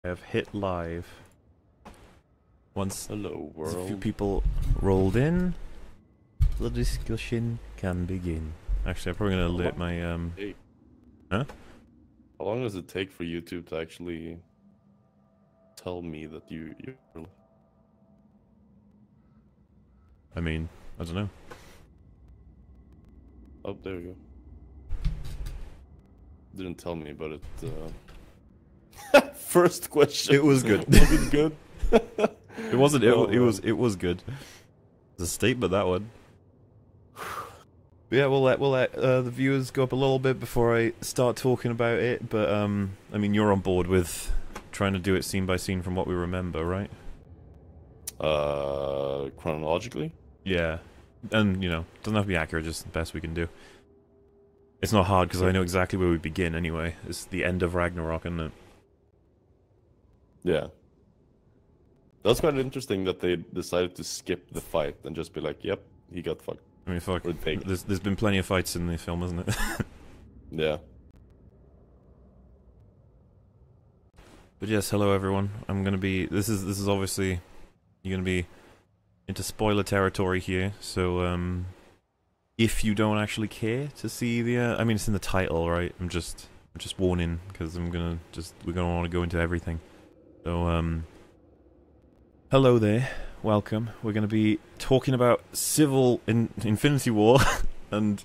I have hit live. Once Hello, a few world. people rolled in, the discussion can begin. Actually, I'm probably gonna How lit long my does it take? Huh? How long does it take for YouTube to actually tell me that you? I mean, I don't know. Oh, there we go. Didn't tell me, but first question. It was good. Was it good? It wasn't. It, Oh, it was. man. It was good. It's a statement, that one. Yeah, we'll let the viewers go up a little bit before I start talking about it. But I mean, you're on board with trying to do it scene by scene from what we remember, right? Chronologically? Yeah, and you know, doesn't have to be accurate. Just the best we can do. It's not hard because I Sure. know exactly where we begin anyway. It's the end of Ragnarok, isn't it? Yeah. That's quite interesting that they decided to skip the fight and just be like, "Yep, he got fucked." I mean, fuck. Or they. There's been plenty of fights in the film, isn't it? Yeah. But yes, hello everyone. I'm gonna be. This is obviously you're gonna be into spoiler territory here. So if you don't actually care to see the, I mean, it's in the title, right? I'm just warning because we're gonna want to go into everything. So hello there, welcome. We're gonna be talking about Infinity War, and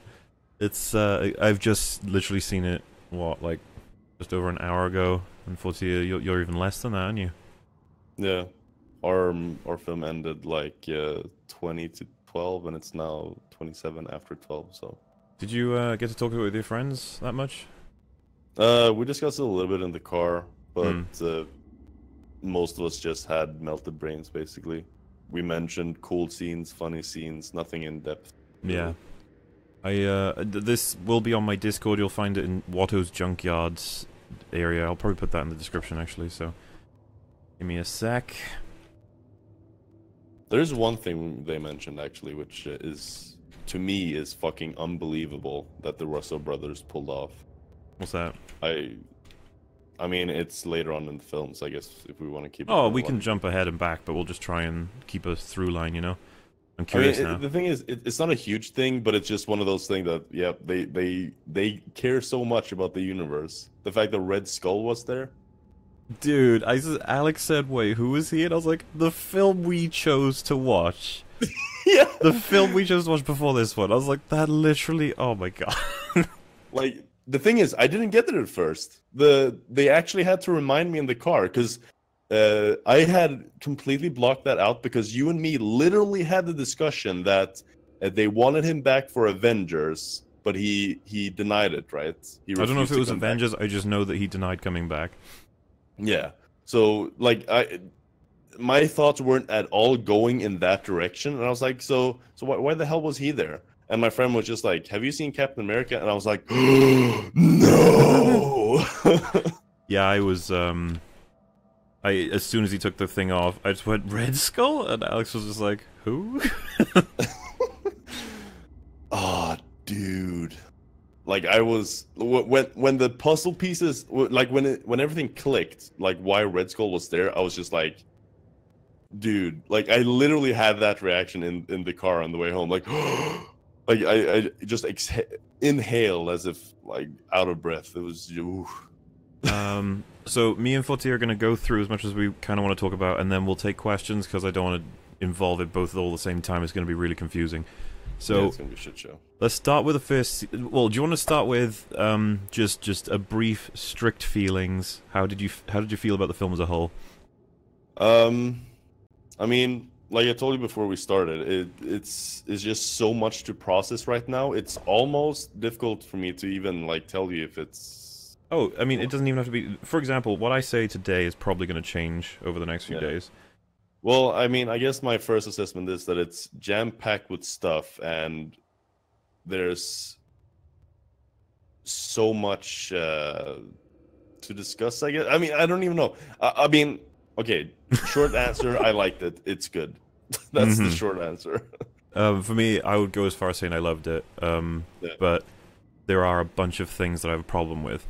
it's I've just literally seen it. What, like just over an hour ago? And Fortea, you're even less than that, aren't you? Yeah. Our film ended like 20 to 12, and it's now 27 after 12. So Did you get to talk with your friends that much? we discussed it a little bit in the car, but Hmm. most of us just had melted brains. Basically, we mentioned cool scenes, funny scenes, nothing in depth. Yeah. This will be on my Discord. You'll find it in Watto's Junkyards area. I'll probably put that in the description actually. So, give me a sec. There's one thing they mentioned actually, which is to me is fucking unbelievable that the Russo brothers pulled off. What's that? I I mean, it's later on in the films, I guess, if we want to keep it Oh, we can chronological. jump ahead and back, but we'll just try and keep a through line. You know. I'm I mean, curious now. the thing is, it's not a huge thing, but it's just one of those things that, yeah, they care so much about the universe. The fact that Red Skull was there. Dude, Alex said, "Wait, who was he?" And I was like, "The film we chose to watch." Yeah. The film we chose to watch before this one. I was like, that literally. Oh my god. Like, the thing is, I didn't get it at first. They actually had to remind me in the car because I had completely blocked that out because you and me literally had the discussion that they wanted him back for Avengers, but he denied it, right? He I don't know if refused it to was come back. Avengers. I just know that he denied coming back. Yeah. So like my thoughts weren't at all going in that direction, and I was like, so why the hell was he there? And my friend was just like, "Have you seen Captain America?" And I was like, "No." Yeah, I was. As soon as he took the thing off, I just went Red Skull, and Alex was just like, "Who?" Oh, dude. Like I was when the puzzle pieces like when everything clicked, like why Red Skull was there, I was just like, dude, like I literally had that reaction in the car on the way home, like like I just inhaled as if like out of breath. It was oof. So me and Forty are going to go through as much as we kind of want to talk about, and then we'll take questions because I don't want to involve it both all at the same time. It's going to be really confusing. So Yeah, it's gonna be a shit show. let's start with the first. Well, do you want to start with just a brief, strict feelings? How did you feel about the film as a whole? I mean, like I told you before we started, it's just so much to process right now. It's almost difficult for me to even like tell you if it's Oh, I mean, it doesn't even have to be. For example, what I say today is probably going to change over the next few yeah. days. Well, I mean, I guess my first assessment is that it's jam-packed with stuff, and there's so much to discuss, I guess. I mean, I don't even know. I mean, okay, short answer, I liked it. It's good. That's the short answer. For me, I would go as far as saying I loved it. Yeah. But there are a bunch of things that I have a problem with.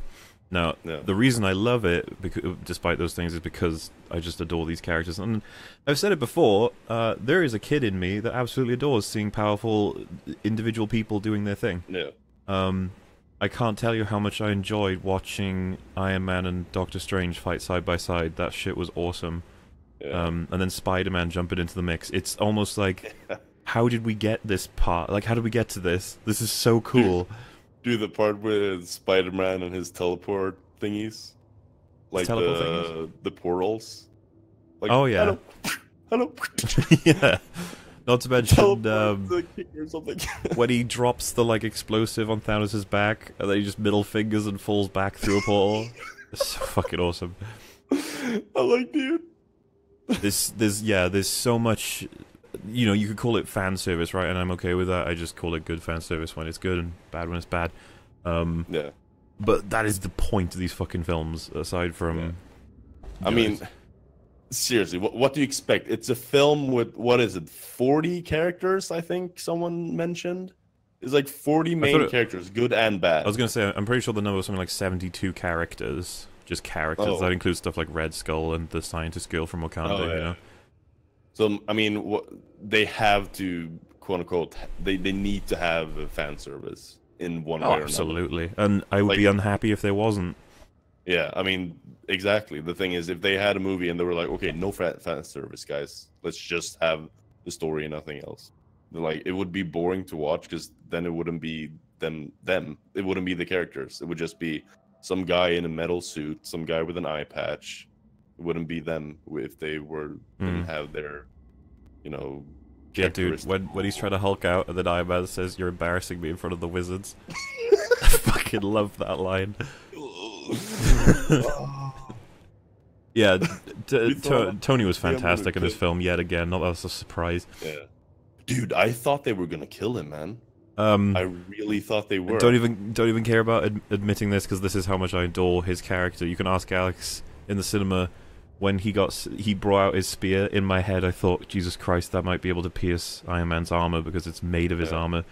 Now, Yeah. the reason I love it, despite those things, is because I just adore these characters. And I've said it before, there is a kid in me that absolutely adores seeing powerful individual people doing their thing. Yeah. I can't tell you how much I enjoyed watching Iron Man and Doctor Strange fight side by side. That shit was awesome. Yeah. And then Spider-Man jumping into the mix. It's almost like, how did we get this part? Like, how did we get to this? This is so cool. Do the part with Spider-Man and his teleport thingies, like teleport thingies? the portals. Like, Oh yeah, hello. yeah. Not to mention the kick or something. when he drops the like explosive on Thanos' back, and then he just middle fingers and falls back through a portal. It's so fucking awesome. I like, dude. There's so much. You know, you could call it fan service, right? And I'm okay with that. I just call it good fan service when it's good and bad when it's bad. Yeah. But that is the point of these fucking films, aside from... Yeah. I mean, seriously, what do you expect? It's a film with, what is it, 40 characters, I think someone mentioned? It's like 40 main characters, good and bad. I was going to say, I'm pretty sure the number was something like 72 characters. Just characters. Oh. That includes stuff like Red Skull and the scientist girl from Wakanda, you know? So, I mean, they have to, quote-unquote, they need to have a fan service in one way or another. Absolutely. And I would be unhappy if there wasn't. Yeah, I mean, exactly. The thing is, if they had a movie and they were like, okay, no fan service, guys. Let's just have the story and nothing else. Like, it would be boring to watch because then it wouldn't be them. It wouldn't be the characters. It would just be some guy in a metal suit, some guy with an eye patch. It wouldn't be them if they didn't have their, you know, yeah, dude. When he's trying to Hulk out and then Iron Man says, "You're embarrassing me in front of the wizards." I fucking love that line. Yeah, Tony was fantastic in this film yet again. Not that was a surprise. Yeah, dude, I thought they were gonna kill him, man. I really thought they were. Don't even care about admitting this because this is how much I adore his character. You can ask Alex in the cinema when he brought out his spear. In my head, I thought, Jesus Christ, that might be able to pierce Iron Man's armor because it's made of his armor. And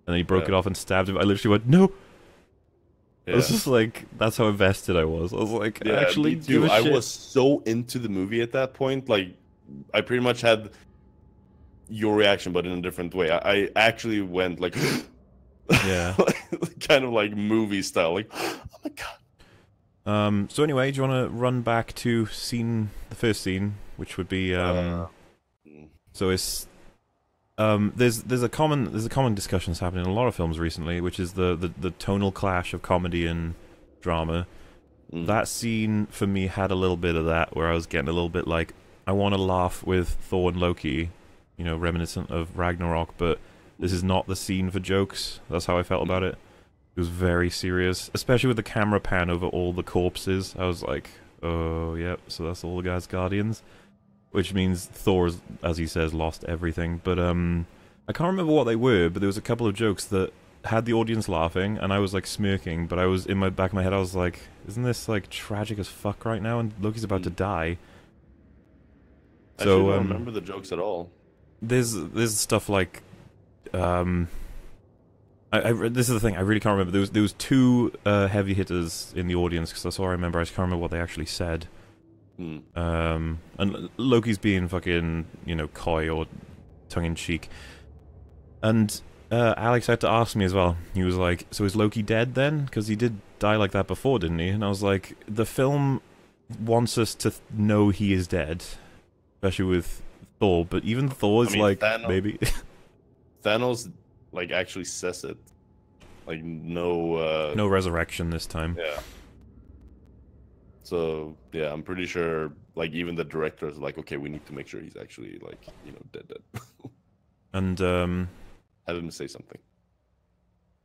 then he broke it off and stabbed him. I literally went, no. Yeah. I was just like, that's how invested I was. I was like, actually, give a shit. I was so into the movie at that point. Like, I pretty much had your reaction, but in a different way. I actually went like, yeah, kind of like movie style, like, oh my god. So anyway, do you want to run back to the first scene, which would be so it's there's a common discussion that's happening in a lot of films recently, which is the tonal clash of comedy and drama. That scene for me had a little bit of that, where I was getting a little bit like, I want to laugh with Thor and Loki, you know, reminiscent of Ragnarok, but this is not the scene for jokes. That's how I felt about it. It was very serious, especially with the camera pan over all the corpses. I was like, oh, yep, so that's all the guys' Guardians. Which means Thor, as he says, lost everything. But I can't remember what they were, but there was a couple of jokes that had the audience laughing, and I was like smirking, but I was, in my back of my head, I was like, isn't this like tragic as fuck right now? And Loki's about to die. I don't remember the jokes at all. There's stuff like this is the thing, I really can't remember. There was two heavy hitters in the audience, because that's all I remember. I just can't remember what they actually said. And Loki's being fucking, you know, coy or tongue-in-cheek. And Alex had to ask me as well. He was like, so is Loki dead then? Because he did die like that before, didn't he? And I was like, the film wants us to know he is dead, especially with Thor, but even Thor's like, Thanos, maybe. Thanos, like, actually says it. Like, no resurrection this time. Yeah. So, yeah, I'm pretty sure, like, even the director is like, okay, we need to make sure he's actually, like, you know, dead. And, have him say something.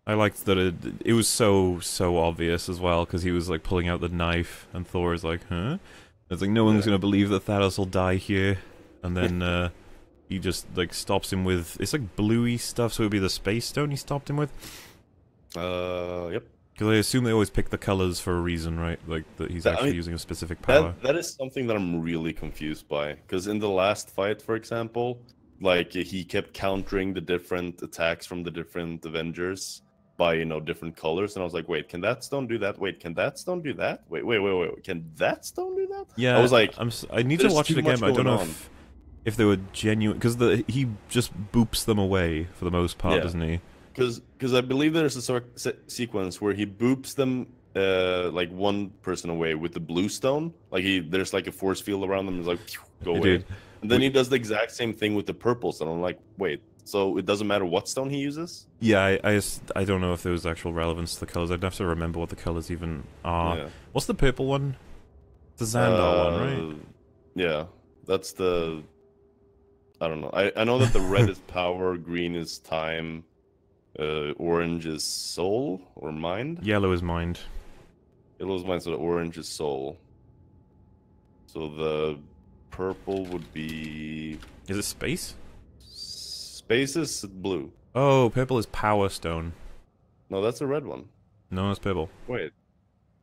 I liked that it was so obvious as well, because he was, like, pulling out the knife, and Thor is like, huh? It's like, no one's going to believe that Thanos will die here. And then, he just, like, stops him with, it's like bluey stuff, so it would be the Space Stone he stopped him with? Yep. Because I assume they always pick the colors for a reason, right? Like, that he's actually using a specific power. That is something that I'm really confused by. Because in the last fight, for example, like, he kept countering the different attacks from the different Avengers. by, you know, different colors, and I was like, wait, can that stone do that? Wait, can that stone do that? Wait, can that stone do that? Yeah, I was like, I need to there's watch it too again, much but I don't know going if they were genuine, because he just boops them away for the most part, Yeah. doesn't he? Because I believe there's a sequence where he boops them like one person away with the blue stone. Like there's like a force field around them. It's like go away. Dude, And then he does the exact same thing with the purple stone. I'm like, wait, so it doesn't matter what stone he uses? Yeah, I don't know if there was actual relevance to the colors. I'd have to remember what the colors even are. Yeah. What's the purple one? The Xandar one, right? Yeah, that's the. I don't know. I know that the red is power, green is time, orange is soul or mind. Yellow is mind. Yellow is mind, so the orange is soul. So the purple would be. Is it space? Space is blue. Oh, purple is power stone. No, that's a red one. No, it's purple. Wait,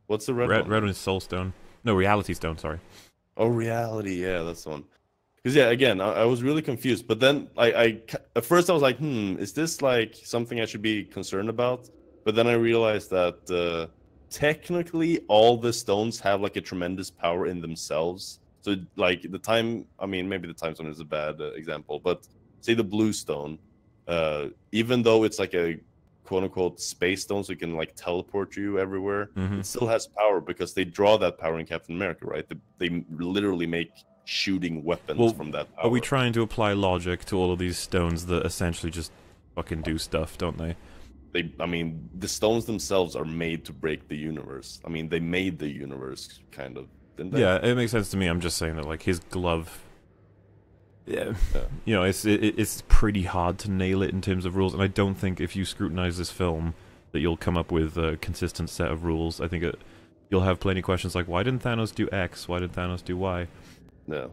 what's the red one? Red one is soul stone. No, reality stone. Sorry. Oh, reality. Yeah, that's the one. Because yeah, again, I was really confused. But then I at first I was like, is this like something I should be concerned about? But then I realized that technically all the stones have like a tremendous power in themselves. So like the time, I mean, maybe the time stone is a bad example, but say the blue stone, even though it's like a quote unquote space stone, so it can like teleport you everywhere, it still has power because they draw that power in Captain America, right? They literally make shooting weapons from that power. Are we trying to apply logic to all of these stones that essentially just fucking do stuff, don't they? I mean, the stones themselves are made to break the universe. I mean, they made the universe, kind of, didn't they? Yeah, it makes sense to me. I'm just saying that, like, his glove... Yeah. You know, it's pretty hard to nail it in terms of rules, and I don't think if you scrutinize this film that you'll come up with a consistent set of rules. I think you'll have plenty of questions like, why didn't Thanos do X? Why did Thanos do Y? No.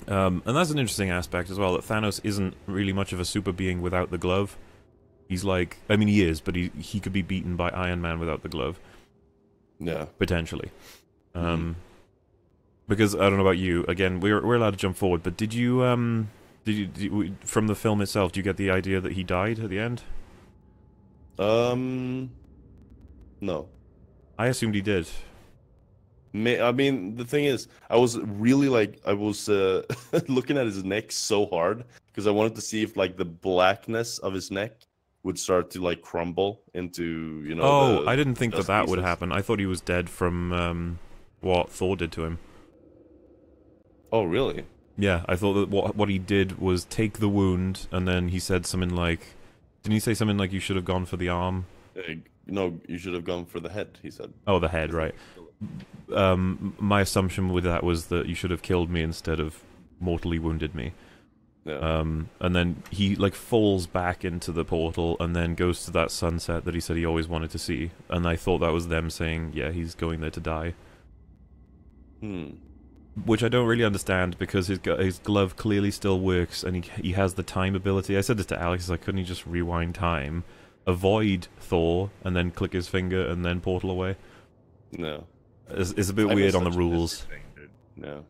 And that's an interesting aspect as well, that Thanos isn't really much of a super being without the glove. He's like, I mean, he is, but he could be beaten by Iron Man without the glove. Yeah. Potentially. Because, I don't know about you, again, we're allowed to jump forward, but did you, from the film itself, do you get the idea that he died at the end? No. I assumed he did. I mean, the thing is, I was really like, I was looking at his neck so hard because I wanted to see if like the blackness of his neck would start to like crumble into, you know. Oh, I didn't think that would pieces. happen. I thought he was dead from what Thor did to him. Oh, really? Yeah, I thought that what he did was take the wound, and then he said something like, didn't he say something like, you should have gone for the arm? No, you should have gone for the head, he said. Oh, the head, right. My assumption with that was that you should have killed me instead of mortally wounded me. Yeah. And then he, like, falls back into the portal, and then goes to that sunset that he said he always wanted to see, and I thought that was them saying, yeah, he's going there to die. Which I don't really understand, because his glove clearly still works, and he has the time ability. I said this to Alex, like, couldn't he just rewind time, avoid Thor, and then click his finger, and then portal away? No. It's a bit weird on the rules. No.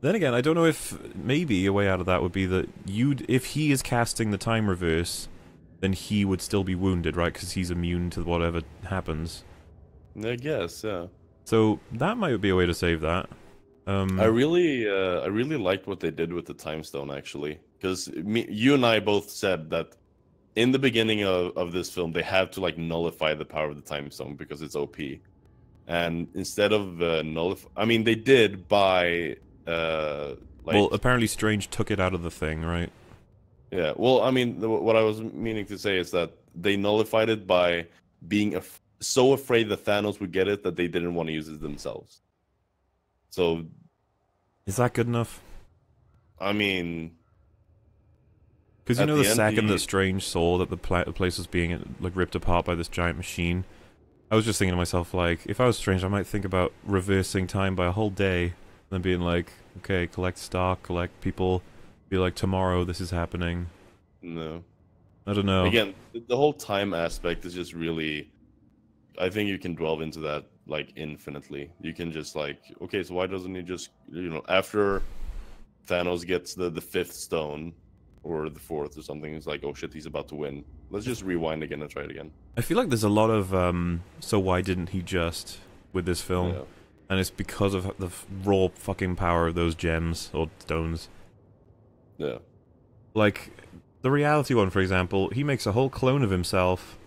Then again, I don't know if maybe a way out of that would be that if he is casting the time reverse, then he would still be wounded, right? Because he's immune to whatever happens. I guess, yeah. So that might be a way to save that. I really liked what they did with the time stone, actually, because you and I both said that in the beginning of this film they have to like nullify the power of the time stone because it's OP, and instead of I mean, they did by well, apparently Strange took it out of the thing, right? Yeah. Well, I mean, what I was meaning to say is that they nullified it by being so afraid that Thanos would get it that they didn't want to use it themselves. So, is that good enough? I mean, because you know, the second that Strange saw that the place was being like ripped apart by this giant machine, I was just thinking to myself, like, if I was Strange, I might think about reversing time by a whole day, and then being like, okay, collect stock, collect people, be like, tomorrow this is happening. No, I don't know. Again, the whole time aspect is just really, I think you can delve into that like infinitely. You can just like, okay, so why doesn't he just, you know, after Thanos gets the fifth stone, or the fourth or something. It's like, oh shit, he's about to win. Let's just rewind again and try it again. I feel like there's a lot of so why didn't he just with this film, Yeah. and it's because of the raw fucking power of those gems or stones. Yeah. Like the reality one, for example, he makes a whole clone of himself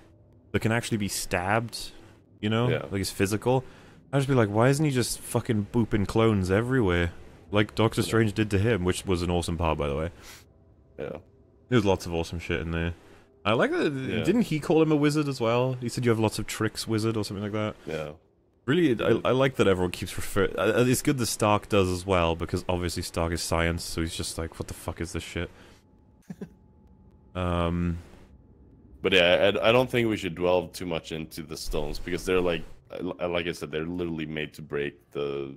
that can actually be stabbed. You know, Yeah. like it's physical. I'd just be like, why isn't he just fucking booping clones everywhere, like Doctor Strange did to him, which was an awesome part, by the way. Yeah. There's lots of awesome shit in there. I like that. Yeah. Didn't he call him a wizard as well? He said you have lots of tricks, wizard, or something like that. Yeah. Really, I like that everyone keeps referring. It's good that Stark does as well, because obviously Stark is science, so he's just like, what the fuck is this shit? But yeah, I don't think we should dwell too much into the stones because they're like I said, they're literally made to break the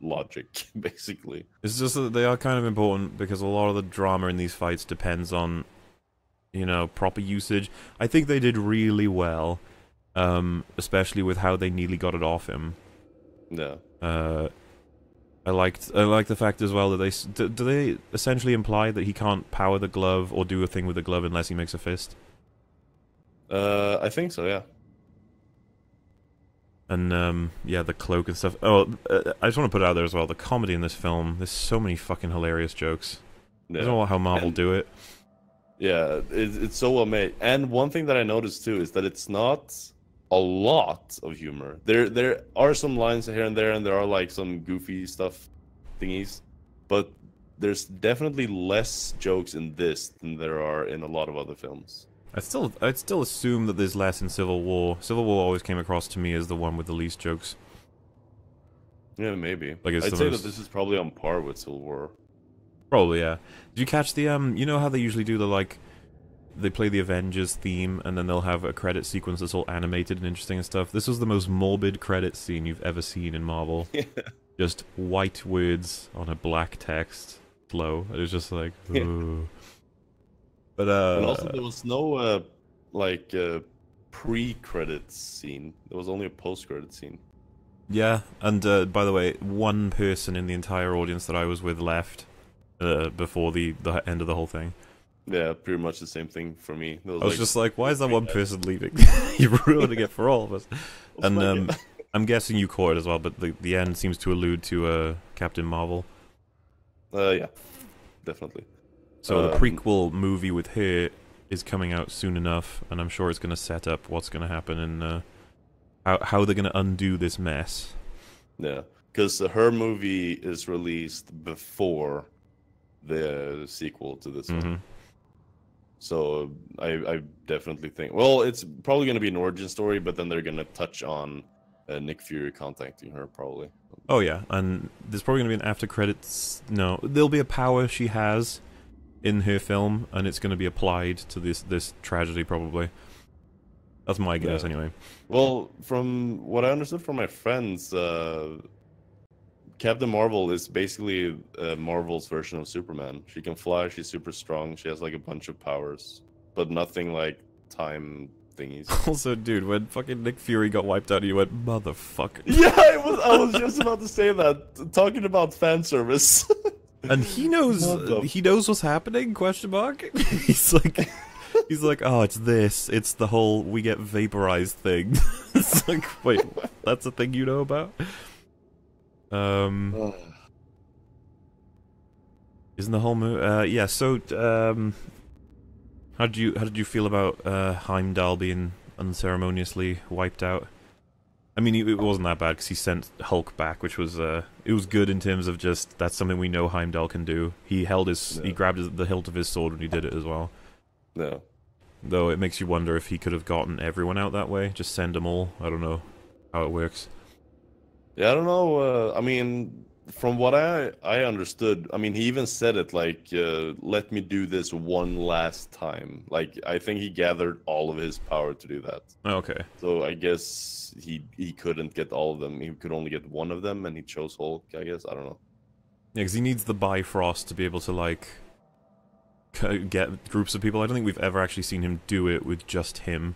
logic, basically. It's just that they are kind of important because a lot of the drama in these fights depends on, you know, proper usage. I think they did really well, especially with how they nearly got it off him. Yeah. I liked the fact as well that they do they essentially imply that he can't power the glove or do a thing with the glove unless he makes a fist. I think so, yeah. And yeah, the cloak and stuff. Oh, I just want to put it out there as well. The comedy in this film, there's so many fucking hilarious jokes. Yeah. I don't know how Marvel do it. Yeah, it's so well made. And one thing that I noticed too is that it's not a lot of humor. There are some lines here and there are like some goofy stuff thingies, but there's definitely less jokes in this than there are in a lot of other films. I'd still assume that there's less in Civil War. Civil War always came across to me as the one with the least jokes. Yeah, maybe. Like it's I'd the say most... that this is probably on par with Civil War. Probably, yeah. Did you catch the you know how they usually do the like they play the Avengers theme and then they'll have a credit sequence that's all animated and interesting and stuff. This was the most morbid credit scene you've ever seen in Marvel. Yeah. Just white words on a black text flow. It was just like ooh. But and also there was no like pre-credits scene. There was only a post-credit scene. yeah, and by the way, one person in the entire audience that I was with left before the end of the whole thing. Yeah, pretty much the same thing for me. I was just like, why is that one person leaving? You're ruining it for all of us. And I'm guessing you caught it as well, but the end seems to allude to Captain Marvel. Yeah, definitely. So the prequel movie with her is coming out soon enough, and I'm sure it's going to set up what's going to happen and how they're going to undo this mess. Yeah, because her movie is released before the sequel to this one. So I definitely think, well, it's probably going to be an origin story, but then they're going to touch on Nick Fury contacting her, probably. Oh yeah, and there's probably going to be an after credits. No, there'll be a power she has in her film, and it's going to be applied to this tragedy, probably. That's my guess, anyway. Well, from what I understood from my friends, Captain Marvel is basically Marvel's version of Superman. She can fly, she's super strong, she has like a bunch of powers, but nothing like time thingies. Also, dude, when fucking Nick Fury got wiped out, you went, motherfucker. Yeah, I was just about to say that. Talking about fan service. And he knows what's happening, question mark? He's like, oh, it's this. It's the whole we get vaporized thing. It's like, wait, that's a thing you know about? Isn't the whole movie? Yeah. So, how did you feel about Heimdall being unceremoniously wiped out? I mean, it wasn't that bad because he sent Hulk back, which was it was good in terms of just that's something we know Heimdall can do. He grabbed the hilt of his sword when he did it as well. No. Though it makes you wonder if he could have gotten everyone out that way, just send them all. I don't know how it works. Yeah, I don't know. I mean, from what I understood, I mean, he even said it like, "Let me do this one last time." Like, I think he gathered all of his power to do that. Okay. So I guess he couldn't get all of them. He could only get one of them, and he chose Hulk. I guess I don't know. Yeah, because he needs the Bifrost to be able to like get groups of people. I don't think we've ever actually seen him do it with just him.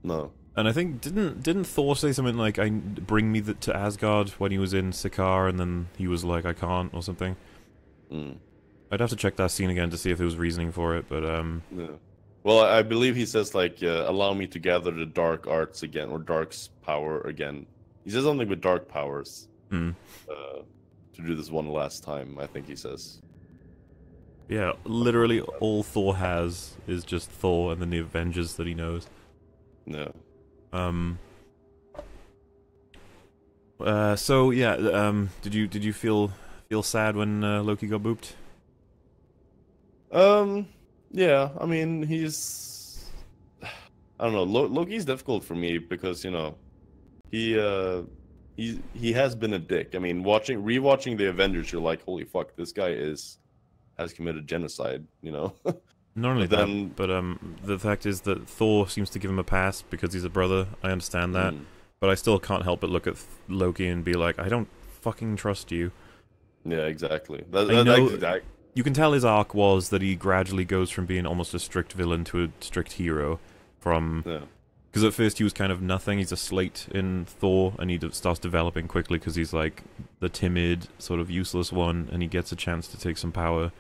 No. And I think didn't Thor say something like bring me to Asgard when he was in Sakaar, and then he was like I can't or something. I'd have to check that scene again to see if there was reasoning for it, but Yeah. Well, I believe he says like, "Allow me to gather the dark arts again, or dark's power again." He says something with dark powers. hmm. To do this one last time, I think he says. Yeah, literally all Thor has is just Thor and then the Avengers that he knows. No. So yeah, did you feel sad when Loki got booped? Yeah, I mean, I don't know. Loki's difficult for me because, you know, he has been a dick. I mean, rewatching the Avengers, you're like, holy fuck, this guy has committed genocide, you know? Not only But then- that, but the fact is that Thor seems to give him a pass because he's a brother. I understand that, but I still can't help but look at Loki and be like, I don't fucking trust you. Yeah, exactly. You can tell his arc was that he gradually goes from being almost a strict villain to a strict hero. Because at first he was kind of nothing. He's a slate in Thor, and he starts developing quickly because he's like the timid, sort of useless one, and he gets a chance to take some power.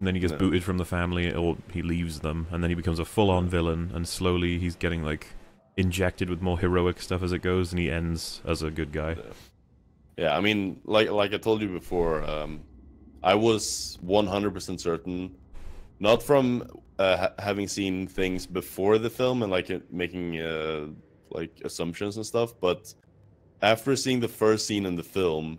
And then he gets booted from the family, or he leaves them, and then he becomes a full-on villain, and slowly he's getting like injected with more heroic stuff as it goes, and he ends as a good guy. Yeah, I mean, like I told you before, I was 100% certain, not from having seen things before the film and like making like assumptions and stuff, but after seeing the first scene in the film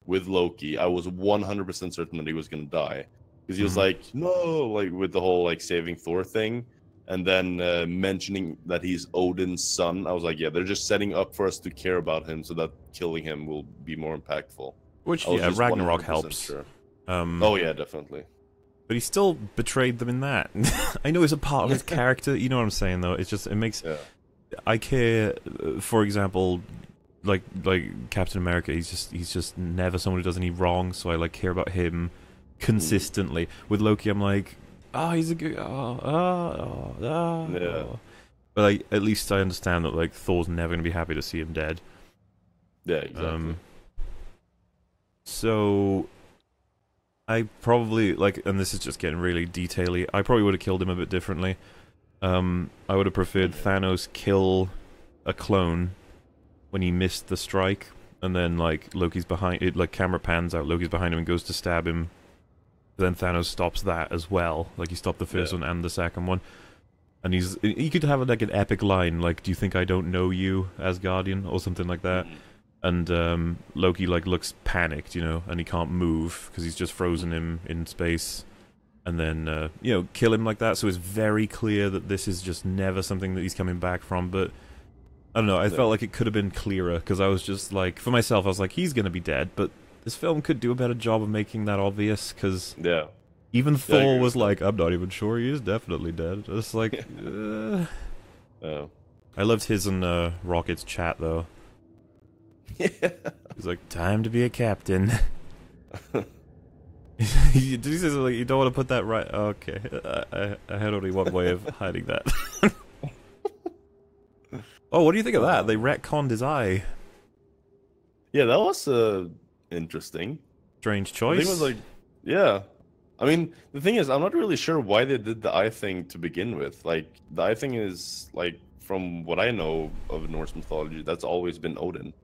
with Loki, I was 100% certain that he was gonna die, because he was like, no, like with the whole like saving Thor thing, and then mentioning that he's Odin's son. I was like, yeah, they're just setting up for us to care about him so that killing him will be more impactful. Which, yeah, Ragnarok helps. Sure. Oh yeah, definitely. But he still betrayed them in that. I know it's a part of his character. You know what I'm saying, though. It's just, it makes... Yeah. I care, for example, like Captain America. He's just never someone who does any wrong. So I like care about him consistently. With Loki, I'm like, he's a good... Yeah. But like, at least I understand that like Thor's never going to be happy to see him dead. Yeah, exactly. So I probably, like, and this is just getting really detaily, I probably would have killed him a bit differently. I would have preferred Thanos kill a clone when he missed the strike, and then, like, Loki's behind it, like, camera pans out, Loki's behind him and goes to stab him. Then Thanos stops that as well. Like, he stopped the first one and the second one. And he could have, like, an epic line, like, do you think I don't know you, Asgardian? Or something like that. And Loki like looks panicked, you know, and he can't move because he's just frozen him in space. And then you know, kill him like that. So it's very clear that this is just never something that he's coming back from. But I don't know. I felt like it could have been clearer because I was just like, for myself, I was like, he's gonna be dead. But this film could do a better job of making that obvious because even Thor was like, I'm not even sure he is definitely dead. It's like, I loved his and Rocket's chat though. Yeah. He's like, time to be a captain. Did he say something like, you don't want to put that right? Okay, I had only one way of hiding that. Oh, what do you think of that? They retconned his eye. Yeah, that was interesting. Strange choice. I think it was like, yeah. I mean, the thing is, I'm not really sure why they did the eye thing to begin with. Like, the eye thing is, like, from what I know of Norse mythology, that's always been Odin.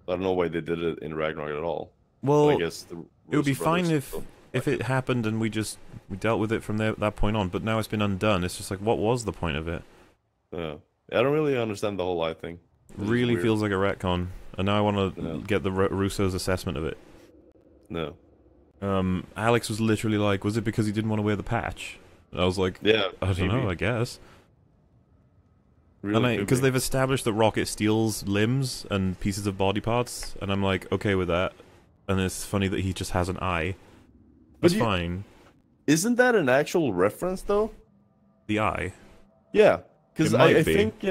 I don't know why they did it in Ragnarok at all. Well, but I guess it would be fine if it happened and we dealt with it from that point on. But now it's been undone. It's just like, what was the point of it? Yeah, I don't really understand the whole eye thing. Really feels like a retcon, and now I want to get the Russo's assessment of it. No. Alex was literally like, was it because he didn't want to wear the patch? And I was like, yeah, I don't know, I guess. Really, because they've established that Rocket steals limbs and pieces of body parts, and I'm like, okay with that. And it's funny that he just has an eye. That's fine. Isn't that an actual reference, though? The eye? Yeah, because I think,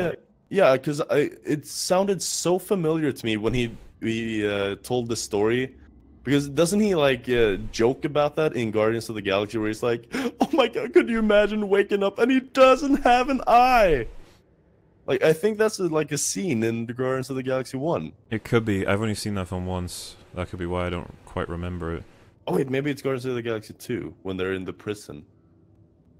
yeah, because it sounded so familiar to me when he told the story. Because doesn't he, like, joke about that in Guardians of the Galaxy, where he's like, oh my god, could you imagine waking up and he doesn't have an eye? Like, I think that's like a scene in the Guardians of the Galaxy 1. It could be. I've only seen that film once. That could be why I don't quite remember it. Oh wait, maybe it's Guardians of the Galaxy 2 when they're in the prison.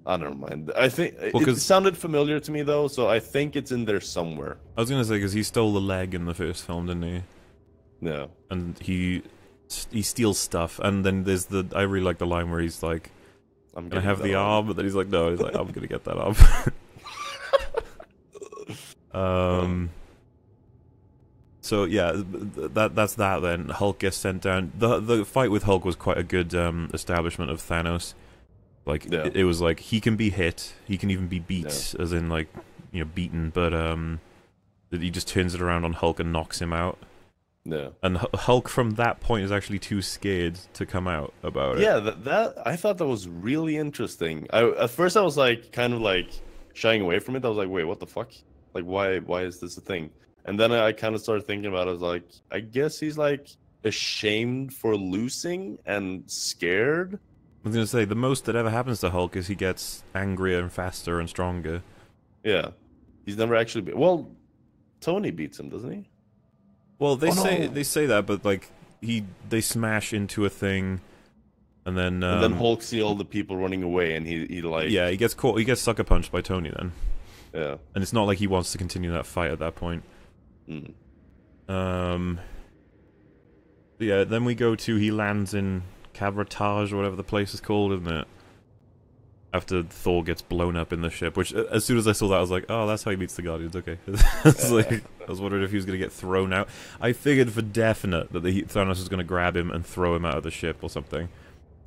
I don't mind. I think Well, it sounded familiar to me though, so I think it's in there somewhere. I was gonna say because he stole the leg in the first film, didn't he? No. And he steals stuff, and then there's the I really like the line where he's like, I'm "Can I have the arm?" But then he's like, "No," he's like, "I'm gonna get that arm." So yeah, that's that. Then Hulk gets sent down. The fight with Hulk was quite a good establishment of Thanos. Like it was like he can be hit, he can even be beat, as in like beaten, but he just turns it around on Hulk and knocks him out. Yeah. And Hulk from that point is actually too scared to come out about it. Yeah, that I thought that was really interesting. At first I was like kind of like shying away from it. I was like, wait, what the fuck? Like why is this a thing? And then I kind of started thinking about it. I was like, I guess he's like ashamed for losing and scared. I was gonna say the most that ever happens to Hulk is he gets angrier and faster and stronger. Yeah, he's never actually well, Tony beats him, doesn't he? Well, they say that, but like they smash into a thing, and then Hulk see all the people running away, and he like he gets caught. He gets sucker punched by Tony then. Yeah, and it's not like he wants to continue that fight at that point. Yeah, then we go to he lands in Cabratage or whatever the place is called, isn't it? After Thor gets blown up in the ship, which as soon as I saw that, I was like, "Oh, that's how he meets the Guardians." Okay, I was wondering if he was going to get thrown out. I figured for definite that Thanos was going to grab him and throw him out of the ship or something.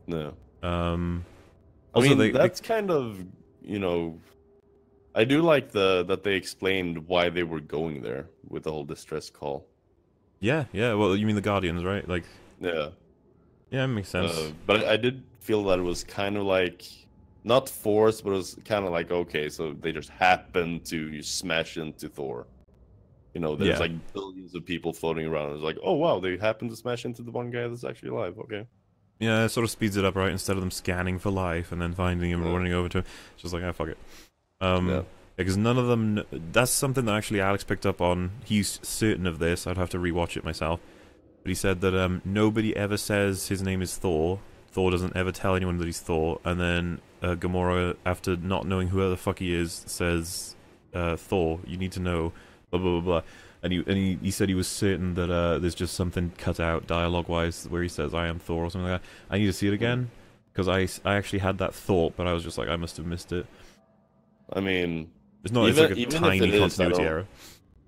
No. Also, I mean, that's kind of I do like that they explained why they were going there with the whole distress call. Yeah. Well, you mean the Guardians, right? Like. Yeah. Yeah, it makes sense. But I did feel that it was kind of like not forced, but it was kind of like okay, so they just happened to smash into Thor. There's like billions of people floating around. It's like, oh wow, they happened to smash into the one guy that's actually alive. Okay. Yeah, it sort of speeds it up, right? Instead of them scanning for life and then finding him and running over to him, it's just like, oh, fuck it. Because none of them. That's something that actually Alex picked up on. He's certain of this. I'd have to rewatch it myself. But he said that nobody ever says his name is Thor. Thor doesn't ever tell anyone that he's Thor. And then Gamora, after not knowing who the fuck he is, says, Thor, you need to know, blah, blah, blah, blah. And he said he was certain that there's just something cut out dialogue-wise where he says, I am Thor or something like that. I need to see it again. Because I actually had that thought, but I was just like, I must have missed it. I mean... It's like a tiny continuity error.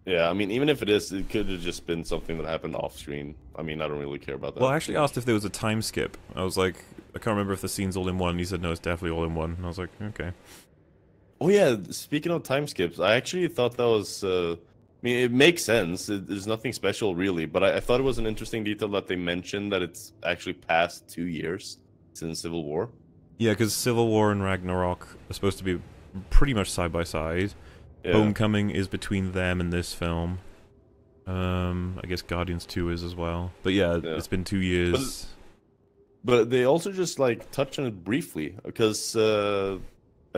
Yeah, I mean, even if it is, it could have just been something that happened off screen. I mean, I don't really care about that. Well, I actually asked if there was a time skip. I was like, I can't remember if the scene's all in one. And he said, no, it's definitely all in one. And I was like, okay. Oh, yeah, speaking of time skips, I actually thought that was... I mean, it makes sense. There's nothing special, really. But I thought it was an interesting detail that they mentioned that it's actually past 2 years since Civil War. Yeah, because Civil War and Ragnarok are supposed to be pretty much side by side. Yeah. Homecoming is between them and this film. I guess Guardians 2 is as well. But yeah, it's been 2 years. But they also just like touch on it briefly because I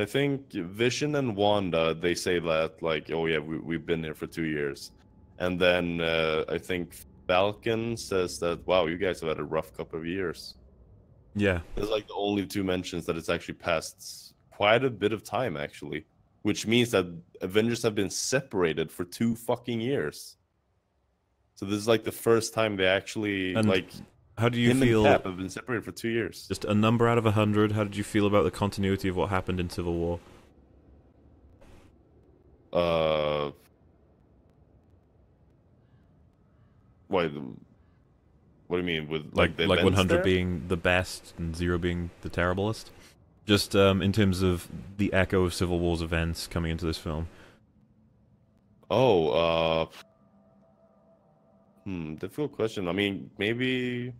think Vision and Wanda, they say that like, oh yeah, we've been here for 2 years. And then I think Falcon says that, wow, you guys have had a rough couple of years. Yeah. There's like the only two mentions that it's actually passed quite a bit of time actually. Which means that Avengers have been separated for 2 fucking years. So this is like the first time they actually how do you feel? And Cap have been separated for 2 years. Just a number out of 100. How did you feel about the continuity of what happened in Civil War? What do you mean with like the 100 there? being the best and 0 being the terriblest? Just in terms of the echo of Civil War's events coming into this film. Oh, difficult question. I mean, maybe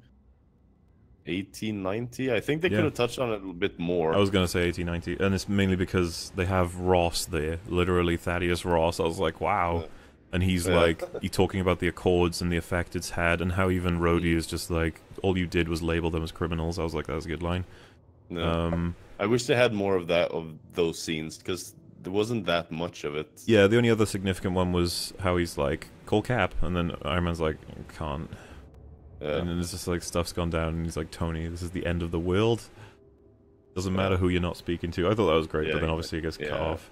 1890. I think they could have touched on it a little bit more. I was going to say 1890, and it's mainly because they have Ross there, literally Thaddeus Ross. I was like, wow. And he's like, he's talking about the Accords and the effect it's had, and how even Rhodey is just like, all you did was label them as criminals. I was like, that was a good line. No. I wish they had more of those scenes because there wasn't that much of it. Yeah, the only other significant one was how he's like, call Cap, and then Iron Man's like, can't. Yeah. And then it's just like stuff's gone down, and he's like, Tony, this is the end of the world. Doesn't matter who you're not speaking to. I thought that was great, Yeah, but then obviously it gets cut yeah. off.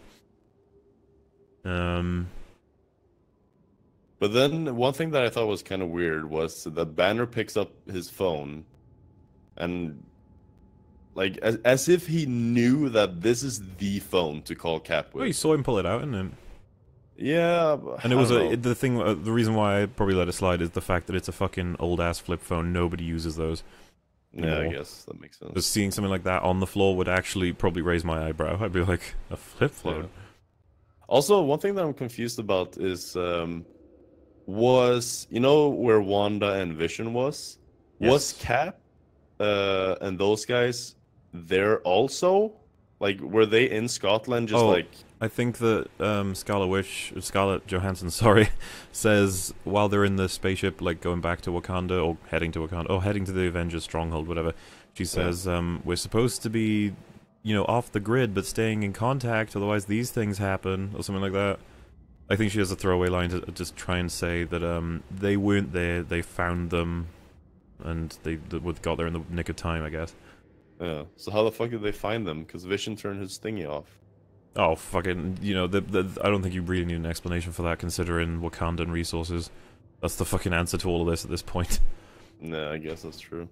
But then one thing that I thought was kind of weird was that Banner picks up his phone, and like as if he knew that this is the phone to call Cap Well, you with. saw him pull it out, and Yeah, it was the reason why I probably let it slide is the fact that it's a fucking old ass flip phone. Nobody uses those. Yeah, I guess that makes sense. Just seeing something like that on the floor would actually probably raise my eyebrow. I'd be like, a flip phone. Yeah. Also, one thing that I'm confused about is was where Wanda and Vision was? Yes. Was Cap and those guys there also? Like, were they in Scotland just like... I think that Scarlett Johansson, sorry, says while they're in the spaceship, like going back to Wakanda or heading to Wakanda, or heading to the Avengers stronghold, whatever, she says, we're supposed to be, off the grid, but staying in contact, otherwise these things happen, or something like that. I think she has a throwaway line to just try and say that they weren't there, they found them, and they got there in the nick of time, I guess. Yeah. So how the fuck did they find them? Because Vision turned his thingy off. Oh, fucking, I don't think you really need an explanation for that, considering Wakandan resources. That's the fucking answer to all of this at this point. Nah, I guess that's true.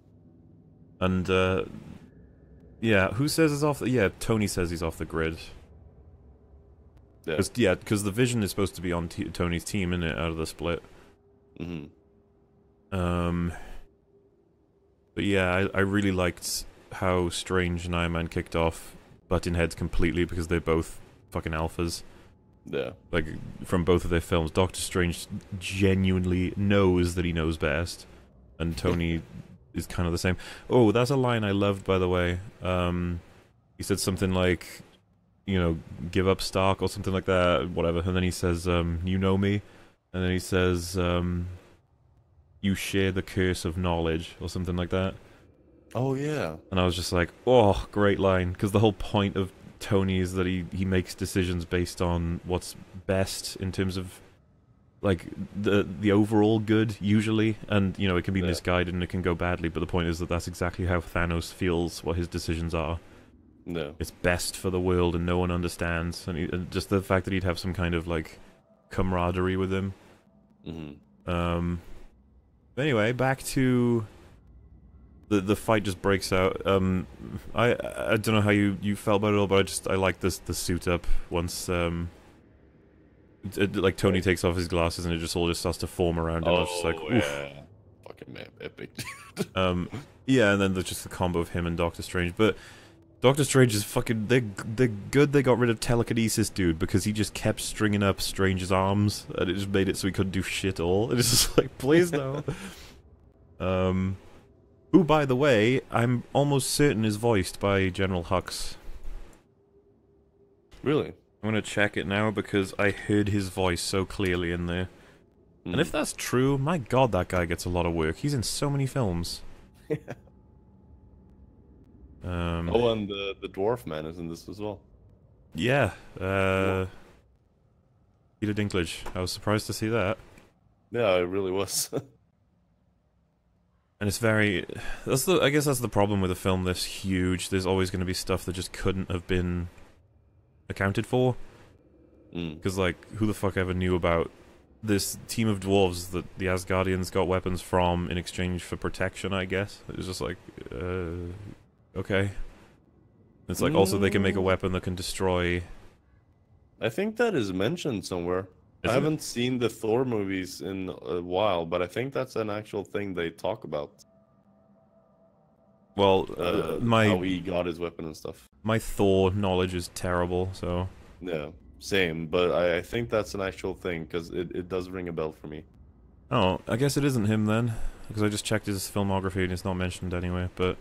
And, yeah, who says he's off yeah, Tony says he's off the grid. Yeah. Because the Vision is supposed to be on Tony's team, isn't it, out of the split. Mm-hmm. But yeah, I really liked how Strange and Iron Man kicked off butting heads completely because they're both fucking alphas. Yeah. Like, from both of their films, Doctor Strange genuinely knows that he knows best, and Tony is kind of the same. Oh, that's a line I loved, by the way. He said something like, give up Stark or something like that, whatever, and then he says, you know me, and then he says, you share the curse of knowledge, or something like that. Oh, yeah. And I was just like, oh, great line, because the whole point of Tony is that he makes decisions based on what's best in terms of, like, the overall good, usually, and, it can be misguided and it can go badly, but the point is that that's exactly how Thanos feels what his decisions are. No. It's best for the world and no one understands, and just the fact that he'd have some kind of, like, camaraderie with him. Mm-hmm. Anyway, back to... The fight just breaks out. I don't know how you felt about it all, but I like the suit up once like Tony takes off his glasses and it just all starts to form around him. I was just like, oof. Yeah. Fucking man, epic. Yeah, and then there's just the combo of him and Doctor Strange. But Doctor Strange is fucking... They're good they got rid of telekinesis, dude, because he just kept stringing up Strange's arms, and it just made it so he couldn't do shit all. It's just like, please no. Who, by the way, I'm almost certain is voiced by General Hux. Really? I'm gonna check it now because I heard his voice so clearly in there. And if that's true, my god, that guy gets a lot of work. He's in so many films. Oh, and the Dwarf Man is in this as well. Yeah. Peter Dinklage. I was surprised to see that. Yeah, it really was. And it's very... I guess that's the problem with a film this huge. There's always going to be stuff that just couldn't have been accounted for. Because, like, who the fuck ever knew about this team of dwarves that the Asgardians got weapons from in exchange for protection, I guess? It was just like, okay. It's like, also they can make a weapon that can destroy... I think that is mentioned somewhere. I haven't seen the Thor movies in a while, but I think that's an actual thing they talk about. Well, how he got his weapon and stuff. My Thor knowledge is terrible, so... Yeah, same, but I think that's an actual thing, because it does ring a bell for me. Oh, I guess it isn't him then, because I just checked his filmography and it's not mentioned anyway, but...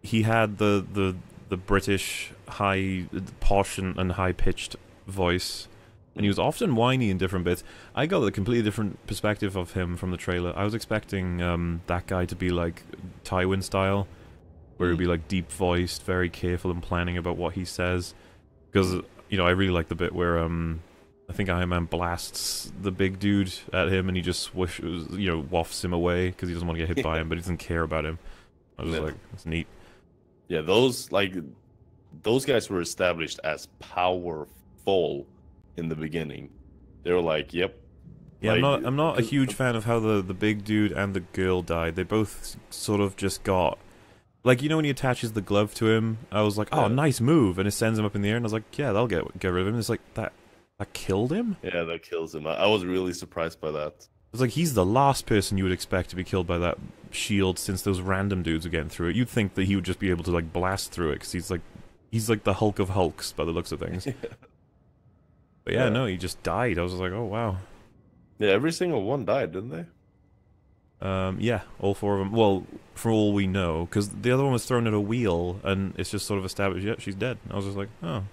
He had the British high, posh and high-pitched voice, and he was often whiny in different bits. I got a completely different perspective of him from the trailer. I was expecting that guy to be like Tywin style, where he'd be like deep-voiced, very careful and planning about what he says. Because, I really like the bit where I think Iron Man blasts the big dude at him, and he just wafts him away because he doesn't want to get hit by him, but he doesn't care about him. I was like, that's neat. Yeah, those guys were established as powerful in the beginning. They were like, yep. Yeah, like, I'm not a huge fan of how the big dude and the girl died. They both sort of just got, like, you know when he attaches the glove to him, I was like, oh, nice move, and it sends him up in the air, and I was like, yeah, that'll get rid of him. It's like, that killed him? Yeah, that kills him. I was really surprised by that. It's like, he's the last person you would expect to be killed by that shield, since those random dudes are getting through it. You'd think that he would just be able to, like, blast through it, because he's like the Hulk of Hulks, by the looks of things. But yeah, no, he just died. I was like, oh, wow. Yeah, every single one died, didn't they? Yeah, all 4 of them. Well, for all we know, because the other one was thrown at a wheel, and it's just sort of established, yeah, she's dead. I was just like, oh.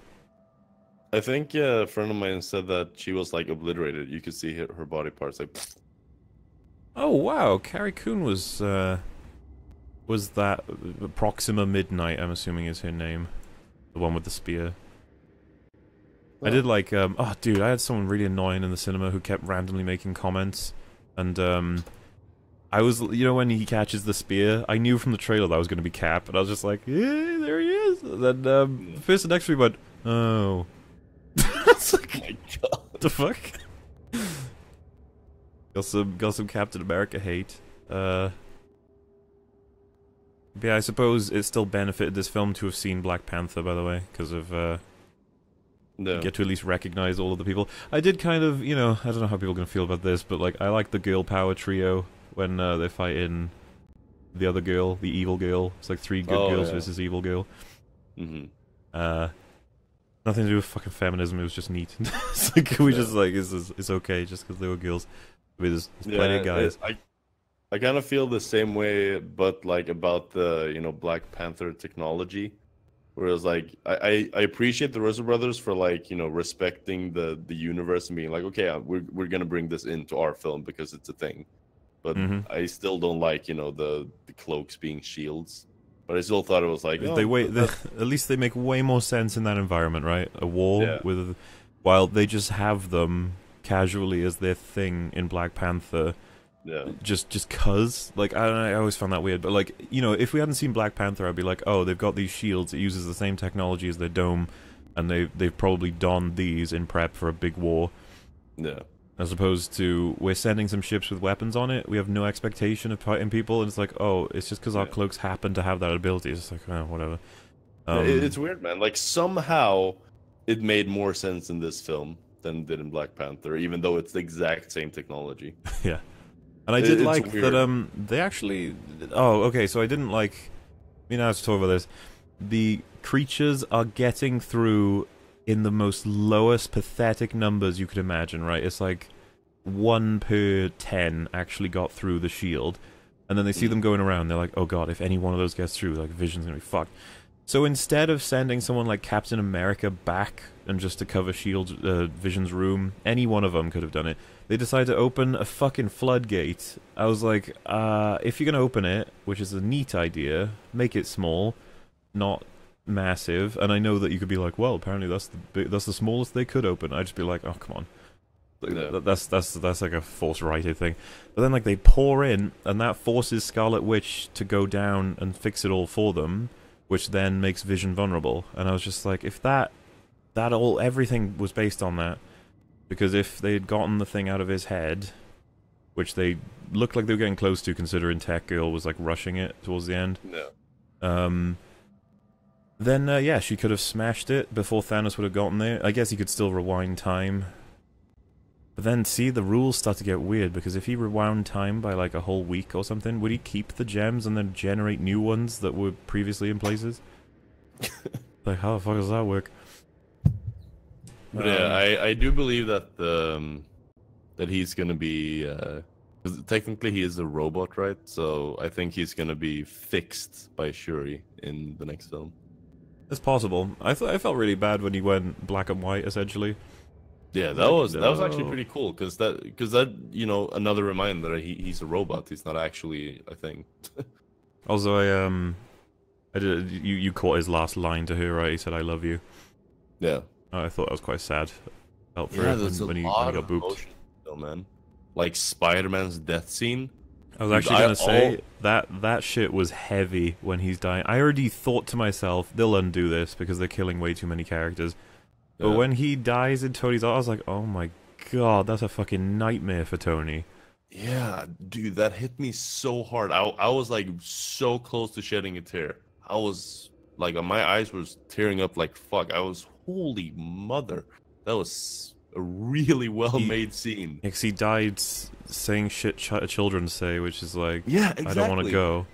I think a friend of mine said that she was like obliterated. You could see her body parts like. Oh wow, Carrie Coon was that Proxima Midnight? I'm assuming is her name, the one with the spear. I did like, oh dude, I had someone really annoying in the cinema who kept randomly making comments, and I was, you know, when he catches the spear, I knew from the trailer that was going to be Cap, and I was just like, yeah, there he is. And then the person next to me went, oh. It's like, Oh my god. what the fuck? got some Captain America hate. But yeah, I suppose it still benefited this film to have seen Black Panther, by the way, because of No. get to at least recognize all of the people. I did kind of, you know, I don't know how people are gonna feel about this, but like, I like the girl power trio when they fight in the other girl, the evil girl. It's like 3 good girls versus evil girl. Nothing to do with fucking feminism. It was just neat. It's like, we just like, it's okay just because they were girls. I mean, there's plenty of guys. I kind of feel the same way, but like about the Black Panther technology. Whereas, like, I appreciate the Russo brothers for, like, respecting the universe and being like, okay, we're gonna bring this into our film because it's a thing. But I still don't like, the cloaks being shields. But I still thought it was like, at least they make way more sense in that environment, right? A war while they just have them casually as their thing in Black Panther. Yeah. Just cause, like, I don't know, I always found that weird, but like, if we hadn't seen Black Panther, I'd be like, oh, they've got these shields, it uses the same technology as their dome, and they've probably donned these in prep for a big war. Yeah. As opposed to, we're sending some ships with weapons on it, we have no expectation of fighting people, and it's like, oh, it's just because our cloaks happen to have that ability. It's like, oh, whatever. It's weird, man. Like, somehow it made more sense in this film than it did in Black Panther, even though it's the exact same technology. Yeah. And I did like that, they actually... Oh, okay, so I didn't like... I have to talk about this. The creatures are getting through in the most lowest, pathetic numbers you could imagine, right? It's like 1 per 10 actually got through the shield. And then they see them going around, they're like, oh god, if any one of those gets through, like, Vision's gonna be fucked. So instead of sending someone like Captain America back and just to cover Vision's room, any one of them could have done it. They decided to open a fucking floodgate. I was like, if you're gonna open it, which is a neat idea, make it small, not massive. And I know that you could be like, well, apparently that's the smallest they could open. I'd just be like, oh, come on. That's like a force righted thing. But then, like, they pour in, and that forces Scarlet Witch to go down and fix it all for them, which then makes Vision vulnerable. And I was just like, if everything was based on that, because if they had gotten the thing out of his head, which they looked like they were getting close to, considering Tech Girl was like rushing it towards the end. No. Then yeah, she could have smashed it before Thanos would have gotten there. I guess he could still rewind time. But then, see, the rules start to get weird, because if he rewound time by like a whole week or something, would he keep the gems and then generate new ones that were previously in places? Like, how the fuck does that work? But yeah, I do believe that that he's gonna be, because technically he is a robot, right? So I think he's gonna be fixed by Shuri in the next film. It's possible. I felt really bad when he went black and white, essentially. Yeah, that was actually pretty cool, because that another reminder that he's a robot. He's not actually a thing. Also, you caught his last line to her, right? He said, "I love you." Yeah. I thought that was quite sad. felt for Yeah, it there's a when he lot got of booped. emotion, though, man. Like Spider-Man's death scene. I was Dude, actually gonna say that shit was heavy when he's dying. I already thought to myself, they'll undo this because they're killing way too many characters. But when he dies in Tony's arms, I was like, oh my god, that's a fucking nightmare for Tony. Yeah, dude, that hit me so hard. I was like so close to shedding a tear. I was like, my eyes was tearing up like fuck. I was, holy mother. That was a really well-made scene. Because he died saying shit children say, which is like, Yeah, exactly. I don't want to go.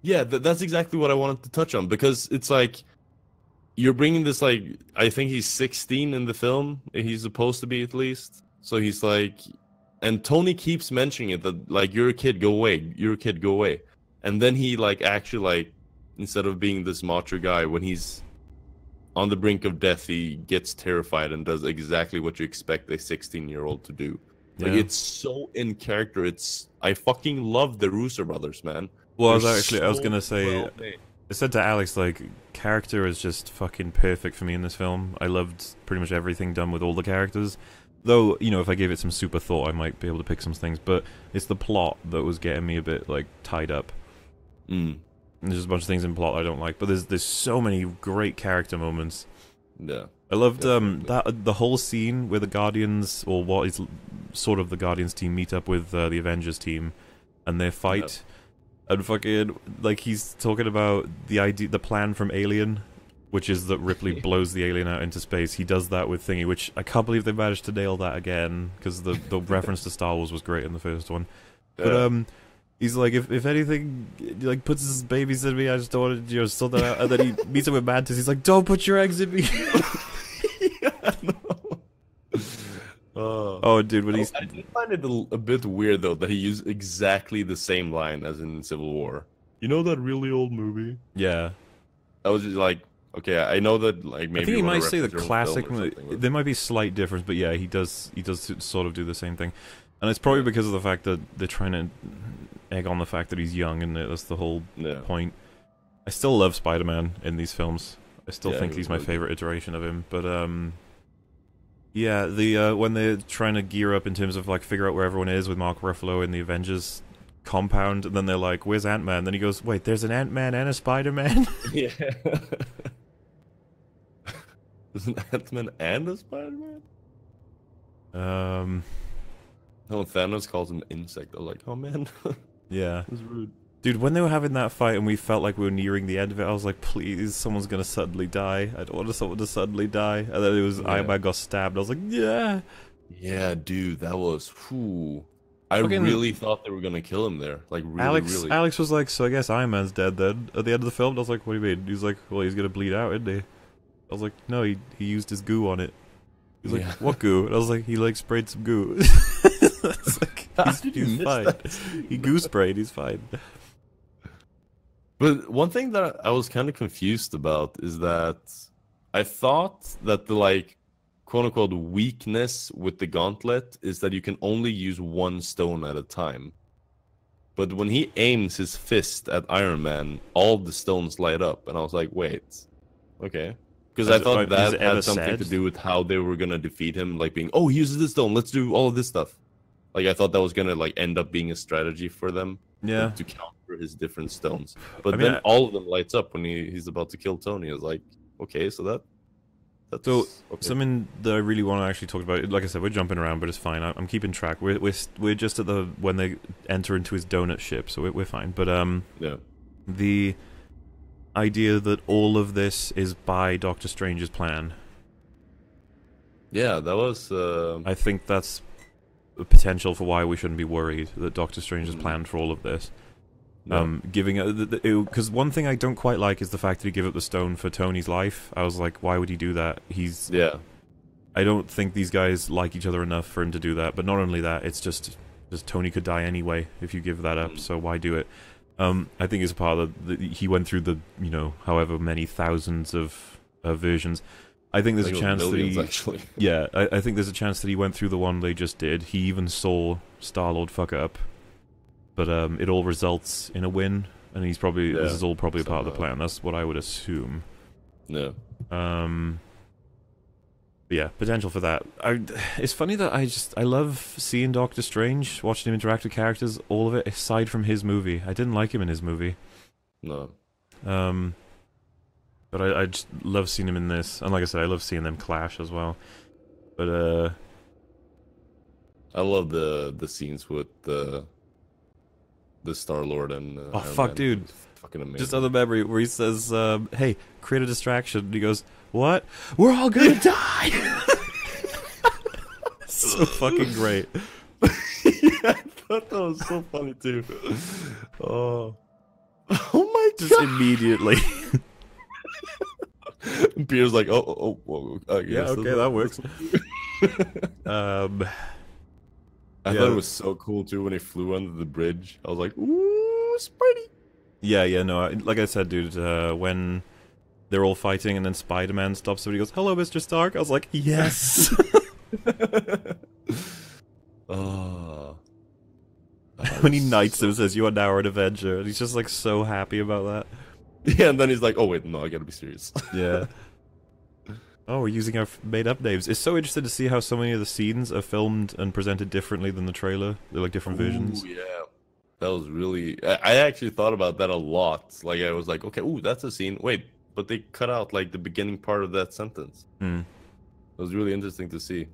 Yeah, that's exactly what I wanted to touch on, because it's like you're bringing this, like, I think he's 16 in the film. He's supposed to be, at least. So he's like, and Tony keeps mentioning it, that like, you're a kid, go away. You're a kid, go away. And then he like actually, like, instead of being this macho guy, when he's on the brink of death, he gets terrified and does exactly what you expect a 16-year-old to do. Like, it's so in character. I fucking love the Russo brothers, man. Well, I was gonna say, I said to Alex, like, character is just fucking perfect for me in this film. I loved pretty much everything done with all the characters. Though, you know, if I gave it some super thought, I might be able to pick some things. But it's the plot that was getting me a bit, like, tied up. And there's just a bunch of things in plot I don't like. But there's so many great character moments. Yeah. I loved the whole scene where the Guardians, or what is sort of the Guardians team, meet up with the Avengers team, and their fight. And fucking, like, he's talking about the plan from Alien, which is that Ripley blows the alien out into space. He does that with Thingy, which I can't believe they managed to nail that again, because the reference to Star Wars was great in the first one. But he's like, if anything, like, puts his babies in me, I just don't want to, you know, sort that out. And then he meets up with Mantis. He's like, don't put your eggs in me. Oh, dude, when he's... I did find it a bit weird, though, that he used exactly the same line as in Civil War. You know that really old movie? Yeah. I was just like, okay, I know that, like, maybe... I think he might say the classic... There might be a slight difference, but yeah, he does sort of do the same thing. And it's probably because of the fact that they're trying to egg on the fact that he's young, and that's the whole point. I still love Spider-Man in these films. I still think he's my favorite iteration of him, but yeah, when they're trying to gear up in terms of, like, figure out where everyone is with Mark Ruffalo in the Avengers compound, and then they're like, where's Ant-Man? Then he goes, wait, there's an Ant-Man and a Spider-Man? Yeah. There's an Ant-Man and a Spider-Man? No, Thanos calls him insect. I was like, oh man. Yeah. That's rude. Dude, when they were having that fight and we felt like we were nearing the end of it, I was like, please, someone's gonna suddenly die. I don't want someone to suddenly die. And then it was Iron Man got stabbed. I was like, yeah. Yeah, dude, that was... Whew. I really thought they were gonna kill him there. Like, really. Alex was like, so I guess Iron Man's dead then, at the end of the film. And I was like, what do you mean? He's like, well, he's gonna bleed out, isn't he? I was like, no, he used his goo on it. He's like, what goo? And I was like, he, like, sprayed some goo. Like, he's fine. He goo sprayed, he's fine. But one thing that I was kind of confused about is that I thought that the, like, quote-unquote weakness with the gauntlet is that you can only use one stone at a time. But when he aims his fist at Iron Man, all the stones light up. And I was like, wait, okay. Because I thought that had something to do with how they were going to defeat him, like being, oh, he uses this stone, let's do all of this stuff. Like, I thought that was going to, like, end up being a strategy for them. Yeah. To counter his different stones. But then all of them lights up when he's about to kill Tony. I was like, okay, so that's... So, something that I really want to actually talk about, like I said, we're jumping around, but it's fine. I'm keeping track. We're just at when they enter into his donut ship, so we're fine. But, yeah. The idea that all of this is by Doctor Strange's plan. Yeah, that was... I think that's a potential for why we shouldn't be worried that Doctor Strange has planned for all of this. No. Giving because one thing I don't quite like is the fact that he gave up the stone for Tony's life. I was like, why would he do that? I don't think these guys like each other enough for him to do that. But not only that, it's just Tony could die anyway if you give that up. So why do it? I think it's part of he went through the, you know, however many thousands of versions. I think there's a chance that he... Actually. Yeah, I think there's a chance that he went through the one they just did. He even saw Star-Lord fuck up. But it all results in a win, and he's probably... this is all probably a part of the plan. That's what I would assume. Yeah. But yeah, potential for that. It's funny that I love seeing Doctor Strange, watching him interact with characters, all of it, aside from his movie. I didn't like him in his movie. No. But I just love seeing him in this. And like I said, I love seeing them clash as well. But, I love the scenes with the Star-Lord and oh, Iron fuck, Man. dude. It's fucking amazing. Just other memory where he says, hey, create a distraction. And he goes, what? We're all gonna die! So fucking great. Yeah, I thought that was so funny too. Oh my god! Just immediately. And Peter's like, oh, Yeah, okay, that works. I thought it was so cool too when he flew under the bridge. I was like, ooh, Spidey. Yeah, no, like I said, dude, when they're all fighting and then Spider-Man stops him and he goes, hello, Mr. Stark. I was like, yes! Oh. When he knights him, says, you are now an Avenger. And he's just like so happy about that. Yeah, and then he's like, oh wait, no, I gotta be serious. Yeah. Oh, we're using our made-up names. It's so interesting to see how so many of the scenes are filmed and presented differently than the trailer. They're like different versions. Yeah. That was really... I actually thought about that a lot. Like, I was like, okay, ooh, that's a scene. Wait, but they cut out, like, the beginning part of that sentence. Hmm. It was really interesting to see.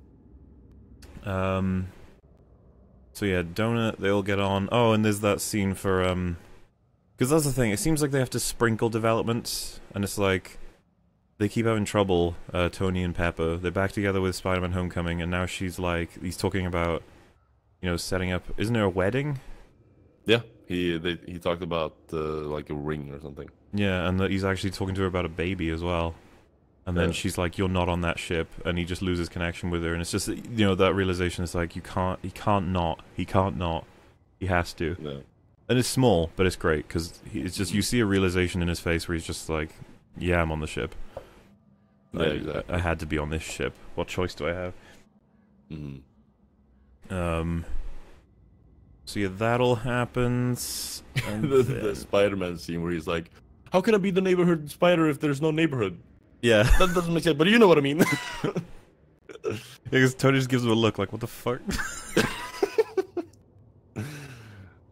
So yeah, Donut, they all get on. Oh, and there's that scene for, because that's the thing, it seems like they have to sprinkle developments, and it's like, they keep having trouble, Tony and Pepper. They're back together with Spider-Man Homecoming, and now she's like, he's talking about, you know, setting up, isn't there a wedding? Yeah, he talked about, like, a ring or something. Yeah, and that he's actually talking to her about a baby as well. And then she's like, you're not on that ship, and he just loses connection with her, and it's just, you know, that realization is like, he can't not, he has to. Yeah. And it's small, but it's great, because it's just, you see a realization in his face where he's just like, yeah, I'm on the ship. Yeah, exactly. I had to be on this ship. What choice do I have? Mm-hmm. So yeah, that all happens. And the Spider-Man scene where he's like, how can I be the neighborhood spider if there's no neighborhood? yeah. That doesn't make sense, but you know what I mean. Because Tony just gives him a look like, what the fuck?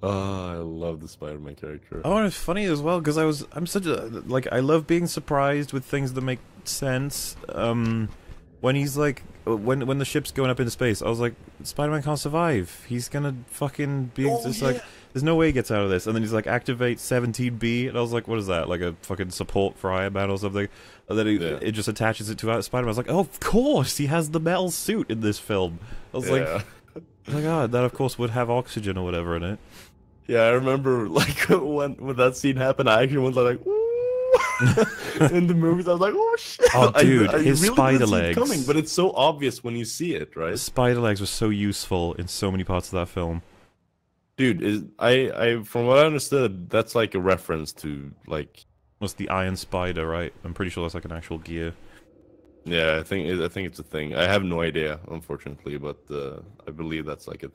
Oh, I love the Spider-Man character. Oh, and it's funny as well, because I'm such a, like, I love being surprised with things that make sense. When he's like, when the ship's going up into space, I was like, Spider-Man can't survive. He's gonna fucking be like, there's no way he gets out of this. And then he's like, activate 17B, and I was like, what is that? Like a fucking support for Iron Man or something? And then it just attaches it to Spider-Man. I was like, oh, of course, he has the metal suit in this film. I was like, oh my god, that of course would have oxygen or whatever in it. Yeah, I remember, like, when that scene happened, I actually went like, ooh. In the movies, I was like, oh shit. Oh, dude, his really spider didn't see it legs. coming, but it's so obvious when you see it, right? The spider legs were so useful in so many parts of that film. Dude, I from what I understood, that's like a reference to, like... What's the Iron Spider, right? I'm pretty sure that's like an actual gear. Yeah, I think it's a thing. I have no idea, unfortunately, but I believe that's like a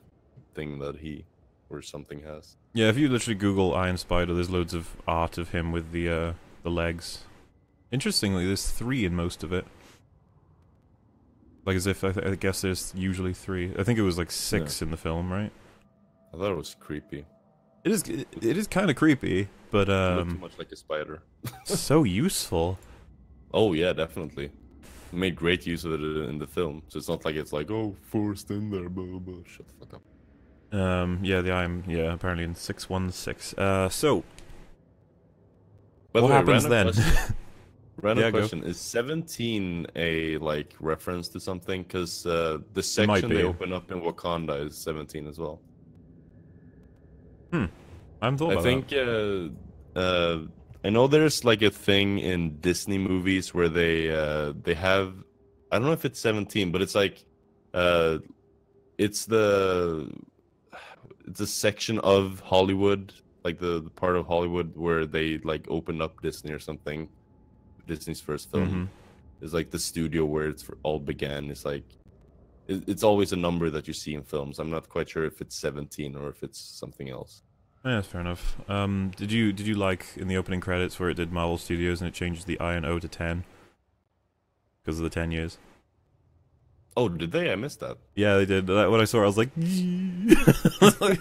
thing that he or something has. Yeah, if you literally Google Iron Spider, there's loads of art of him with the legs. Interestingly, there's 3 in most of it. Like as if I guess there's usually 3. I think it was like 6 in the film, right? I thought it was creepy. It is kind of creepy, but It looked too much like a spider. so useful. Oh yeah, definitely. Made great use of it in the film, so it's not like it's like, oh, forced in there, blah blah. Shut the fuck up. Yeah, apparently in 616. So By what the way, happens then? Random question: is 17 a like reference to something? Because the section they open up in Wakanda is 17 as well. I haven't thought about that. I think I know there's like a thing in Disney movies where they have, I don't know if it's 17, but it's like it's a section of Hollywood, like the part of Hollywood where they like open up Disney or something. Disney's first film is like the studio where it's all began. It's like it's always a number that you see in films. I'm not quite sure if it's 17 or if it's something else. Yeah, that's fair enough. Did you like in the opening credits where it did Marvel Studios and it changes the I and O to 10 because of the 10 years? Oh, did they? I missed that. Yeah, they did. When I saw it, I was like,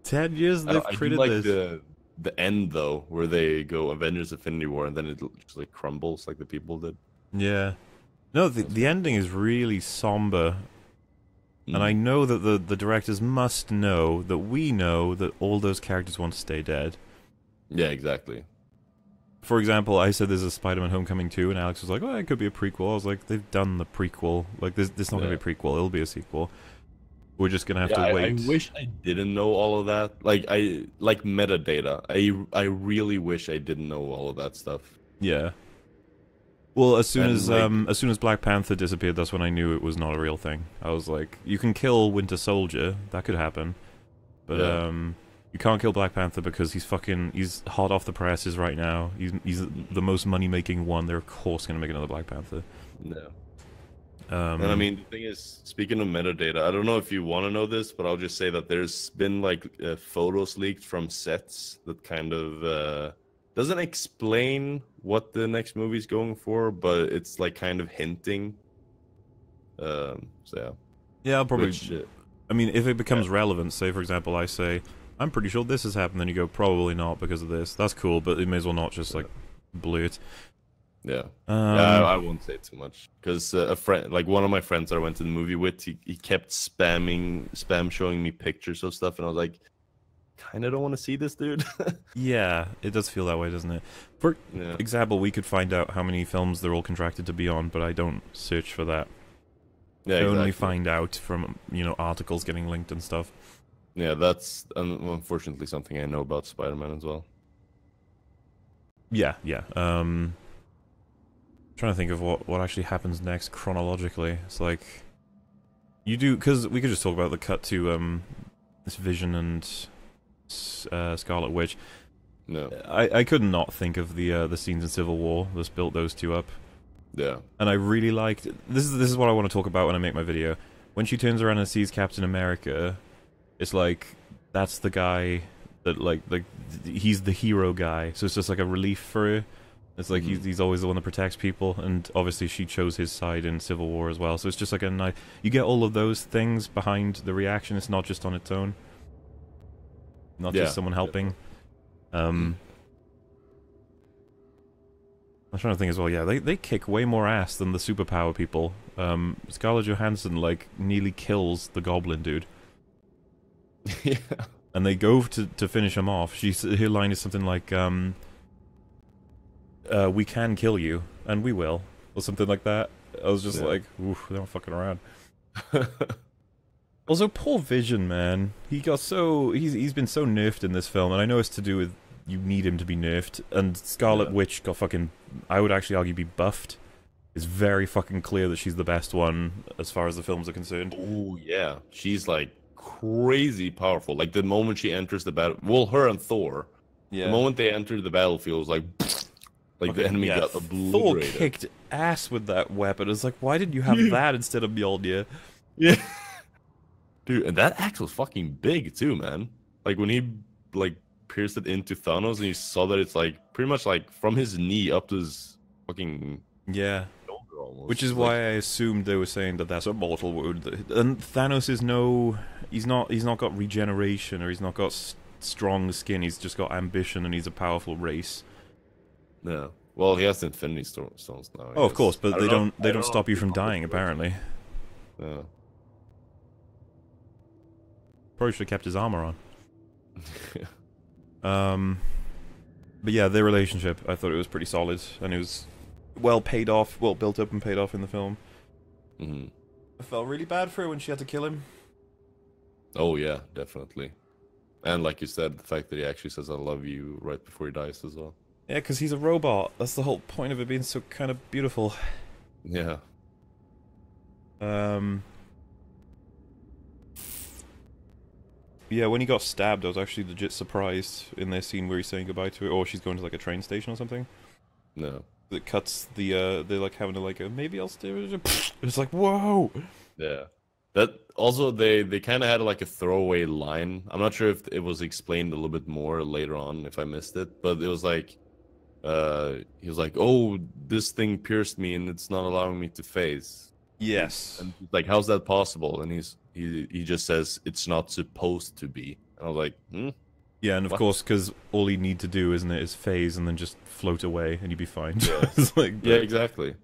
10 years they've I do printed like this. the end though, where they go Avengers Infinity War and then it just like crumbles like the people did. Yeah. No, That's the fun. ending is really somber. And I Mm. know that the directors must know that we know that all those characters want to stay dead. Yeah, exactly. For example, I said there's a Spider-Man Homecoming 2, and Alex was like, oh, it could be a prequel. I was like, they've done the prequel. Like, this not going Yeah. to be a prequel. It'll be a sequel. We're just going to have Yeah, to I wait. wish I didn't know all of that. Like I like metadata. I really wish I didn't know all of that stuff. Yeah. Well, And like as soon as Black Panther disappeared, that's when I knew it was not a real thing. I was like, you can kill Winter Soldier. That could happen. But, yeah. you can't kill Black Panther because he's hot off the presses right now. He's the most money-making one. They're of course going to make another Black Panther. Yeah. And I Um, mean, the thing is, speaking of metadata, I don't know if you want to know this, but I'll just say that there's been like photos leaked from sets that kind of doesn't explain what the next movie's going for, but it's like kind of hinting. So yeah. yeah, I'll probably... Which, I mean, if it becomes yeah. relevant, say, for example, I say, I'm pretty sure this has happened, then you go, probably not because of this. That's cool, but you may as well not just, like, blurt. Yeah. Um, Yeah, I won't say too much because a friend, like one of my friends that I went to the movie with, he kept spam showing me pictures of stuff, and I was like, kind of don't want to see this, dude. yeah, it does feel that way, doesn't it? For Yeah. example, we could find out how many films they're all contracted to be on, but I don't search for that. Yeah, I only exactly. find out from, articles getting linked and stuff. Yeah, that's unfortunately something I know about Spider-Man as well. Yeah, yeah. Trying to think of what actually happens next chronologically. It's like you do because we could just talk about the cut to this Vision and Scarlet Witch. No. I could not think of the scenes in Civil War that's built those two up, Yeah. and I really liked this is what I want to talk about when I make my video. When she turns around and sees Captain America, it's like that's the guy that like he's the hero guy. So it's just like a relief for her. It's like he's always the one that protects people, and obviously she chose his side in Civil War as well. So it's just like a nice. You get all of those things behind the reaction. It's not just on its own. Not just someone helping. I'm trying to think as well. Yeah, they kick way more ass than the superpower people. Scarlett Johansson like nearly kills the Goblin dude. Yeah. And they go to finish him off. Her line is something like, we can kill you, and we will, or something like that. I was just like, oof, they're not fucking around. Also, poor Vision, man. He's been so nerfed in this film, and I know it's to do with you need him to be nerfed, and Scarlet Witch got fucking, I would actually argue, be buffed. It's very fucking clear that she's the best one as far as the films are concerned. Oh yeah, she's like crazy powerful. Like the moment she enters the battle, well, her and Thor. Yeah. The moment they entered the battlefield, it was like the enemy got obliterated. Thor kicked ass with that weapon. It's like, why did you have that instead of Mjolnir? Yeah. Dude, and that axe was fucking big too, man. Like when he like pierced it into Thanos and you saw that it's like pretty much like from his knee up to his fucking yeah. shoulder almost. Which is why I assumed they were saying that that's a mortal wound. And Thanos is he's not got regeneration or he's not got strong skin. He's just got ambition and he's a powerful race. Yeah. Well, he has Infinity Stones now. Oh, of course, but they don't know stop you if from people dying. know. Apparently, Yeah. probably should have kept his armor on. But yeah, their relationship, I thought it was pretty solid, and it was well paid off, well built up and paid off in the film. Mm-hmm. I felt really bad for her when she had to kill him. Oh yeah, definitely. And like you said, the fact that he actually says "I love you" right before he dies as well. Yeah, because he's a robot. That's the whole point of it being so kind of beautiful. Yeah. Yeah, when he got stabbed, I was actually legit surprised in their scene where he's saying goodbye to her, or she's going to like a train station or something. No. That cuts they're like having to like maybe I'll stay with you. It's like whoa. Yeah. That also they kind of had like a throwaway line. I'm not sure if it was explained a little bit more later on if I missed it, but it was like he was like, "Oh, this thing pierced me and it's not allowing me to phase." Yes. And he's like, how's that possible? And he just says it's not supposed to be. And I was like, Yeah, and of what? course, because all you need to do, isn't it, is phase and then just float away and you'd be fine. Yeah, It's like, yeah, exactly.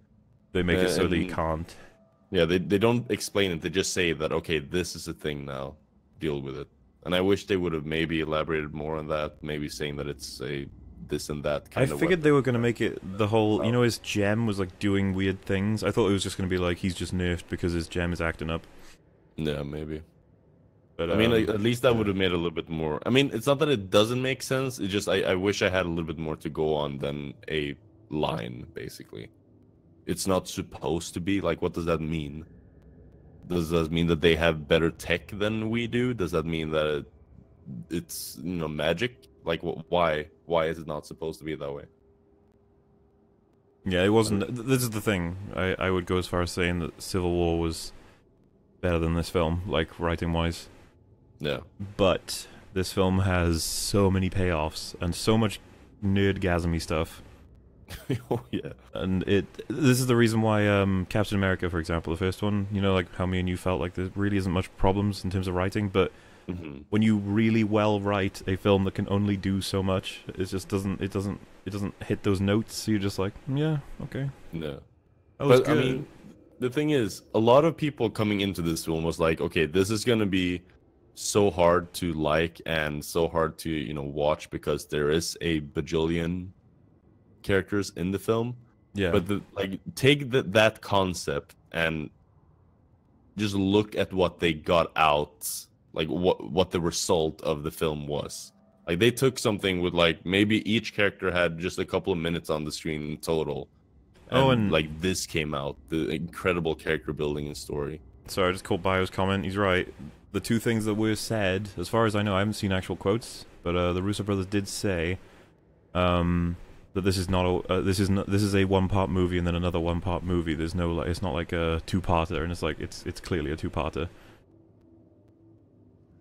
they make it so that you And can't. yeah, they don't explain it. They just say that, okay, this is a thing now. Deal with it. And I wish they would have maybe elaborated more on that. Maybe saying that it's a this and that I kind of figured they weapon. were going to make it the whole, you know, his gem was like doing weird things. I thought it was just going to be like he's just nerfed because his gem is acting up. Yeah, maybe. But I mean, like, at least that would have made a little bit more. I mean, it's not that it doesn't make sense. It's just I wish I had a little bit more to go on than a line, basically. It's not supposed to be. Like, what does that mean? Does that mean that they have better tech than we do? Does that mean that it's, you know, magic? Like, why? Why is it not supposed to be that way? yeah, it wasn't. This is the thing. I would go as far as saying that Civil War was better than this film, like writing wise. Yeah. But this film has so many payoffs and so much nerdgasmy stuff. Oh yeah. And this is the reason why Captain America, for example, the first one, you know, like how me and you felt like there really isn't much problems in terms of writing, but when you really well write a film that can only do so much, it just doesn't hit those notes. So you're just like, yeah, okay, No. that was But I good. mean, the thing is, a lot of people coming into this film was like, okay, this is gonna be so hard to like and so hard to, you know, watch because there is a bajillion characters in the film. Yeah. But like take that concept and just look at what they got out, like what the result of the film was. Like they took something with like maybe each character had just a couple of minutes on the screen in total. And like this came out, the incredible character building and story. Sorry, I just caught Bio's comment. He's right. The two things that were said, as far as I know, I haven't seen actual quotes, but the Russo brothers did say that this is not a this is a one-part movie and then another one-part movie. There's no like, it's not like a two-parter, and it's like it's clearly a two-parter.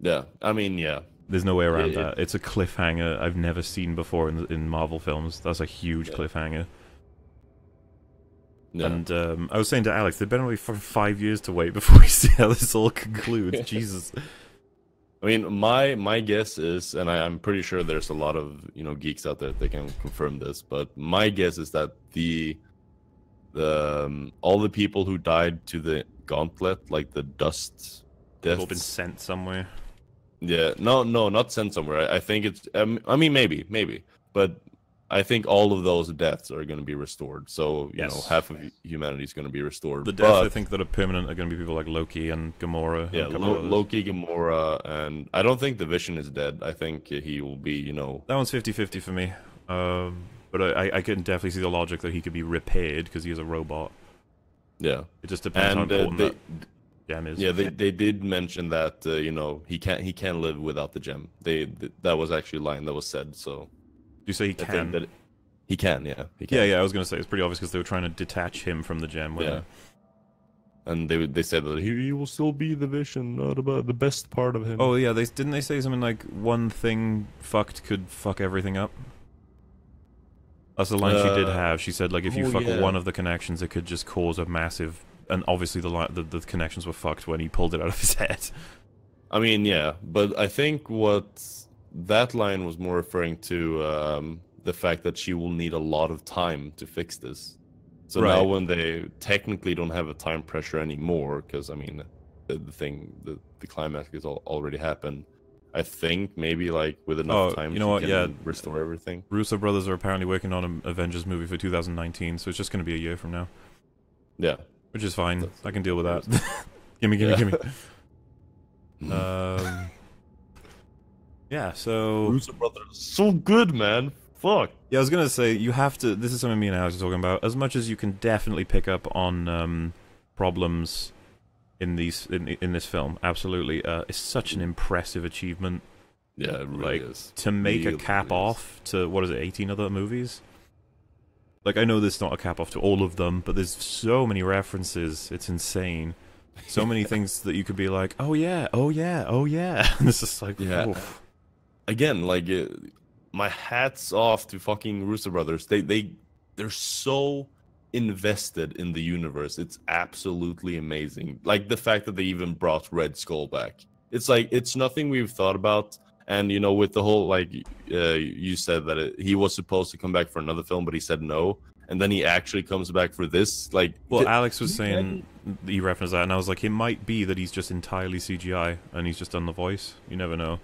Yeah, I mean, yeah. There's no way around that. It's a cliffhanger I've never seen before in Marvel films. That's a huge cliffhanger. Yeah. And I was saying to Alex, there'd been only 5 years to wait before we see how this all concludes. Jesus. I mean, my guess is, and I'm pretty sure there's a lot of, you know, geeks out there that can confirm this, but my guess is that all the people who died to the gauntlet, like the dust deaths, all been sent somewhere. Yeah, no, not sent somewhere. I think it's. I mean, maybe, but I think all of those deaths are going to be restored. So you know, half of humanity is going to be restored. The deaths I think that are permanent are going to be people like Loki and Gamora. Yeah, Loki, Gamora, and I don't think the Vision is dead. I think he will be. You know, that one's 50-50 for me. But I can definitely see the logic that he could be repaired because he is a robot. Yeah, it just depends how important that gem is. Yeah, they did mention that you know he can't live without the gem. That was actually a line that was said. So you say he can? He can, yeah. He can. Yeah. I was gonna say it's pretty obvious because they were trying to detach him from the gem. Yeah. And they said that he will still be the Vision, the best part of him. Oh yeah, didn't they say something like one thing fucked could fuck everything up? That's the line she did have. She said like if you fuck one of the connections, it could just cause a massive. And obviously the connections were fucked when he pulled it out of his head. I mean, yeah, but I think what that line was more referring to the fact that she will need a lot of time to fix this. So now when they technically don't have a time pressure anymore, because I mean, the climax has already happened. I think maybe like with enough time, you know what? Yeah, restore everything. Russo brothers are apparently working on an Avengers movie for 2019, so it's just going to be a year from now. Yeah. Which is fine. I can deal with that. gimme. Yeah, so... Russo brothers so good, man. Fuck. Yeah, I was gonna say, you have to... This is something me and Alex are talking about. As much as you can definitely pick up on problems in this film, absolutely. It's such an impressive achievement. Yeah, it really is. To make a cap off to, what is it, 18 other movies? Like, I know there's not a cap off to all of them, but there's so many references, it's insane. So many things that you could be like, oh yeah. And it's just like, yeah. Oof. Again, like, my hat's off to fucking Russo brothers. They're so invested in the universe. It's absolutely amazing. Like the fact that they even brought Red Skull back. It's like it's nothing we've thought about. And you know, with the whole like you said that he was supposed to come back for another film, but he said no, and then he actually comes back for this. Like, well, Alex was saying he referenced that, and I was like, it might be that he's just entirely CGI and he's just done the voice. You never know.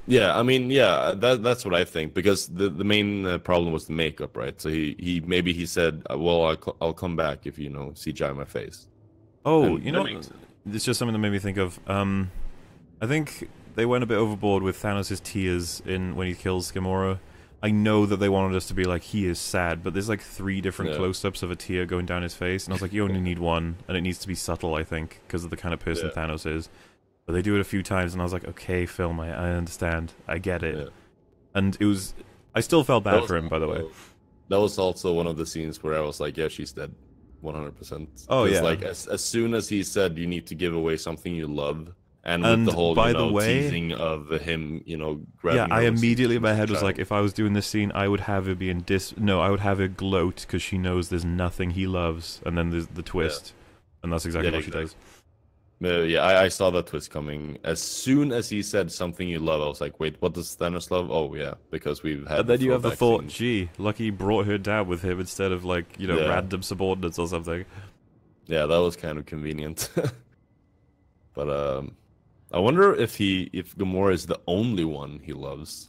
Yeah, I mean, yeah, that's what I think, because the main problem was the makeup, right? So he maybe he said, well, I'll come back if you know CGI my face. Oh, And you know, it's just something that made me think of. I think they went a bit overboard with Thanos' tears in when he kills Gamora. I know that they wanted us to be like, he is sad, but there's like 3 different close-ups of a tear going down his face, and I was like, you only need one, and it needs to be subtle, I think, because of the kind of person Thanos is. But they do it a few times, and I was like, okay, film, I understand, I get it. Yeah. And it was, I still felt bad for him, by the way. That was also one of the scenes where I was like, yeah, she's dead, 100%. Oh yeah. Like as soon as he said, you need to give away something you love. And with the whole, by the way, teasing of him, you know, grabbing I immediately in my head was like, if I was doing this scene, I would have her be in I would have her gloat because she knows there's nothing he loves, and then there's the twist, and that's exactly what she does. Yeah, I saw that twist coming as soon as he said something you love. I was like, wait, what does Thanos love? Oh yeah, because we've had. And then you have the thought, gee, lucky he brought her down with him instead of like random subordinates or something. Yeah, that was kind of convenient. But I wonder if Gamora is the only one he loves,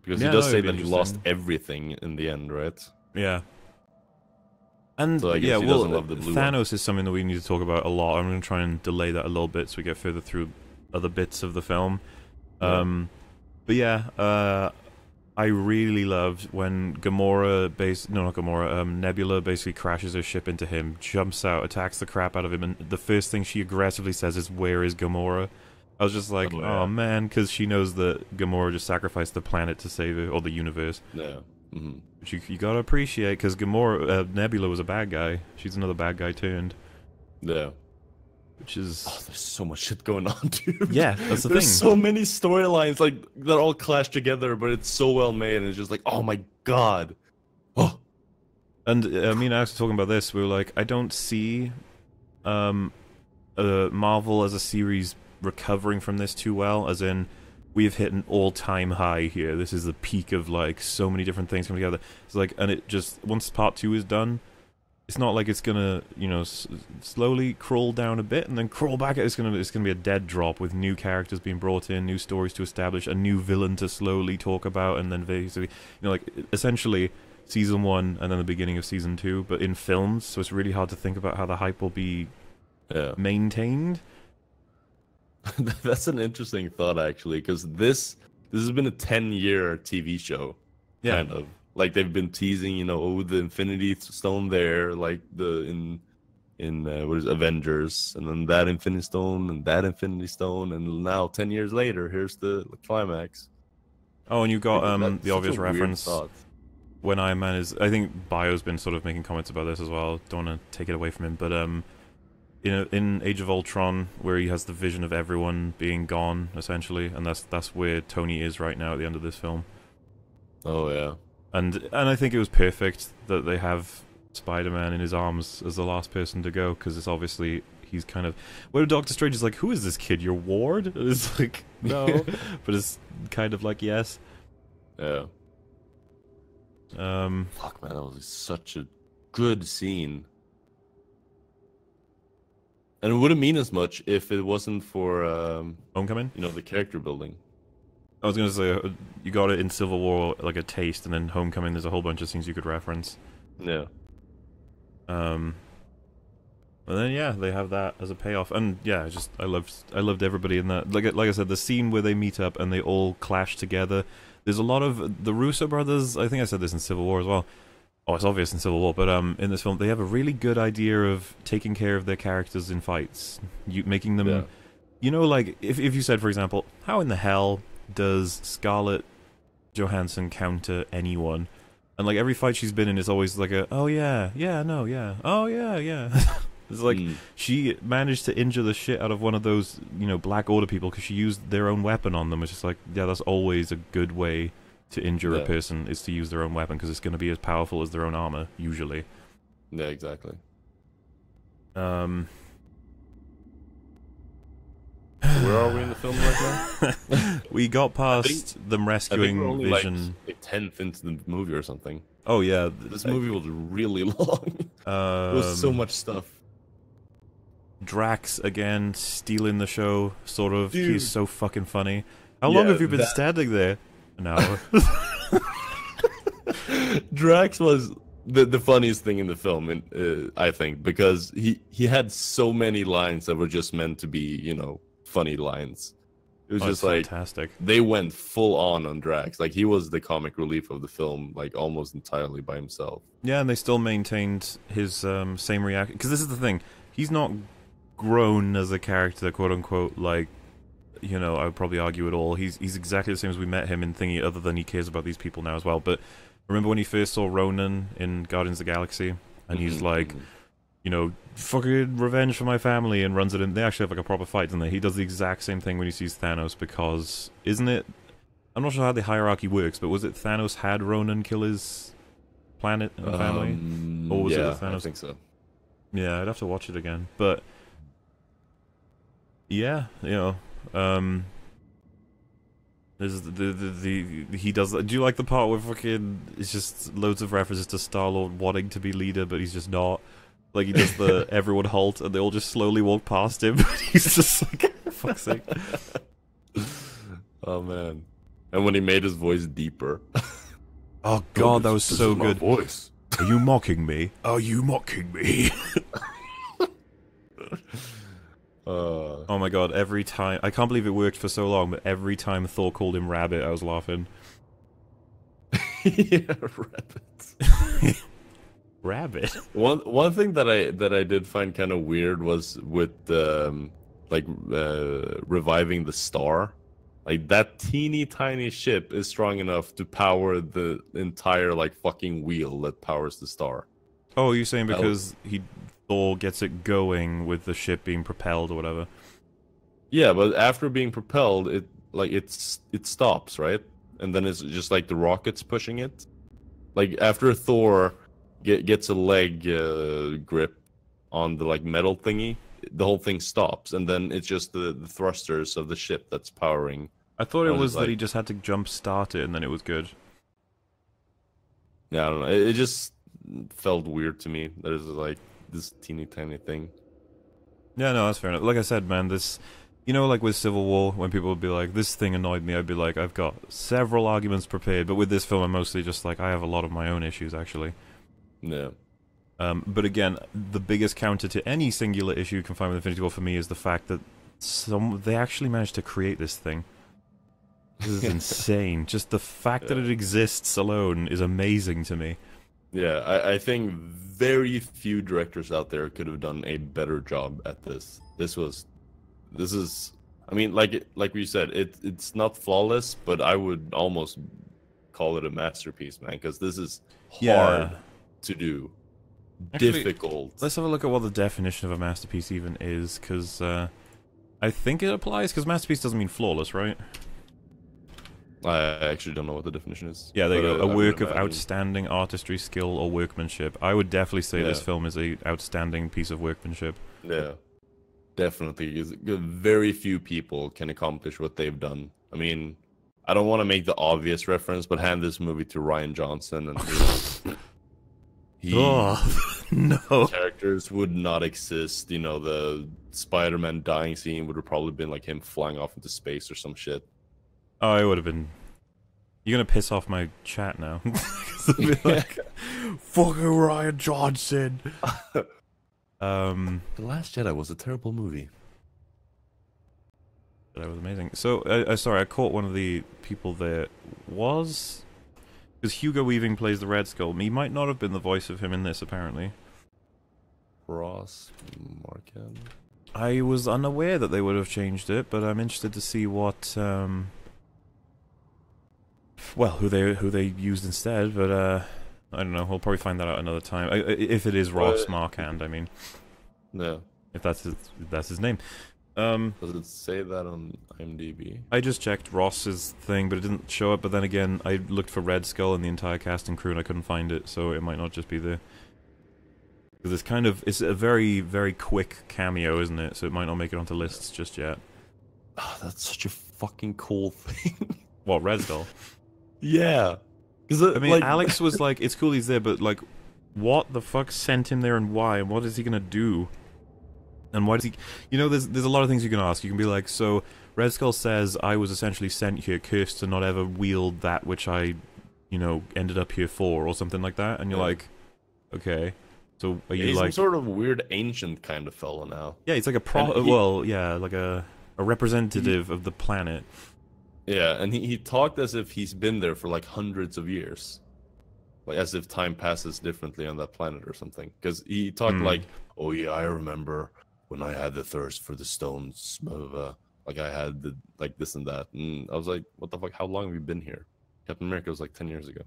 because he does say that he lost everything in the end, right? Yeah. And so I guess he doesn't love the blue Thanos is something that we need to talk about a lot. I'm going to try and delay that a little bit so we get further through other bits of the film. But yeah, I really loved when Nebula basically crashes her ship into him, jumps out, attacks the crap out of him, and the first thing she aggressively says is, "Where is Gamora?" I was just like, oh man, because she knows that Gamora just sacrificed the planet to save her, or the universe. Yeah. Mm-hmm. Which you gotta appreciate, because Nebula was a bad guy. She's another bad guy turned. Yeah. Which is... Oh, there's so much shit going on, dude. Yeah, that's the thing. There's so many storylines, like, that all clash together, but it's so well made, and it's just like, oh my god. Oh. And, me and Alex were talking about this, we were like, I don't see Marvel as a series recovering from this too well, as in, we've hit an all-time high here. This is the peak of, like, so many different things coming together. It's like, and it just, once part 2 is done, it's not like it's gonna, slowly crawl down a bit and then crawl back. It's gonna be a dead drop with new characters being brought in, new stories to establish, a new villain to slowly talk about, and then basically, like, essentially, season 1 and then the beginning of season 2, but in films, so it's really hard to think about how the hype will be maintained. That's an interesting thought, actually, because this has been a 10-year TV show, kind of. Like, they've been teasing, the Infinity Stone there, like in what is Avengers, and then that Infinity Stone, and that Infinity Stone, and now 10 years later, here's the climax. Oh, and you got the obvious reference when Iron Man is... I think Bio's been sort of making comments about this as well. Don't want to take it away from him, but in Age of Ultron, where he has the vision of everyone being gone, essentially, and that's where Tony is right now at the end of this film. Oh yeah. And I think it was perfect that they have Spider-Man in his arms as the last person to go, because it's obviously he's kind of... Where Doctor Strange is like, who is this kid, your ward? It's like, no. But it's kind of like, yes. Yeah. Fuck, man, that was such a good scene. And it wouldn't mean as much if it wasn't for... Homecoming? The character building. I was going to say, you got it in Civil War, like a taste, and then Homecoming, there's a whole bunch of scenes you could reference. Yeah. And then, yeah, they have that as a payoff. And, yeah, I loved everybody in that. Like I said, the scene where they meet up and they all clash together, there's a lot of... The Russo brothers, I think I said this in Civil War as well. Oh, it's obvious in Civil War, but in this film, they have a really good idea of taking care of their characters in fights. Making them... like, if you said, for example, how in the hell... does Scarlett Johansson counter anyone? And like every fight she's been in is always like oh yeah, no, yeah, oh yeah. It's like she managed to injure the shit out of one of those, Black Order people because she used their own weapon on them. It's just like, yeah, that's always a good way to injure a person, is to use their own weapon, because it's going to be as powerful as their own armor, usually. Yeah, exactly. Um, So where are we in the film right now? we got I think past them I think we're rescuing only like Vision. a tenth into the movie or something. Oh yeah, This movie was really long. It was so much stuff. Drax again stealing the show, sort of. Dude. He's so fucking funny. How long Yeah, have you been standing there? An hour. Drax was the funniest thing in the film, and I think, because he had so many lines that were just meant to be, you know, funny lines. It was just like fantastic. they went full on Drax. Like he was the comic relief of the film, like almost entirely by himself. Yeah, and they still maintained his same reaction. Because this is the thing, he's not grown as a character, quote unquote. Like, you know, I would probably argue at all. He's exactly the same as we met him in Thingy, other than he cares about these people now as well. But remember when he first saw Ronan in Guardians of the Galaxy, and he's like, you know, fucking revenge for my family, and runs it in. They actually have like a proper fight, don't they? He does the exact same thing when he sees Thanos, because isn't it? I'm not sure how the hierarchy works, but was it Thanos had Ronan kill his planet and family, or was it that Thanos? I think so. Yeah, I'd have to watch it again, but yeah, you know, there's the he does that. Do you like the part where fucking it's just loads of references to Star-Lord wanting to be leader, but he's just not? Like he does the everyone halt, and they all just slowly walk past him. He's just like, for fuck's sake. Oh man! And when he made his voice deeper. Oh god, that was so good. Voice. Are you mocking me? Are you mocking me? Oh my god, every time... I can't believe it worked for so long, but every time Thor called him Rabbit, I was laughing. Yeah, Rabbit. Rabbit? One thing that I did find kind of weird was with reviving the star. Like that teeny tiny ship is strong enough to power the entire like fucking wheel that powers the star. Oh, you're saying because Thor gets it going with the ship being propelled or whatever? Yeah, but after being propelled, it stops, right? And then it's just like the rockets pushing it. Like after Thor gets a leg grip on the like metal thingy, the whole thing stops, and then it's just the thrusters of the ship that's powering. I thought it was that he just had to jump start it and then it was good. Yeah, I don't know. It just felt weird to me. That is like this teeny tiny thing. Yeah, no, that's fair enough. Like I said, man, this... You know, like with Civil War, when people would be like, this thing annoyed me, I'd be like, I've got several arguments prepared, but with this film I'm mostly just like, I have a lot of my own issues, actually. Yeah. But again, the biggest counter to any singular issue you can find with Infinity War for me is the fact that they actually managed to create this thing. This is insane. Just the fact that it exists alone is amazing to me. Yeah, I think very few directors out there could have done a better job at this. This is, I mean, like we said, it's not flawless, but I would almost call it a masterpiece, man, because this is hard to do. Actually, difficult. Let's have a look at what the definition of a masterpiece even is, because I think it applies, because masterpiece doesn't mean flawless, right? I actually don't know what the definition is. Yeah, there you go. A work of outstanding artistry, skill, or workmanship. I would definitely say this film is a outstanding piece of workmanship. Yeah, definitely. Very few people can accomplish what they've done. I mean, I don't want to make the obvious reference, but hand this movie to Rian Johnson, and no, characters would not exist. You know, the Spider-Man dying scene would have probably been like him flying off into space or some shit. Oh, it would have been... You're gonna piss off my chat now. Like, fucking Rian Johnson! The Last Jedi was a terrible movie. That was amazing. So, sorry, I caught one of the people there. Because Hugo Weaving plays the Red Skull. He might not have been the voice of him in this, apparently. Ross Marquand? I was unaware that they would have changed it, but I'm interested to see what... Well, who they used instead, but I don't know. We'll probably find that out another time. If it is Ross Marquand, I mean. No. If that's his name. Does it say that on IMDb? I just checked Ross's thing, but it didn't show up. But then again, I looked for Red Skull and the entire cast and crew, and I couldn't find it, so it might not just be there. Because it's kind of, it's a very, very quick cameo, isn't it? So it might not make it onto lists just yet. Oh, that's such a fucking cool thing. What, Red Skull? Yeah. Because I mean, like, Alex was like, it's cool he's there, but like, what the fuck sent him there and why? And what is he gonna do? And why does he... You know, there's a lot of things you can ask. You can be like, so, Red Skull says, I was essentially sent here, cursed to not ever wield that which I, you know, ended up here for, or something like that. And you're like, okay. So, are you he's like... some sort of weird ancient kind of fella now. Yeah, he's like a well, yeah, like a representative of the planet. Yeah, and he talked as if he's been there for like hundreds of years. Like, as if time passes differently on that planet or something. Because he talked like, oh yeah, I remember when I had the thirst for the stones, blah, blah, blah. Like I had the, like this and that. And I was like, what the fuck, how long have you been here? Captain America was like 10 years ago.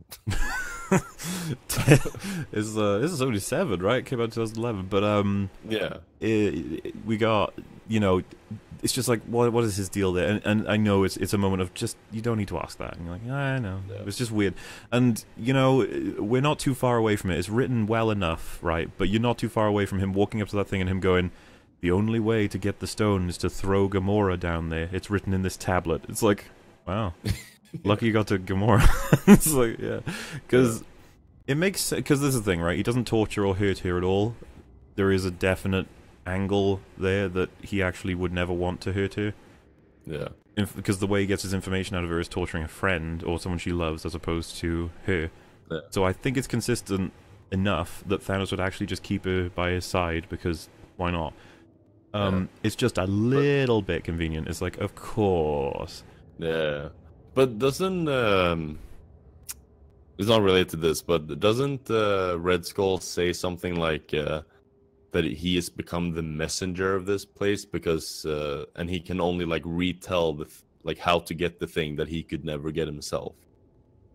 This is only 7, right? It came out in 2011, but yeah, we got, you know, it's just like, what is his deal there? And I know it's a moment of just, you don't need to ask that. And you're like, I know. Yeah. It's just weird. And, you know, we're not too far away from it. It's written well enough, right? But you're not too far away from him walking up to that thing and him going, the only way to get the stone is to throw Gamora down there. It's written in this tablet. It's like, wow. Lucky you got to Gamora. It's like, yeah. Because it makes sense. Because this is the thing, right? He doesn't torture or hurt her at all. There is a definite angle there that he actually would never want to hurt her. Yeah. Because the way he gets his information out of her is torturing a friend or someone she loves as opposed to her. Yeah. So I think it's consistent enough that Thanos would actually just keep her by his side because why not? It's just a little bit convenient. It's like, of course. Yeah. But doesn't... it's not related to this, but doesn't Red Skull say something like... that he has become the messenger of this place because and he can only like retell the like how to get the thing that he could never get himself.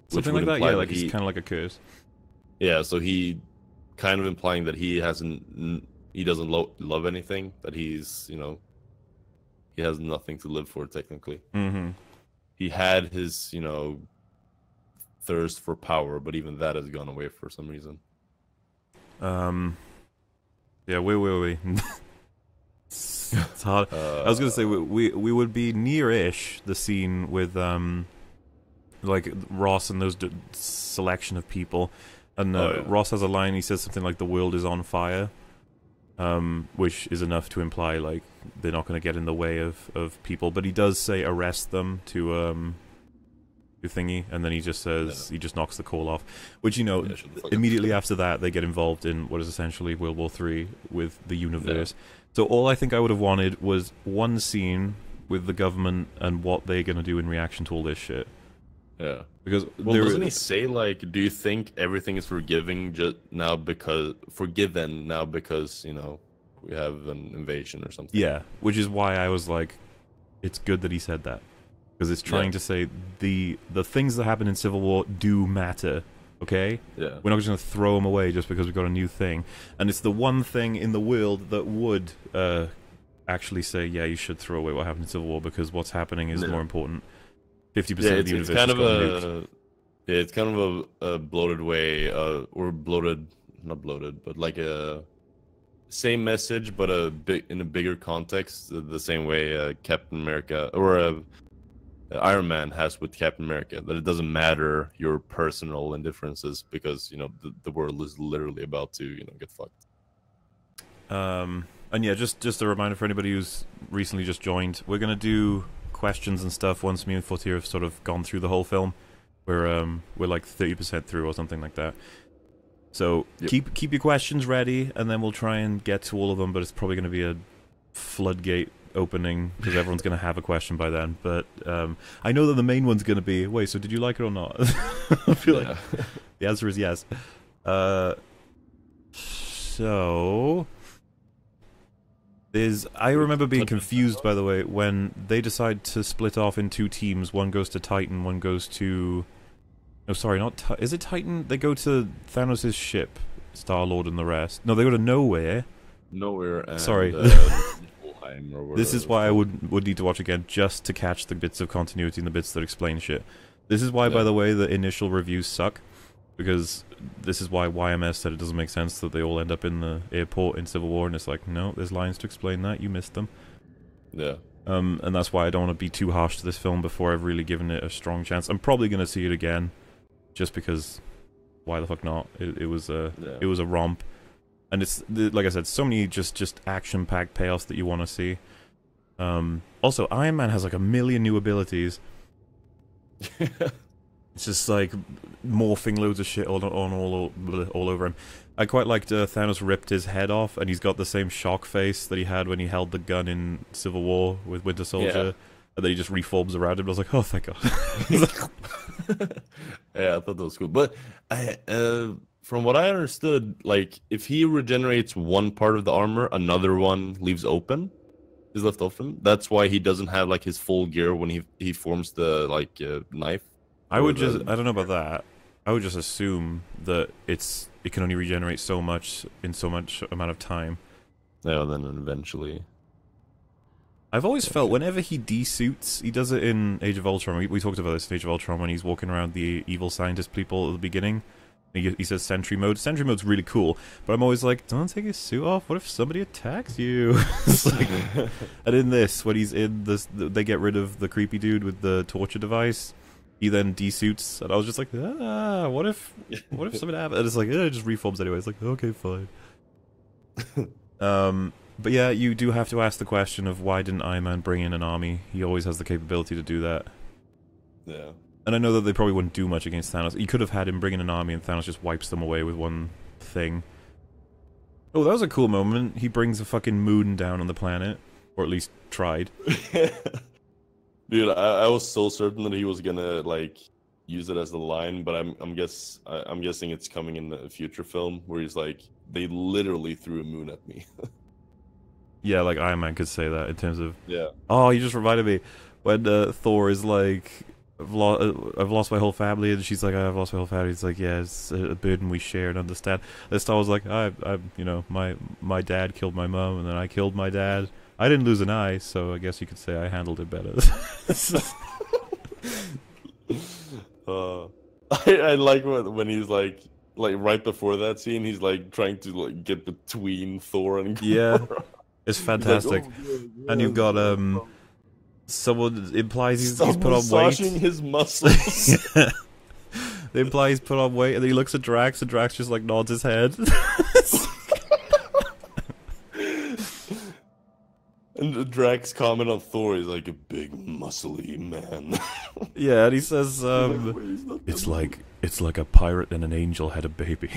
Something like that, yeah, like he's kind of like a curse. Yeah, so he kind of implying that he doesn't love anything, that he's, you know, he has nothing to live for technically. He had his, you know, thirst for power, but even that has gone away for some reason. Yeah, where were we? It's hard. I was gonna say we would be near-ish the scene with like Ross and those selection of people, and Ross has a line. He says something like "the world is on fire," which is enough to imply like they're not going to get in the way of people. But he does say arrest them to thingy, and then he just says he just knocks the call off, which, you know, immediately after that they get involved in what is essentially World War III with the universe. So all I think I would have wanted was one scene with the government and what they're gonna do in reaction to all this shit. Yeah, because doesn't he say like, do you think everything is forgiven now because you know we have an invasion or something? Yeah, which is why I was like, it's good that he said that. Because it's trying to say the things that happen in Civil War do matter, okay? Yeah. We're not just going to throw them away just because we've got a new thing. And it's the one thing in the world that would actually say, yeah, you should throw away what happened in Civil War because what's happening is more important. 50% of the universe is nuked. Yeah, it's kind of a bloated way, or bloated, not bloated, but like a same message, but in a bigger context, the same way Captain America, or Iron Man has with Captain America, that it doesn't matter your personal indifferences because, you know, the world is literally about to, you know, get fucked. And yeah, just a reminder for anybody who's recently just joined, we're gonna do questions and stuff once me and Fortea have sort of gone through the whole film. We're like 30% through or something like that. So keep your questions ready, and then we'll try and get to all of them. But it's probably going to be a floodgate opening because everyone's going to have a question by then. But I know that the main one's going to be, wait, so did you like it or not? I feel like the answer is yes. So I remember being confused, by the way, when they decide to split off in 2 teams. One goes to Titan, one goes to... No, sorry, not is it Titan? They go to Thanos' ship, Star-Lord and the rest. No, they go to Nowhere. Nowhere and... Sorry. or this is why I would need to watch again, just to catch the bits of continuity and the bits that explain shit. This is why, by the way, the initial reviews suck. because this is why YMS said it doesn't make sense that they all end up in the airport in Civil War, and it's like, no, there's lines to explain that, you missed them. Yeah. And that's why I don't want to be too harsh to this film before I've really given it a strong chance. I'm probably going to see it again, just because, why the fuck not? It was a romp, and it's like I said, so many just action-packed payoffs that you want to see. Also, Iron Man has like a million new abilities. It's just like morphing loads of shit all over him. I quite liked Thanos ripped his head off, and he's got the same shock face that he had when he held the gun in Civil War with Winter Soldier, and then he just reforms around him. I was like, oh, thank God. Yeah, I thought that was cool. But from what I understood, like if he regenerates one part of the armor, another one is left open. That's why he doesn't have like his full gear when he forms the like knife. I don't know about that. I would just assume that it can only regenerate so much in so much amount of time. Yeah, then eventually. I've always felt whenever he desuits, he does it in Age of Ultron. We talked about this in Age of Ultron when he's walking around the evil scientist people at the beginning. He says Sentry Mode. Sentry Mode's really cool, but I'm always like, don't take his suit off. What if somebody attacks you? Like, and in this, when he's in this, they get rid of the creepy dude with the torture device. He then desuits, and I was just like, what if something happens? And it's like, it just reforms anyway. It's like, okay, fine. But yeah, you do have to ask the question of why didn't Iron Man bring in an army? He always has the capability to do that. Yeah. And I know that they probably wouldn't do much against Thanos. He could have had him bring in an army, and Thanos just wipes them away with one thing. Oh, that was a cool moment. He brings a fucking moon down on the planet, or at least tried. Dude, I was so certain that he was gonna like use it as the line, but I'm guessing it's coming in the future film where he's like, they literally threw a moon at me. Yeah, like Iron Man could say that in terms of, yeah. Oh, you just reminded me when Thor is like, I've lost my whole family, and she's like, I've lost my whole family. It's like, yeah, it's a burden we share and understand. This Star was like, my dad killed my mom, and then I killed my dad. I didn't lose an eye, so I guess you could say I handled it better. I like when he's like right before that scene, he's like trying to like get between Thor and Gamora. Yeah, it's fantastic. Like, oh, yeah, and you've got someone implies he's put on weight. Massaging his muscles. Yeah. They imply he's put on weight, and then he looks at Drax, and Drax just like nods his head. And Drax comment on Thor is like a big muscly man. Yeah, and he says, it's like a pirate and an angel had a baby.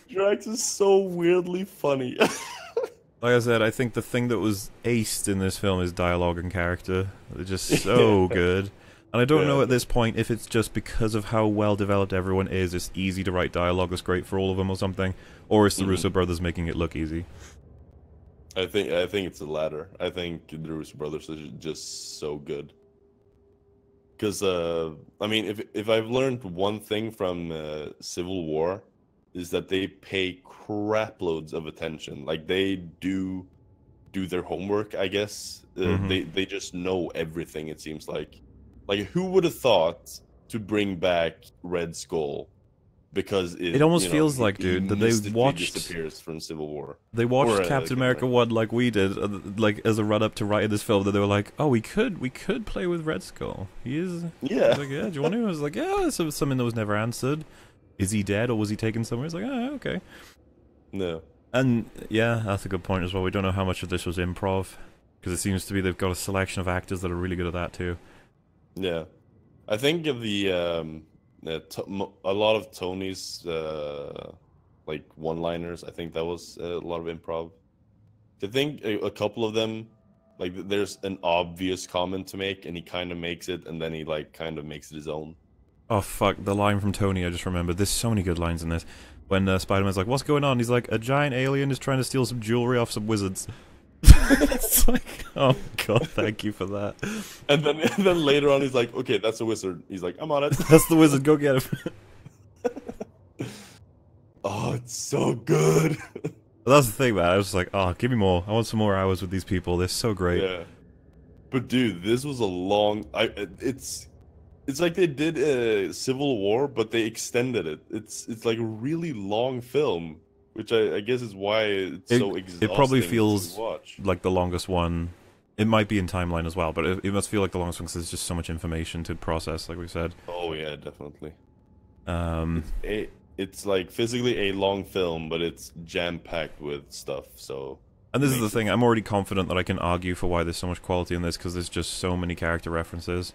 Drax is so weirdly funny. Like I said, I think the thing that was aced in this film is dialogue and character. They're just so good. And I don't know at this point if it's just because of how well developed everyone is, it's easy to write dialogue that's great for all of them or something, or it's the Russo brothers making it look easy. I think it's the latter. I think the Russo brothers are just so good. Because I mean, if I've learned one thing from Civil War, is that they pay crap loads of attention. Like they do their homework, I guess. They just know everything. It seems like. Like, who would have thought to bring back Red Skull? Because it almost feels like, dude, that they watched disappears from Civil War. They watched Captain America 1 like we did, like as a run up to writing this film. That they were like, "Oh, we could play with Red Skull. He is." Yeah. Like, yeah. Do you want to? I was like, "Yeah." This was something that was never answered. Is he dead or was he taken somewhere? It's like, oh, okay. No. And yeah, that's a good point as well. We don't know how much of this was improv, because it seems to be they've got a selection of actors that are really good at that too. Yeah, I think of the a lot of Tony's like one-liners. I think that was a lot of improv. I think a couple of them, like there's an obvious comment to make, and he kind of makes it, and then he like kind of makes it his own. Oh fuck, the line from Tony, I just remembered. There's so many good lines in this. When Spider-Man's like, what's going on? He's like, a giant alien is trying to steal some jewelry off some wizards. It's like, oh god, thank you for that. And then later on he's like, okay, that's a wizard. He's like, I'm on it. That's the wizard, go get him. Oh, it's so good. Well, that's the thing, man. I was just like, oh, give me more. I want some more hours with these people. They're so great. Yeah. But dude, this was a long It's like they did a Civil War, but they extended it. It's like a really long film, which I guess is why it's It so it probably exhausting to feels watch. like the longest one. It might be in timeline as well, but it must feel like the longest one because there's just so much information to process, like we said. Oh yeah, definitely. Um, It's like physically a long film, but it's jam packed with stuff. So and it this is the makes thing, I'm already confident that I can argue for why there's so much quality in this because there's just so many character references.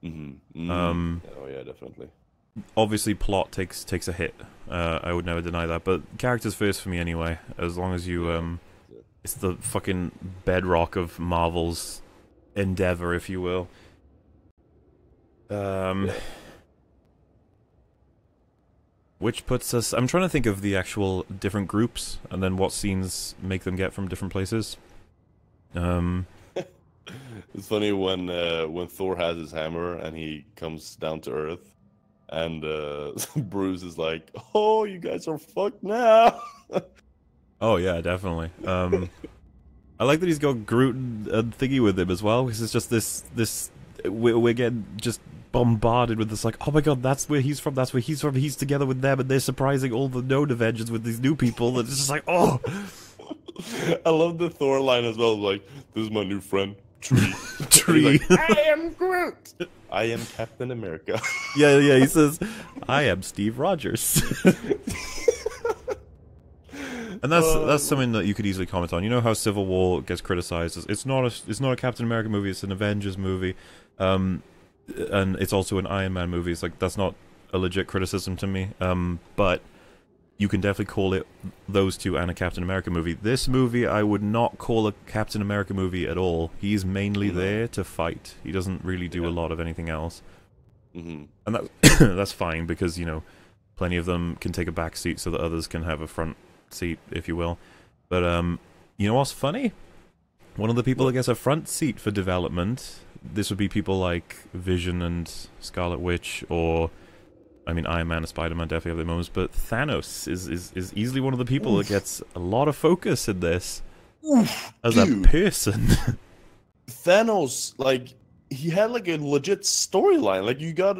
Oh yeah, definitely. Obviously, plot takes a hit. I would never deny that, but characters first for me anyway. As long as you, Yeah. it's the fucking bedrock of Marvel's endeavor, if you will. Yeah. Which puts us... I'm trying to think of the actual different groups, and then what scenes make them get from different places. It's funny when Thor has his hammer and he comes down to Earth, and Bruce is like, "Oh, you guys are fucked now." Oh, yeah, definitely. I like that he's got Groot and Thingy with him as well, because it's just this... We're getting just bombarded with this, like, oh my god, that's where he's from, that's where he's from, he's together with them, and they're surprising all the known Avengers with these new people, and it's just like, oh! I love the Thor line as well, like, "This is my new friend, Tree." Tree. He's like, "I am Groot. I am Captain America." Yeah, he says, I am Steve Rogers. And that's something that you could easily comment on. You know how Civil War gets criticized as it's not a Captain America movie, it's an Avengers movie, and it's also an Iron Man movie. It's like that's not a legit criticism to me. But you can definitely call it those two and a Captain America movie. This movie I would not call a Captain America movie at all. He's mainly there to fight. He doesn't really do a lot of anything else. And that that's fine because, you know, plenty of them can take a back seat so that others can have a front seat, if you will. But you know what's funny? One of the people that gets a front seat for development, this would be people like Vision and Scarlet Witch, or I mean Iron Man and Spider-Man definitely have their moments, but Thanos is easily one of the people that gets a lot of focus in this as dude. a person. Thanos, like, he had like a legit storyline. Like, you got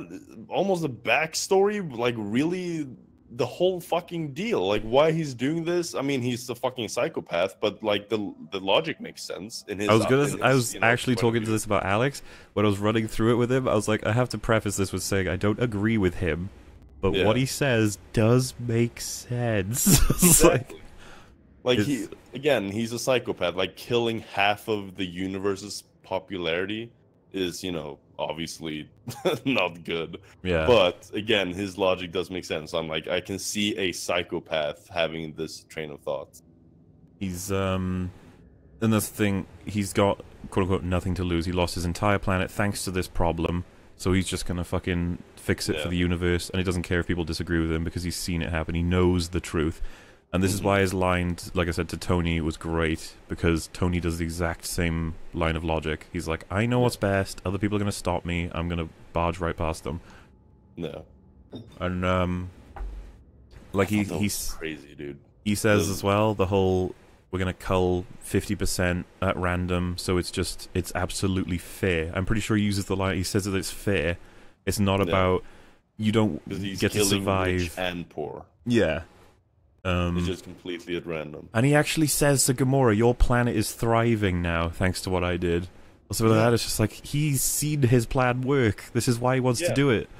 almost a backstory, like really the whole fucking deal. Like, why he's doing this. I mean, he's a fucking psychopath, but like the logic makes sense in his. I was you know, actually point of talking to view. this about Alex when I was running through it with him. I was like, I have to preface this with saying I don't agree with him, but Yeah. what he says does make sense. It's Exactly. Like it's- he's a psychopath. Like, killing half of the universe's popularity is, you know, obviously not good. yeah. But again, his logic does make sense. I'm like, I can see a psychopath having this train of thought. He's and that's the thing, he's got quote unquote nothing to lose. He lost his entire planet thanks to this problem, so he's just gonna fucking fix it for the universe, and he doesn't care if people disagree with him because he's seen it happen. He knows the truth. And this is why his line, like I said, to Tony was great, because Tony does the exact same line of logic. He's like, I know what's best, other people are gonna stop me, I'm gonna barge right past them. No. And like he's crazy, dude. he says as well, the whole, we're gonna cull 50% at random, so it's absolutely fair. I'm pretty sure he uses the line, he says that it's fair. It's not about, you don't get to survive. Rich and poor. Yeah. It's just completely at random. And he actually says to Gamora, your planet is thriving now, thanks to what I did. So like that, it's just like, he's seen his plan work. This is why he wants to do it.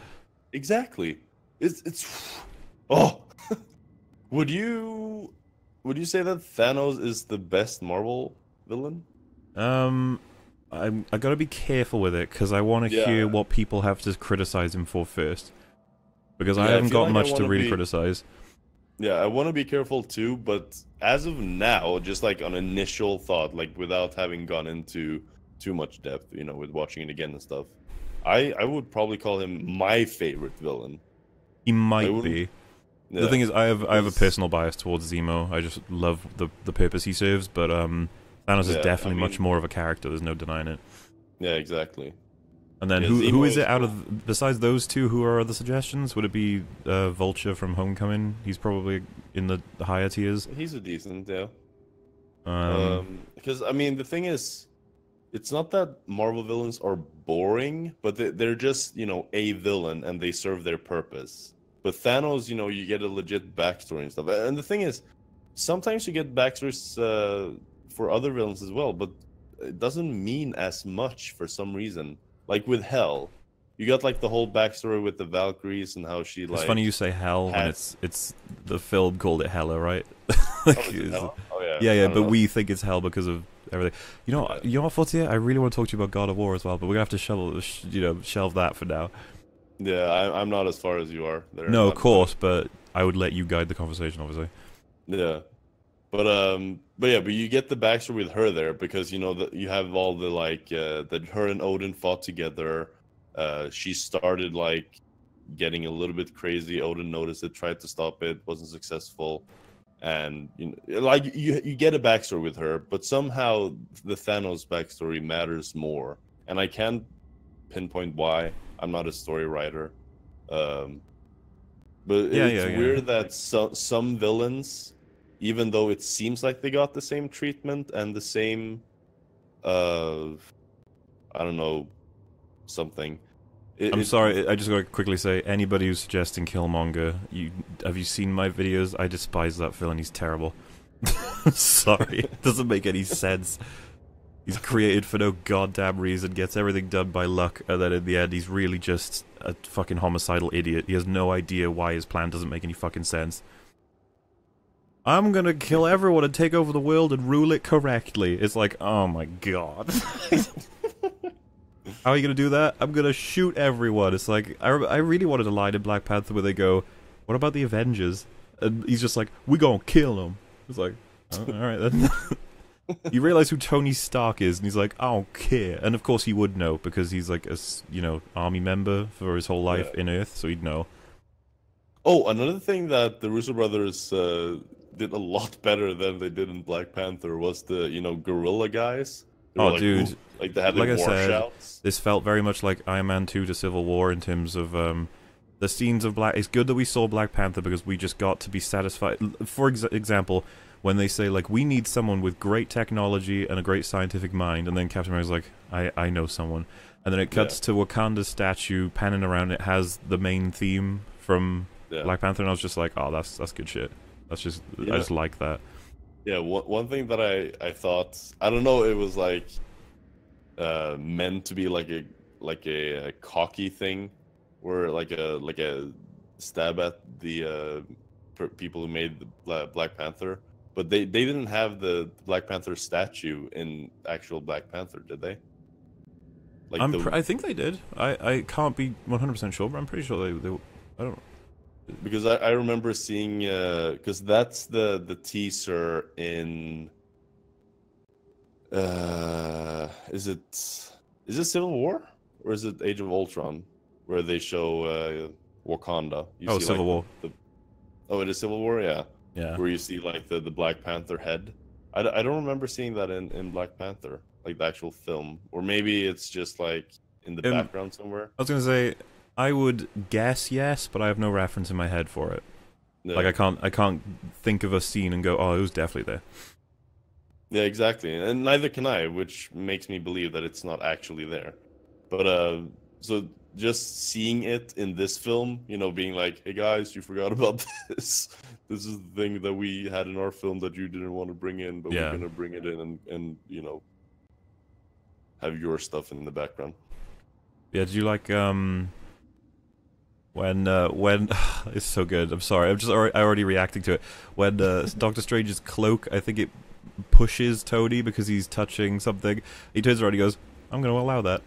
Exactly. It's oh. Would you say that Thanos is the best Marvel villain? I gotta be careful with it, because I want to hear what people have to criticize him for first. Because I haven't got much to really criticize. Yeah, I want to be careful too, but as of now, just like on initial thought, like without having gone into too much depth, you know, with watching it again and stuff, I would probably call him my favorite villain. He might be. Yeah, The thing is, I have a personal bias towards Zemo. I just love the purpose he serves, but Thanos is definitely much more of a character. There's no denying it. Yeah, exactly. And then who is it out of, besides those two, who are other suggestions? Would it be Vulture from Homecoming? He's probably in the higher tiers. He's a decent, Um, because I mean, the thing is, it's not that Marvel villains are boring, but they're just, you know, a villain and they serve their purpose. But Thanos, you know, you get a legit backstory and stuff. And the thing is, sometimes you get backstories for other villains as well, but it doesn't mean as much for some reason. Like with Hell, you got like the whole backstory with the Valkyries and how she like. It's funny you say Hell when had... it's the film called it Hella, right? Oh, is it Hell? Oh yeah. Yeah, but know. we think it's Hell because of everything. You know, you know what, Fortea? I really want to talk to you about God of War as well, but we're gonna have to shelve that for now. Yeah, I'm not as far as you are. No, of course, but I would let you guide the conversation, obviously. Yeah, but you get the backstory with her there because you know that you have all the like that her and Odin fought together. She started like getting a little bit crazy. Odin noticed it, tried to stop it, wasn't successful, and you know, like you get a backstory with her, but somehow the Thanos backstory matters more, and I can't pinpoint why. I'm not a story writer, but it's weird that some villains, even though it seems like they got the same treatment and the same, I don't know, something. I'm sorry, I just gotta quickly say, anybody who's suggesting Killmonger, have you seen my videos? I despise that villain, he's terrible. Sorry, it doesn't make any sense. He's created for no goddamn reason, gets everything done by luck, and then in the end he's really just a fucking homicidal idiot. He has no idea why his plan doesn't make any fucking sense. I'm gonna kill everyone and take over the world and rule it correctly. It's like, oh my god. How are you gonna do that? I'm gonna shoot everyone. It's like, I really wanted a line in Black Panther where they go, what about the Avengers? And he's just like, we gonna kill them. It's like, oh, alright then. You realize who Tony Stark is, and he's like, I don't care. And of course he would know, because he's like a, you know, army member for his whole life in Earth, so he'd know. Oh, another thing that the Russo brothers did a lot better than they did in Black Panther was the, you know, guerrilla guys. Oh, like, dude. Like they had like I war said, shouts. This felt very much like Iron Man 2 to Civil War in terms of the scenes of Black... It's good that we saw Black Panther because we just got to be satisfied. For example, when they say, like, we need someone with great technology and a great scientific mind, and then Captain America's like, I know someone. And then it cuts to Wakanda's statue, panning around, it has the main theme from Black Panther, and I was just like, oh, that's good shit. That's just... I just like that. Yeah, one thing that I thought... I don't know, it was like... meant to be like a cocky thing, where like a stab at the people who made the Black Panther, but they didn't have the Black Panther statue in actual Black Panther, did they? Like I think they did. I can't be 100% sure, but I'm pretty sure they I don't know. Because I remember seeing because that's the teaser in is it Civil War or is it Age of Ultron where they show Wakanda? You see, Civil War. Oh, it is Civil War, yeah. Yeah. Where you see like the Black Panther head. I don't remember seeing that in Black Panther, like the actual film, or maybe it's just like in the background somewhere. I was gonna say I would guess yes, but I have no reference in my head for it. No. Like I can't think of a scene and go, oh, it was definitely there. Yeah, exactly, and neither can I, which makes me believe that it's not actually there. But so just seeing it in this film, you know, being like, hey guys, you forgot about this. This is the thing that we had in our film that you didn't want to bring in, but we're gonna bring it in and you know, have your stuff in the background. Yeah, did you like when it's so good. I'm sorry, I'm just already reacting to it. When Doctor Strange's cloak, I think it pushes Tony because he's touching something. He turns around and he goes, I'm going to allow that.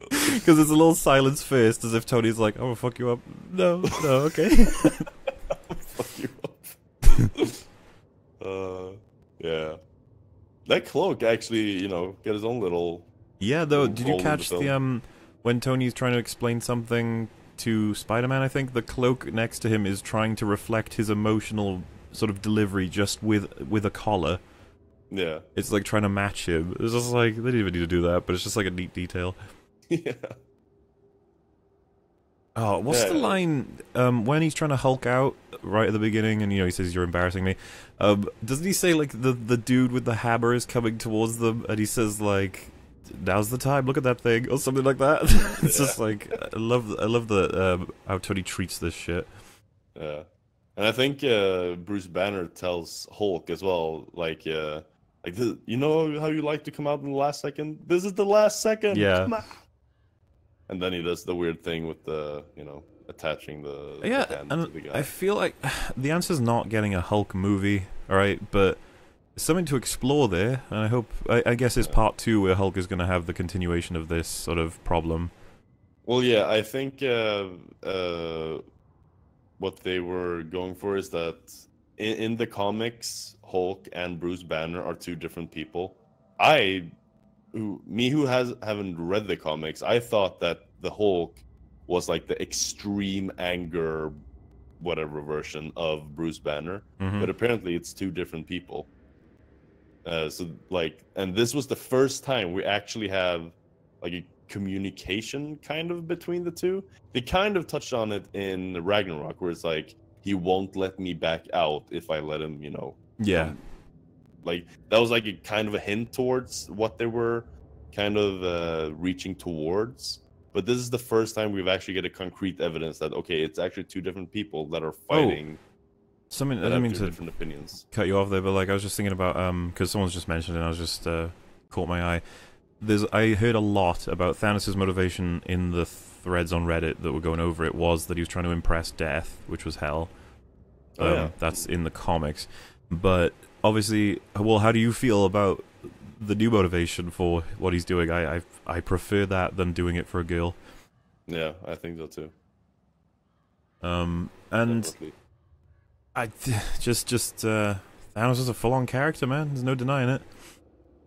Because there's a little silence first, as if Tony's like, I'm going to fuck you up. No, okay. Fuck you up. Yeah. That cloak actually, you know, got his own little... Yeah, though, did you catch the, when Tony's trying to explain something to Spider-Man, I think, the cloak next to him is trying to reflect his emotional sort of delivery just with a collar. Yeah. It's like trying to match him. It's just like, they didn't even need to do that, but it's just like a neat detail. Yeah. Oh, what's the Yeah, line when he's trying to Hulk out right at the beginning, and he says, "You're embarrassing me." Doesn't he say like the dude with the hammer is coming towards them, and he says like, "Now's the time. Look at that thing," or something like that. It's yeah, just like I love the how Tony treats this shit. yeah. And I think Bruce Banner tells Hulk as well, like you know how you like to come out in the last second. This is the last second. Yeah, Come on. And then he does the weird thing with the, attaching the yeah, hand to and the I guy. feel like the answer's not getting a Hulk movie, all right, but something to explore there, and I hope. I guess it's Yeah. part two where Hulk is going to have the continuation of this sort of problem. Well, yeah, I think what they were going for is that in the comics, Hulk and Bruce Banner are two different people. I, who haven't read the comics, I thought that the Hulk was like the extreme anger, whatever version of Bruce Banner, Hmm. but apparently it's two different people. So like, and this was the first time we actually have like a communication kind of between the two. They kind of touched on it in Ragnarok, where it's like he won't let me back out if I let him, Yeah. come. Like that was like a kind of a hint towards what they were kind of reaching towards. But this is the first time we've actually get a concrete evidence that okay, it's actually two different people that are Oh, fighting something. I that didn't have mean two to different opinions. cut you off there, but like I was just thinking about because someone's just mentioned it, and I was just caught my eye. I heard a lot about Thanos' motivation in the threads on Reddit that were going over it was that he was trying to impress Death, which was hell. Oh yeah. That's in the comics, but obviously, well, how do you feel about the new motivation for what he's doing? I prefer that than doing it for a girl. Yeah, I think so too. And Definitely. Thanos is a full-on character, man. There's no denying it.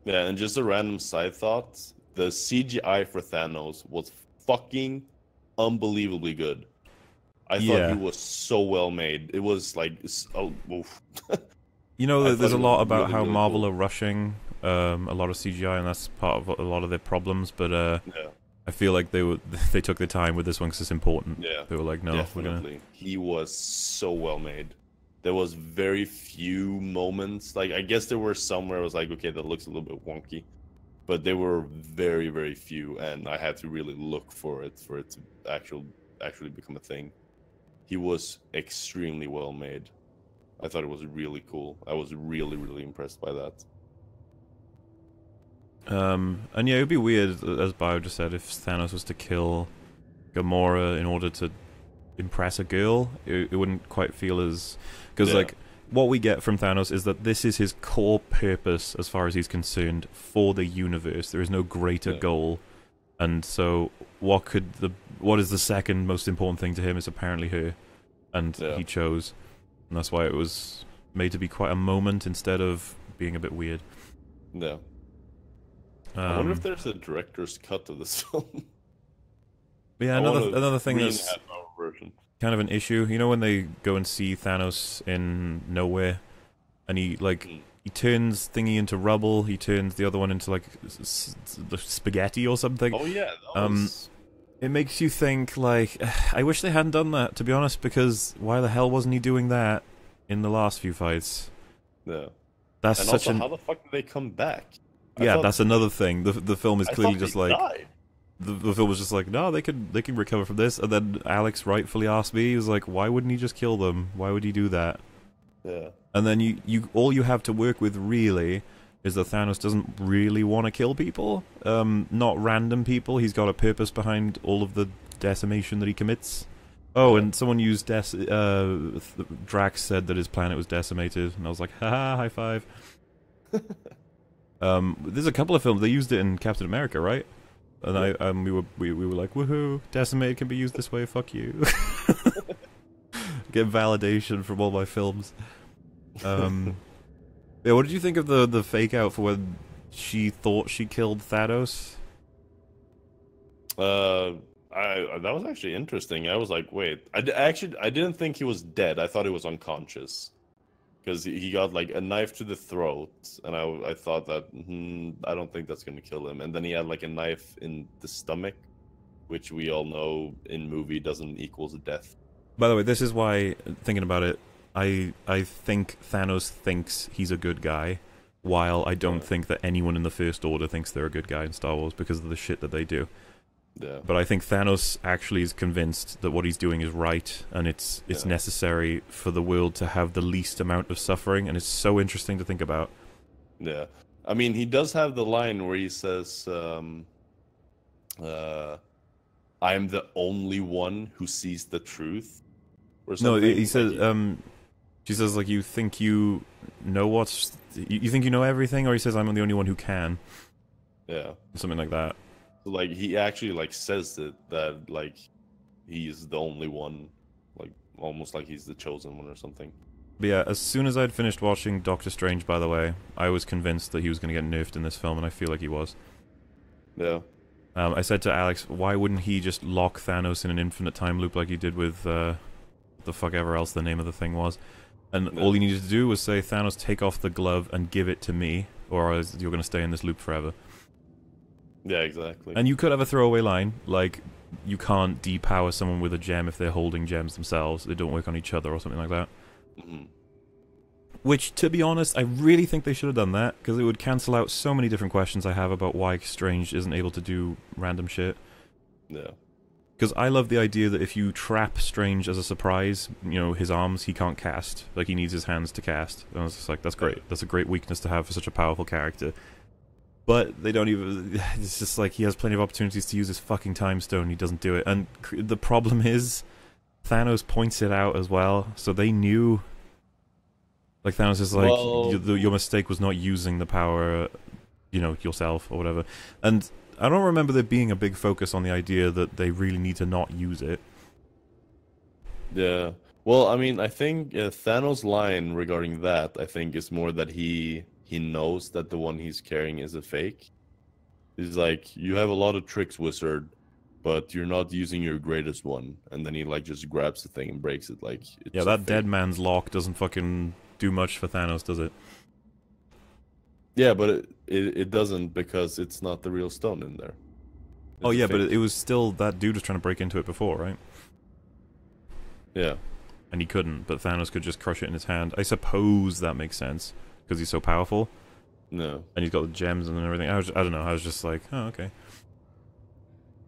Yeah, and just a random side thought, the CGI for Thanos was fucking unbelievably good. I thought he Yeah. was so well made. It was like, oh, oof. You know, I thought there's a it was lot about really, how really Marvel cool. are rushing a lot of CGI, and that's part of a lot of their problems. But Yeah, I feel like they took their time with this one because it's important. yeah, They were like, no, we're gonna. definitely. He was so well made. There was very few moments. Like, I guess there were some where I was like, okay, that looks a little bit wonky, but they were very, very few, and I had to really look for it to actually become a thing. He was extremely well made. I thought it was really cool. I was really, really impressed by that. And yeah, it'd be weird, as Bio just said, if Thanos was to kill Gamora in order to impress a girl. It wouldn't quite feel as because Yeah, like what we get from Thanos is that this is his core purpose as far as he's concerned for the universe. There is no greater yeah, goal, and so what is the second most important thing to him is apparently her, and yeah, he chose, and that's why it was made to be quite a moment instead of being a bit weird. yeah. I wonder if Um, there's a director's cut of this film. yeah, I want another a thing 3.5 that's hour version. kind of an issue. You know when they go and see Thanos in nowhere, and Mm. he turns thingy into rubble. He turns the other one into like spaghetti or something. Oh yeah, that Um, was. it makes you think like I wish they hadn't done that, to be honest. Because why the hell wasn't he doing that in the last few fights? Yeah. That's And such also, an how the fuck did they come back? yeah. That's another thing. The film is I clearly thought just they like died. the film was just like no, they can recover from this. And then Alex rightfully asked me, he was like, why wouldn't he just kill them? Why would he do that? Yeah. And then you all you have to work with really is that Thanos doesn't really want to kill people, not random people. He's got a purpose behind all of the decimation that he commits. Oh, Yeah. and someone used Drax said that his planet was decimated, and I was like, haha, high five. There's a couple of films they used it in Captain America, right? And Yeah. we were like, woohoo, decimated can be used this way. Fuck you. Get validation from all my films. Yeah, what did you think of the fake out for when she thought she killed Thanos? That was actually interesting. I was like, wait, I didn't think he was dead. I thought he was unconscious because he got like a knife to the throat, and I thought that I don't think that's gonna kill him. And then he had like a knife in the stomach, which we all know in movie doesn't equals a death. By the way, this is why, thinking about it, I think Thanos thinks he's a good guy, while I don't think that anyone in the First Order thinks they're a good guy in Star Wars because of the shit that they do. Yeah. But I think Thanos actually is convinced that what he's doing is right, and it's necessary for the world to have the least amount of suffering, and it's so interesting to think about. Yeah. I mean, he does have the line where he says, I'm the only one who sees the truth. Or something. No, he says, she says, like, you think you know what's... You think you know everything? Or he says, I'm the only one who can. Yeah. Something like that. So, like, he actually, like, says that, like, he's the only one. Like, almost like he's the chosen one or something. But yeah, as soon as I'd finished watching Doctor Strange, by the way, I was convinced that he was going to get nerfed in this film, and I feel like he was. Yeah. I said to Alex, why wouldn't he just lock Thanos in an infinite time loop like he did with, the fuck ever else the name of the thing was? And all he needed to do was say, Thanos, take off the glove and give it to me, or else you're going to stay in this loop forever. Yeah, exactly. And you could have a throwaway line, like, you can't depower someone with a gem if they're holding gems themselves. They don't work on each other or something like that. Mm-hmm. Which, to be honest, I really think they should have done that, because it would cancel out so many different questions I have about why Strange isn't able to do random shit. Yeah. Because I love the idea that if you trap Strange as a surprise, you know, his arms he can't cast. Like, he needs his hands to cast. And I was just like, that's great. That's a great weakness to have for such a powerful character. But they don't even... It's just like, he has plenty of opportunities to use his fucking time stone, he doesn't do it. And the problem is, Thanos points it out as well, so they knew... Like, Thanos is like, well, your mistake was not using the power, you know, yourself, or whatever. And I don't remember there being a big focus on the idea that they really need to not use it. Yeah. Well, I mean, I think Thanos' line regarding that, I think, is more that he knows that the one he's carrying is a fake. He's like, you have a lot of tricks, wizard, but you're not using your greatest one. And then he, like, just grabs the thing and breaks it. Like, it's yeah, that dead man's lock doesn't fucking do much for Thanos, does it? Yeah, but it doesn't, because it's not the real stone in there. Oh yeah, but it was still, that dude was trying to break into it before, right? Yeah. And he couldn't, but Thanos could just crush it in his hand. I suppose that makes sense, because he's so powerful. No. And he's got the gems and everything. I don't know, I was just like, oh, okay.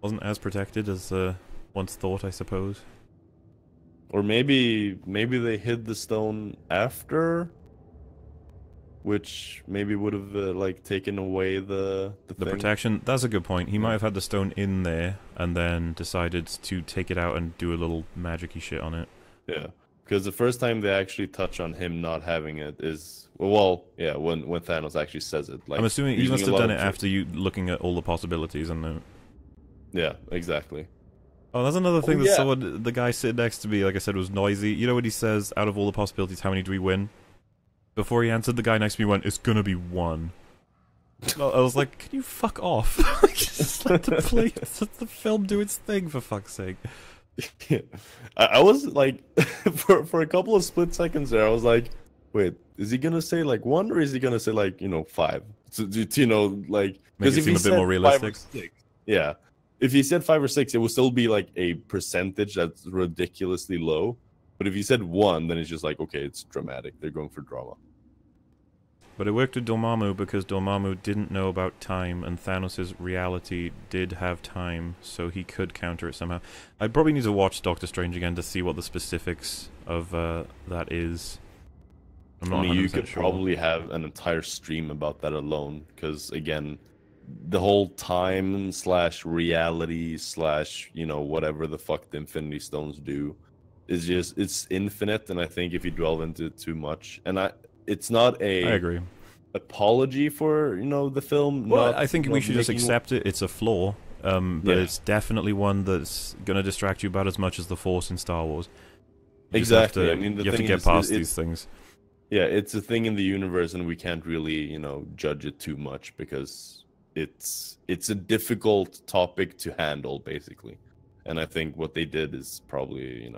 Wasn't as protected as once thought, I suppose. Or maybe they hid the stone after, which maybe would have like taken away the protection. That's a good point. He might have had the stone in there and then decided to take it out and do a little magic-y shit on it. Yeah, because the first time they actually touch on him not having it is when Thanos actually says it. Like, I'm assuming he must have done it after you looking at all the possibilities and. Yeah, exactly. Oh, that's another thing that someone, the guy sitting next to me, like I said, was noisy. You know when he says, out of all the possibilities, how many do we win? Before he answered, the guy next to me went, it's gonna be one. I was like, can you fuck off? Just let the film do its thing, for fuck's sake. Yeah. I was like, for a couple of split seconds there, I was like, wait, is he gonna say like one, or is he gonna say like, 5? So, you know, like, make it seem a bit more realistic. 5 or 6, yeah. If he said 5 or 6, it would still be like a percentage that's ridiculously low. But if he said 1, then it's just like, okay, it's dramatic. They're going for drama. But it worked with Dormammu because Dormammu didn't know about time, and Thanos' reality did have time, so he could counter it somehow. I probably need to watch Doctor Strange again to see what the specifics of that is. I'm not 100% you could sure. Probably have an entire stream about that alone, because again, the whole time / reality / whatever the fuck the Infinity Stones do is just, it's infinite. And I think if you delve into it too much, and it's not a I agree apology for the film. Well, I think we should just accept it. It's a flaw, but it's definitely one that's gonna distract you about as much as the Force in Star Wars. Exactly. You have to get past these things. Yeah, it's a thing in the universe, and we can't really judge it too much, because it's a difficult topic to handle, basically. And I think what they did is probably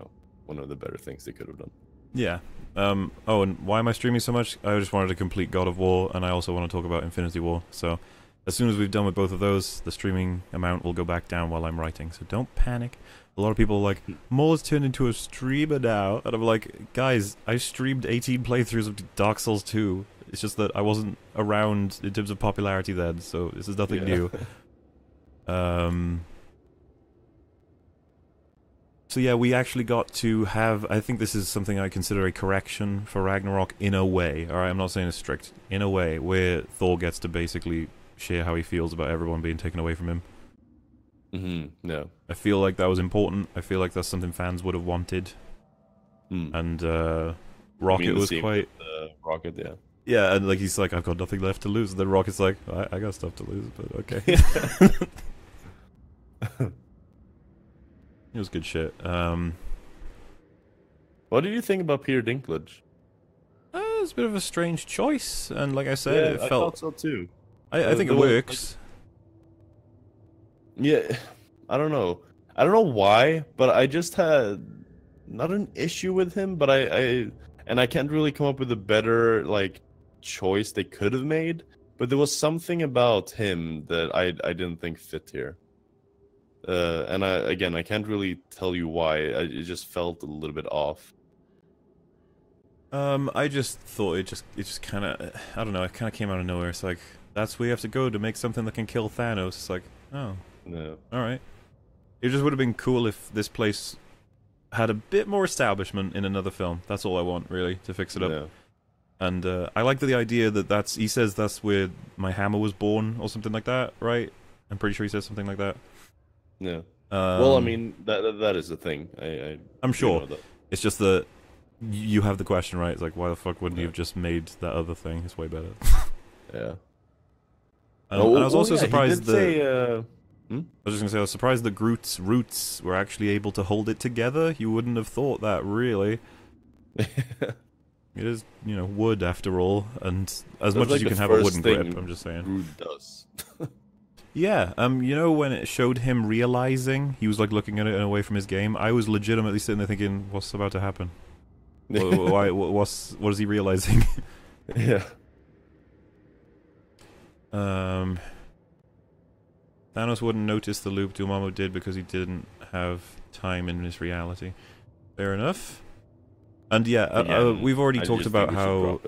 one of the better things they could have done. Yeah. Oh, and why am I streaming so much? I just wanted to complete God of War, and I also want to talk about Infinity War. So as soon as we've done with both of those, the streaming amount will go back down while I'm writing. So don't panic. A lot of people are like, Mole's turned into a streamer now. And I'm like, guys, I streamed 18 playthroughs of Dark Souls 2. It's just that I wasn't around in terms of popularity then, so this is nothing new. So yeah, we actually got to have, I think this is something I consider a correction for Ragnarok in a way. Alright, I'm not saying it's strict. In a way, where Thor gets to basically share how he feels about everyone being taken away from him. No. I feel like that was important. I feel like that's something fans would have wanted. And Rocket was quite... Rocket, yeah. Yeah, and like he's like, I've got nothing left to lose. And then Rocket's like, I got stuff to lose, but okay. It was good shit. What did you think about Peter Dinklage? It was a bit of a strange choice, and like I said, it felt... I thought so too. I think it works. Yeah, I don't know. I don't know why, but I just had not an issue with him, but I can't really come up with a better like choice they could have made. But there was something about him that I didn't think fit here. And I can't really tell you why. It just felt a little bit off. I just thought it just kind of, I don't know, it kind of came out of nowhere. It's like, that's where you have to go to make something that can kill Thanos. It's like, oh, no, all right. It just would have been cool if this place had a bit more establishment in another film. That's all I want, really, to fix it up. Yeah. And I like the idea that he says that's where my hammer was born, or something like that, right? I'm pretty sure he says something like that. Yeah. Well, I mean, that is the thing. I'm sure. It's just that you have the question, right? It's like, why the fuck wouldn't you have just made that other thing? It's way better. Yeah. And I was also surprised that... I was just gonna say, I was surprised that Groot's roots were actually able to hold it together. You wouldn't have thought that, really. It is, you know, wood after all, and as much as you can have a wooden grip, I'm just saying. Groot does. Yeah, you know when it showed him realizing, he was like looking at it away from his game, I was legitimately sitting there thinking, what's about to happen? What is he realizing? Yeah. Thanos wouldn't notice the loop, Dormammu did because he didn't have time in this reality. Fair enough. And yeah, we've already talked about how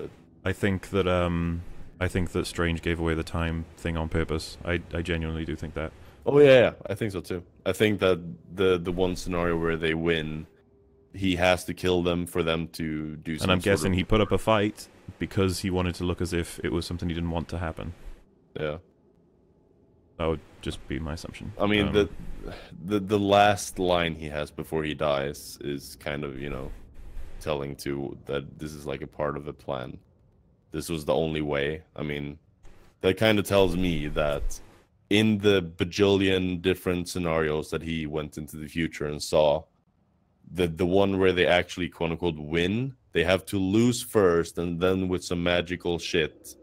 I think that Strange gave away the time thing on purpose. I genuinely do think that. Oh yeah, I think so too. I think that the one scenario where they win, he has to kill them for them to do something. And I'm guessing he put up a fight because he wanted to look as if it was something he didn't want to happen. Yeah. That would just be my assumption. I mean, the last line he has before he dies is kind of, you know, telling to that this is like a part of the plan. This was the only way. I mean, that kind of tells me that in the bajillion different scenarios that he went into the future and saw, the one where they actually quote unquote win, they have to lose first and then with some magical shit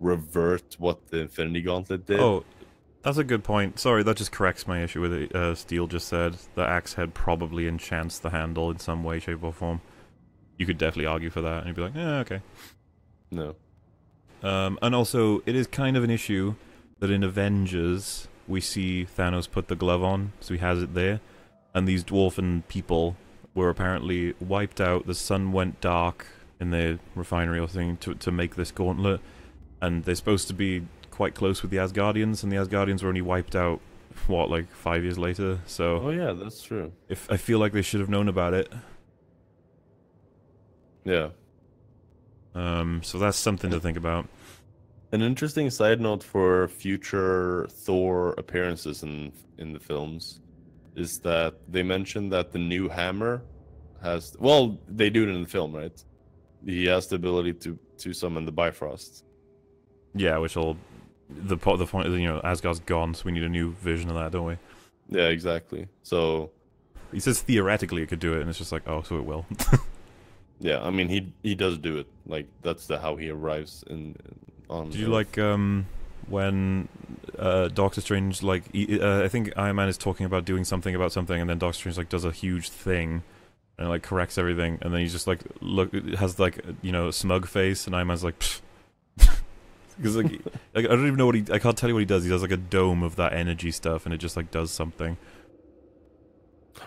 revert what the Infinity Gauntlet did. Oh, that's a good point. Sorry, that just corrects my issue with it. Steel just said the axe head probably enchants the handle in some way, shape, or form. You could definitely argue for that, and you'd be like, yeah, okay. No. And also, it is kind of an issue that in Avengers, we see Thanos put the glove on, so he has it there, and these dwarven people were apparently wiped out, the sun went dark in their refinery or thing to make this gauntlet, and they're supposed to be quite close with the Asgardians, and the Asgardians were only wiped out, what, like 5 years later, so... Oh yeah, that's true. If I feel like they should have known about it. Yeah. So that's something to think about. An interesting side note for future Thor appearances in the films is that they mentioned that the new hammer has... Well, they do it in the film, right? He has the ability to summon the Bifrost. Yeah, which will... The point, you know, Asgard's gone, so we need a new version of that, don't we? Yeah, exactly. So... He says theoretically it could do it, and it's just like, oh, so it will. Yeah, I mean, he does do it. Like, that's how he arrives on... Did you like, when Doctor Strange, like, I think Iron Man is talking about doing something about something, and then Doctor Strange, like, does a huge thing, and, like, corrects everything, and then he's just, like, has, like, you know, a smug face, and Iron Man's like, pfft. Because like I don't even know what I can't tell you what he does. He does like a dome of that energy stuff, and it just like does something.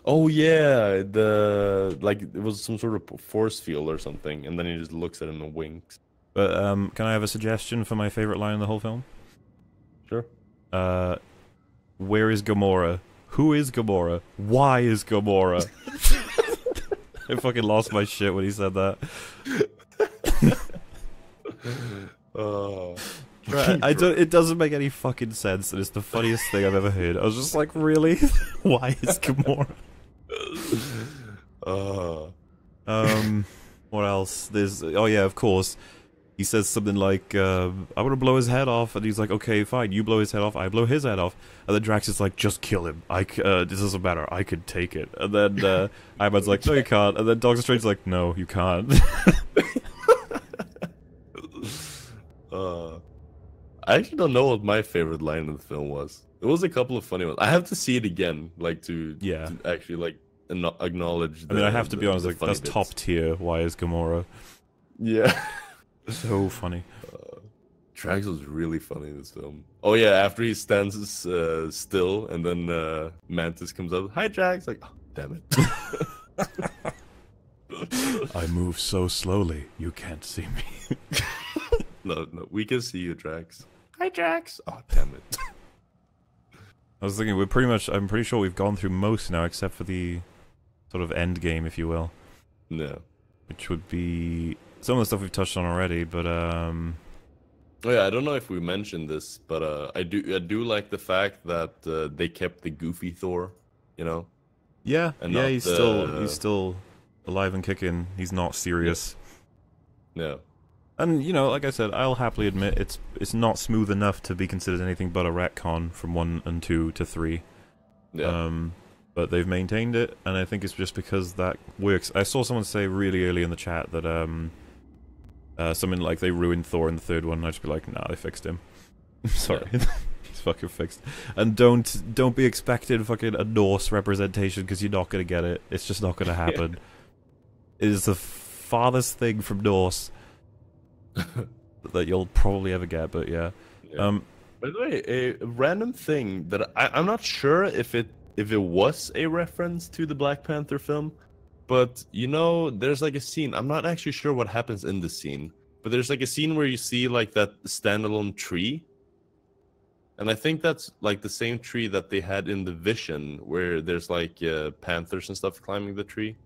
Oh yeah, the like it was some sort of force field or something, and then he just looks at him and winks. But can I have a suggestion for my favorite line in the whole film? Sure. Where is Gamora? Who is Gamora? Why is Gamora? I fucking lost my shit when he said that. It doesn't make any fucking sense, and it's the funniest thing I've ever heard. I was just like, really? Why is Gamora? What else? There's oh yeah, of course. He says something like, I'm gonna blow his head off, and he's like, okay, fine, you blow his head off, I blow his head off. And then Drax is like, just kill him. This doesn't matter, I could take it. And then Iron Man's like, no you can't. And then Doctor Strange's like, no, you can't. I actually don't know what my favorite line in the film was. There was a couple of funny ones. I have to see it again, like to actually like acknowledge. I mean, I have to be honest, like that's bits. Top tier. Why is Gamora? Yeah, so funny. Drax was really funny in this film. Oh yeah, after he stands still, and then Mantis comes up. Hi, Drax. Like, oh, damn it. I move so slowly, you can't see me. No, we can see you, Drax. Hi, Drax. Oh, damn it. I was thinking I'm pretty sure we've gone through most now, except for the sort of end game, if you will. No. Which would be some of the stuff we've touched on already, but Oh yeah, I don't know if we mentioned this, but I do like the fact that they kept the goofy Thor, you know. Yeah, yeah, he's still alive and kicking. He's not serious. Yeah. And you know, like I said, I'll happily admit it's not smooth enough to be considered anything but a retcon from 1 and 2 to 3. Yeah. But they've maintained it, and I think it's just because that works. I saw someone say really early in the chat that something like they ruined Thor in the third one, and I'd just be like, nah, they fixed him. I'm sorry. Yeah. He's fucking fixed. And don't be expecting fucking a Norse representation, because you're not gonna get it. It's just not gonna happen. It is the farthest thing from Norse that you'll probably ever get, but yeah. By the way, a random thing that I'm not sure if it was a reference to the Black Panther film, but you know, there's like a scene. I'm not actually sure what happens in the scene, but there's like a scene where you see like that standalone tree, and I think that's like the same tree that they had in the Vision, where there's like panthers and stuff climbing the tree.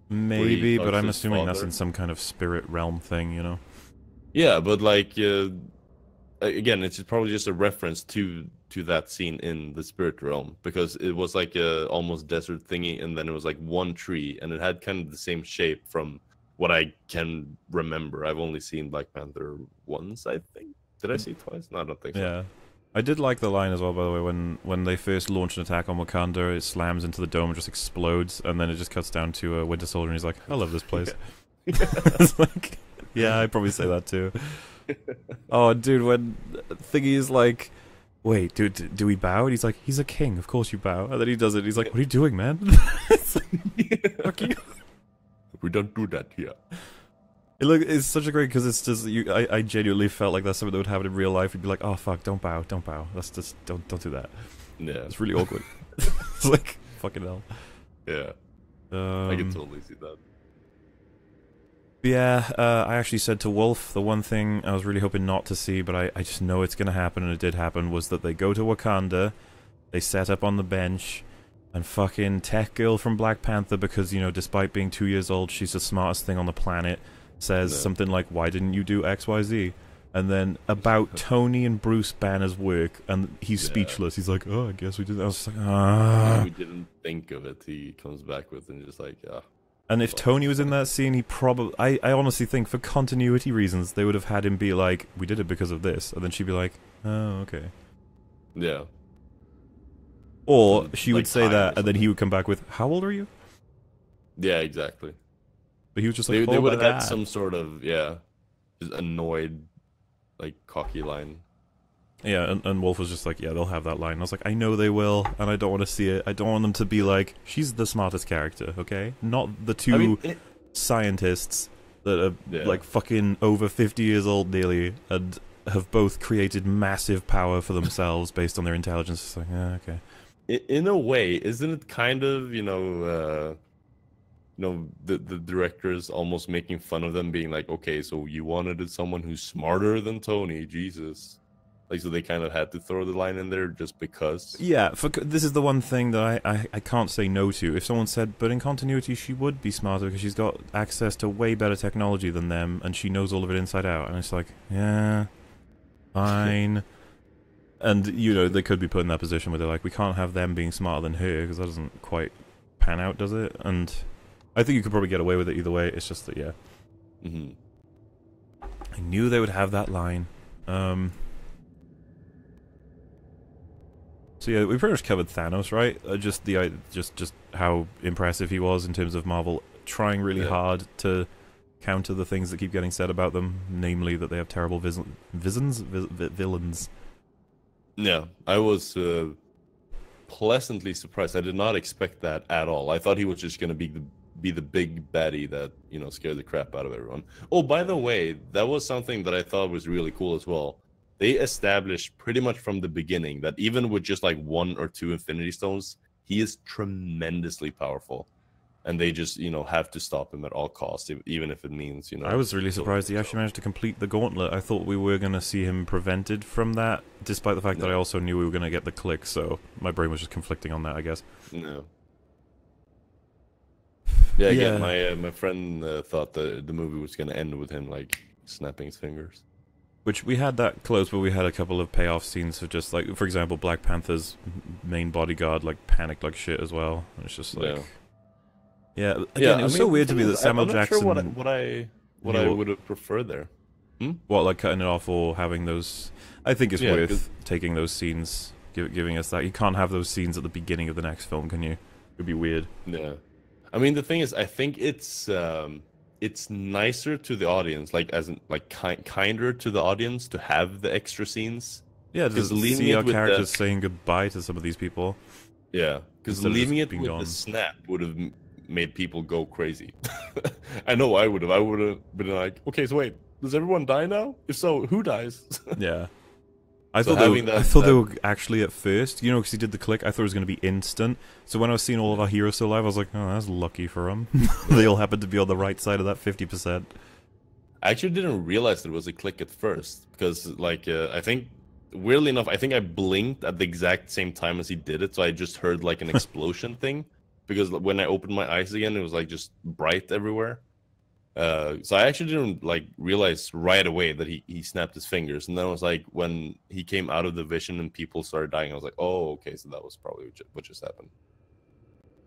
Maybe, but I'm assuming that's in some kind of spirit realm thing, you know. Yeah, but like again, it's probably just a reference to that scene in the spirit realm, because it was like a almost desert thingy, and then it was like one tree, and it had kind of the same shape from what I can remember. I've only seen Black Panther once, I think. Did I see it twice? No, I don't think so. Yeah. I did like the line as well, by the way, when they first launch an attack on Wakanda, it slams into the dome and just explodes, and then it just cuts down to Winter Soldier, and he's like, I love this place. It's like, yeah, I'd probably say that too. Oh, dude, when Thingy is like, wait, dude, do we bow? And he's like, he's a king, of course you bow. And then he does it, and he's like, what are you doing, man? It's like, fuck you. We don't do that here. It's such a great, because it's just, I genuinely felt like that's something that would happen in real life. You'd be like, oh fuck, don't bow. That's just, don't do that. Yeah. It's really awkward. It's like, fucking hell. Yeah. I can totally see that. Yeah, I actually said to Wolf, the one thing I was really hoping not to see, but I just know it's gonna happen, and it did happen, was that they go to Wakanda, they set up on the bench, and fucking Tech Girl from Black Panther, because, you know, despite being 2 years old, she's the smartest thing on the planet, says something like, why didn't you do XYZ? And then about Tony and Bruce Banner's work, and he's speechless. He's like, oh, I guess we did that. I was just like, ah. We didn't think of it. He comes back with, and just like, ah. And if Tony was in that scene, he probably... I honestly think, for continuity reasons, they would have had him be like, we did it because of this. And then she'd be like, oh, okay. Yeah. Or she would say that, and then he would come back with, how old are you? Yeah, exactly. But he was just like, they would have had some sort of, just annoyed, like, cocky line. Yeah, and Wolf was just like, yeah, they'll have that line. I was like, I know they will, and I don't want to see it. I don't want them to be like, she's the smartest character, okay? Not the two scientists that are, like, fucking over 50 years old nearly, and have both created massive power for themselves based on their intelligence. It's like, yeah, okay. In a way, isn't it kind of, the directors almost making fun of them, being like, okay, so you wanted someone who's smarter than Tony, Jesus. Like, so they kind of had to throw the line in there just because. Yeah, this is the one thing that I can't say no to. If someone said, but in continuity she would be smarter because she's got access to way better technology than them and she knows all of it inside out. And it's like, yeah, fine. And, you know, they could be put in that position where they're like, we can't have them being smarter than her because that doesn't quite pan out, does it? And I think you could probably get away with it either way. It's just that, yeah. Mm-hmm. I knew they would have that line. So yeah, we pretty much covered Thanos, right? Just how impressive he was in terms of Marvel trying really hard to counter the things that keep getting said about them, namely that they have terrible villains. Yeah, I was pleasantly surprised. I did not expect that at all. I thought he was just going to be the big baddie that, you know, scared the crap out of everyone. Oh, by the way, that was something that I thought was really cool as well. They established pretty much from the beginning that even with just like 1 or 2 Infinity Stones, he is tremendously powerful. And they just, you know, have to stop him at all costs, even if it means, you know... I was really surprised he actually managed to complete the gauntlet. I thought we were going to see him prevented from that, despite the fact that I also knew we were going to get the click, so my brain was just conflicting on that, I guess. No. Yeah, again, my friend thought the movie was going to end with him, like, snapping his fingers. Which, we had that close, but we had a couple of payoff scenes of just, like, for example, Black Panther's main bodyguard, like, panicked like shit as well. It's just, like... Yeah, again, it was so weird to me that Samuel Jackson... I'm not sure what I would have preferred there. What, like cutting it off or having those... I think it's worth taking those scenes, giving us that. You can't have those scenes at the beginning of the next film, can you? It would be weird. Yeah. I mean, the thing is, I think it's nicer to the audience, like, as in, like, kinder to the audience to have the extra scenes. Yeah, just see our characters saying goodbye to some of these people. Yeah, because leaving it with the snap would have made people go crazy. I know I would have. I would have been like, okay, so wait, does everyone die now? If so, who dies? Yeah. I thought they were actually at first, you know, because he did the click, I thought it was going to be instant. So when I was seeing all of our heroes still alive, I was like, oh, that's lucky for them. They all happened to be on the right side of that 50%. I actually didn't realize it was a click at first, because, like, I think, weirdly enough, I think I blinked at the exact same time as he did it, so I just heard, like, an explosion thing. Because when I opened my eyes again, it was like just bright everywhere. So I actually didn't like realize right away that he snapped his fingers. And then it was like when he came out of the vision and people started dying, I was like, oh, okay, so that was probably what just happened.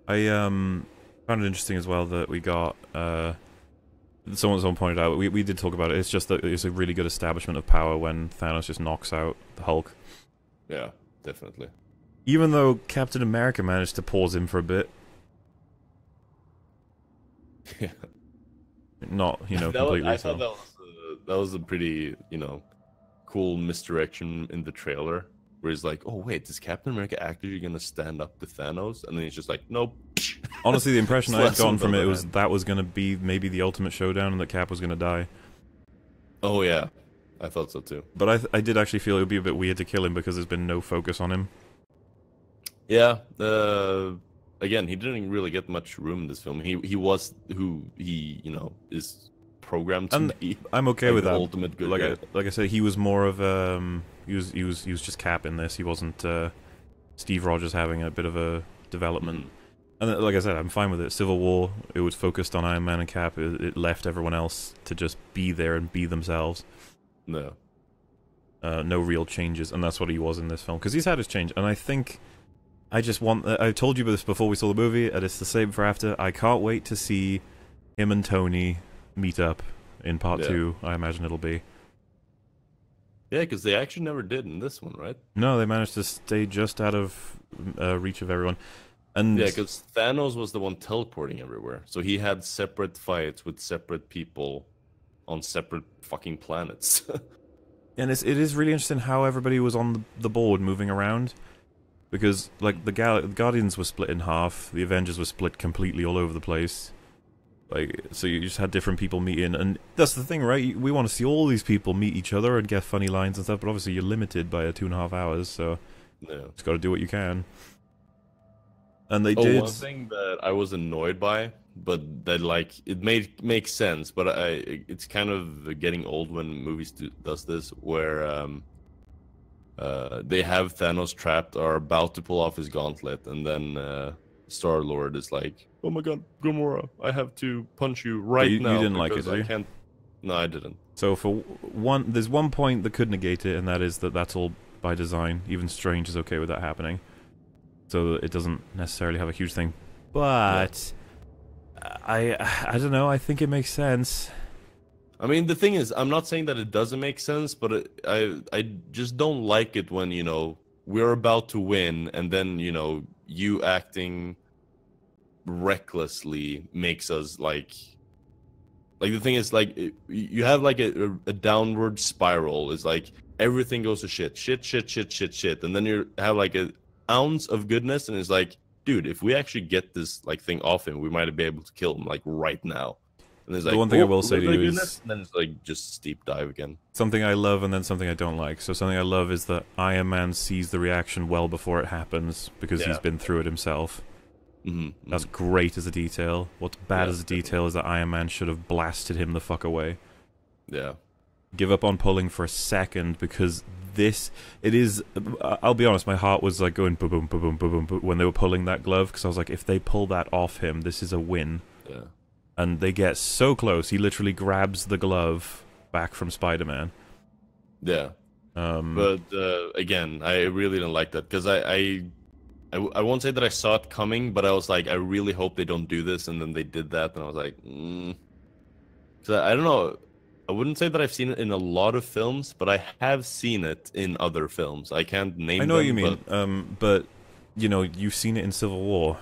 I found it interesting as well that we got someone pointed out, we did talk about it. It's just that it's a really good establishment of power when Thanos just knocks out the Hulk. Yeah, definitely. Even though Captain America managed to pause him for a bit. Yeah. Not, you know, completely. I thought that was a pretty, you know, cool misdirection in the trailer, where he's like, "Oh wait, is Captain America actually gonna stand up to Thanos?" And then he's just like, "Nope." Honestly, the impression I had gotten from it was that was gonna be maybe the ultimate showdown, and that Cap was gonna die. Oh yeah, I thought so too. But I did actually feel it would be a bit weird to kill him because there's been no focus on him. Yeah. Again, he didn't really get much room in this film. He was who he, you know, is programmed to be. I'm okay like with that. Ultimate good guy. Like I said, he was more of he was just Cap in this. He wasn't Steve Rogers having a bit of a development. And like I said, I'm fine with it. Civil War, it was focused on Iron Man and Cap. It left everyone else to just be there and be themselves. No. No real changes, and that's what he was in this film. Because he's had his change, and I think I just want... I told you this before we saw the movie, and it's the same for after. I can't wait to see him and Tony meet up in part 2, I imagine it'll be. Yeah, because they actually never did in this one, right? No, they managed to stay just out of reach of everyone. And yeah, because Thanos was the one teleporting everywhere. So he had separate fights with separate people on separate fucking planets. And it is really interesting how everybody was on the board moving around. Because, like, the Guardians were split in half, the Avengers were split completely all over the place. Like, so you just had different people meeting, and that's the thing, right? We want to see all these people meet each other and get funny lines and stuff, but obviously you're limited by 2.5 hours, so just got to do what you can. And they did. One thing that I was annoyed by, but that like it makes sense, but it's kind of getting old when movies does this, where they have Thanos trapped or about to pull off his gauntlet, and then Star-Lord is like, "Oh my God, Gamora, I have to punch you right now." You didn't like it, did you? I can't. No, I didn't. So for one, there's one point that could negate it, and that is that's all by design. Even Strange is okay with that happening, so it doesn't necessarily have a huge thing. But I don't know. I think it makes sense. I mean, the thing is, I'm not saying that it doesn't make sense, but I just don't like it when, you know, we're about to win, and then, you know, you acting recklessly makes us like the thing is, like, you have like a downward spiral. It's like everything goes to shit, and then you have like an ounce of goodness, and it's like, dude, if we actually get this like thing off him, we might be able to kill him like right now. And there's like, the one thing I will say to you is, and then it's like just steep dive again. Something I love and then something I don't like. So something I love is that Iron Man sees the reaction well before it happens because he's been through it himself. That's great as a detail. What's bad as a detail is that Iron Man should have blasted him the fuck away. Yeah. Give up on pulling for a second, because it is, I'll be honest, my heart was like going boom, boom, boom, boom, boom when they were pulling that glove, because I was like, if they pull that off him, this is a win. Yeah. And they get so close, he literally grabs the glove back from Spider-Man. Yeah. But again, I really didn't like that, because I won't say that I saw it coming, but I was like, I really hope they don't do this, and then they did that, and I was like, So I don't know. I wouldn't say that I've seen it in a lot of films, but I have seen it in other films. I can't name them. I know what you mean, but, you know, you've seen it in Civil War.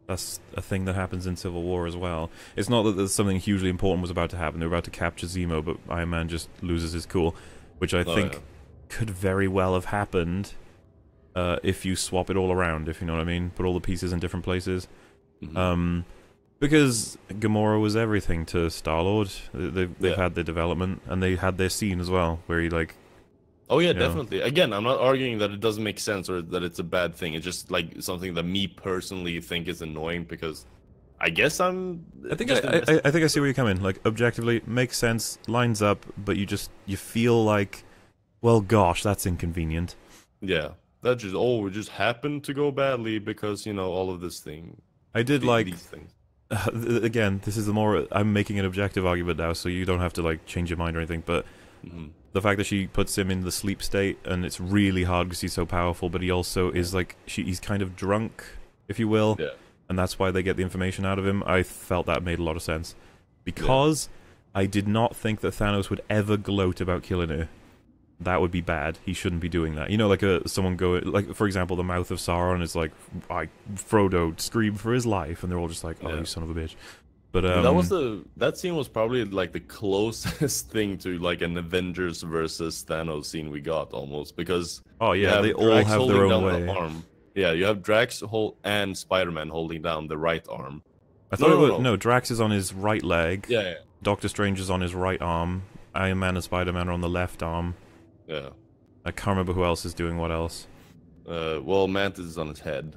That's a thing that happens in Civil War as well. It's not that there's something hugely important was about to happen. They're about to capture Zemo, but Iron Man just loses his cool, which I think could very well have happened if you swap it all around, if you know what I mean. Put all the pieces in different places. Because Gamora was everything to Star-Lord. They've had their development, and they had their scene as well, where he like... Oh yeah, definitely. Again, I'm not arguing that it doesn't make sense or that it's a bad thing. It's just like something that me personally think is annoying, because I guess I think I see where you're coming. Like, objectively, makes sense, lines up, but you feel like, well, gosh, that's inconvenient. Yeah, that it just happened to go badly because, you know, all of this thing. I did like these things. Again, this is the more I'm making an objective argument now, so you don't have to like change your mind or anything. But the fact that she puts him in the sleep state, and it's really hard because he's so powerful, but he also is like he's kind of drunk, if you will, and that's why they get the information out of him. I felt that made a lot of sense, because I did not think that Thanos would ever gloat about killing her. That would be bad. He shouldn't be doing that. You know, like someone go, like, for example, the mouth of Sauron is like, Frodo screamed for his life, and they're all just like, oh, you son of a bitch. But that scene was probably like the closest thing to like an Avengers versus Thanos scene we got, almost, because they all have their own way. Arm. Yeah, you have Drax and Spider-Man holding down the right arm. I thought no, Drax is on his right leg. Yeah. Doctor Strange is on his right arm. Iron Man and Spider-Man are on the left arm. Yeah. I can't remember who else is doing what else. Well, Mantis is on his head.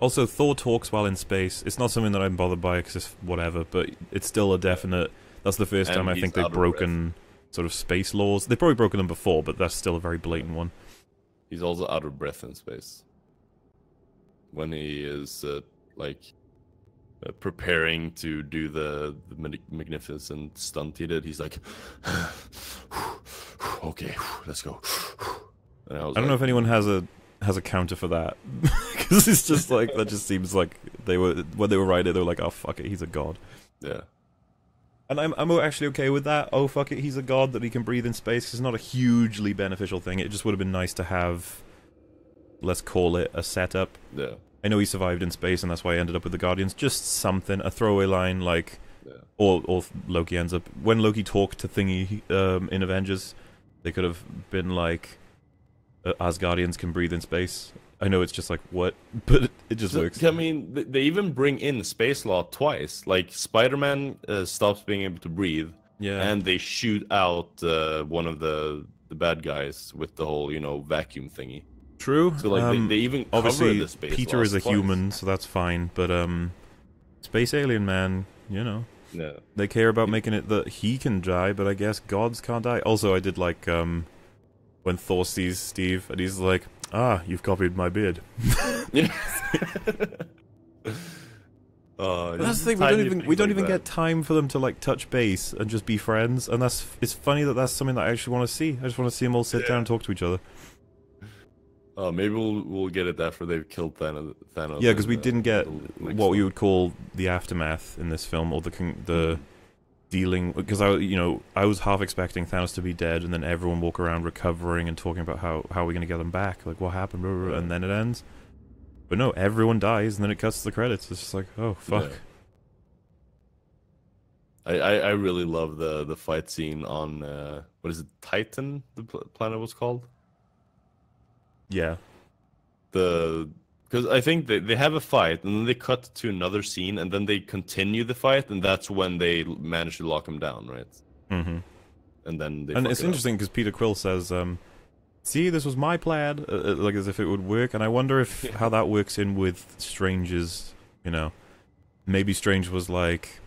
Also, Thor talks while in space. It's not something that I'm bothered by, because it's whatever, but it's still a definite... That's the first time I think they've broken sort of space laws. They've probably broken them before, but that's still a very blatant one. He's also out of breath in space. When he is, preparing to do the magnificent stunt he did, he's like... Okay, let's go. I don't know if anyone has a counter for that, because it's just like that. Just seems like when they were writing it, they were like, "Oh fuck it, he's a god." Yeah, and I'm actually okay with that. Oh fuck it, he's a god that he can breathe in space. It's not a hugely beneficial thing. It just would have been nice to have, let's call it, a setup. Yeah, I know he survived in space, and that's why he ended up with the Guardians. Just something, a throwaway line, like, or Loki ends up when Loki talked to Thingy in Avengers. They could have been like, Asgardians can breathe in space. I know it's just like, what? But it just works. I mean, they even bring in space law twice. Like Spider-Man stops being able to breathe, Yeah. and they shoot out one of the bad guys with the whole, you know, vacuum thingy. True. So like they even cover obviously the space Peter laws is a twice. human, so that's fine. But Space Alien Man, you know, Yeah. they care about making it that he can die, but I guess gods can't die. Also, I did like when Thor sees Steve and he's like, "Ah, you've copied my beard." Yeah. That's the thing. We don't even get time for them to like touch base and just be friends. And it's funny that that's something that I actually want to see. I just want to see them all sit down and talk to each other. Maybe we'll get it after they've killed Thanos. Yeah, because we didn't get what one. you would call the aftermath in this film, or the dealing. Because I was half expecting Thanos to be dead, and then everyone walk around recovering and talking about how are we going to get them back, like what happened, blah, blah, blah, and then it ends. But no, everyone dies, and then it cuts to the credits. It's just like, oh fuck. Yeah. I really love the fight scene on what is it, Titan? The planet was called. Yeah. Because I think they have a fight and then they cut to another scene and then they continue the fight and that's when they manage to lock him down, right? Mm-hmm. And then it's interesting because Peter Quill says, "See, this was my plan," like as if it would work. And I wonder if how that works in with Strange's. You know, maybe Strange was like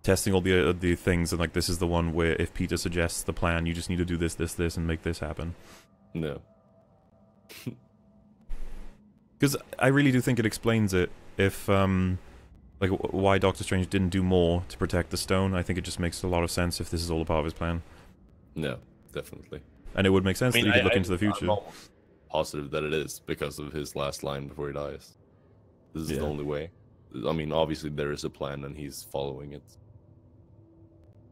testing all the things, and like this is the one where if Peter suggests the plan, you just need to do this, this, this, and make this happen. No. Because I really do think it explains it. If like why Doctor Strange didn't do more to protect the stone, I think it just makes a lot of sense if this is all a part of his plan. No, definitely. And it would make sense that he could look into the future. I'm almost positive that it is because of his last line before he dies. This is the only way. I mean, obviously there is a plan and he's following it.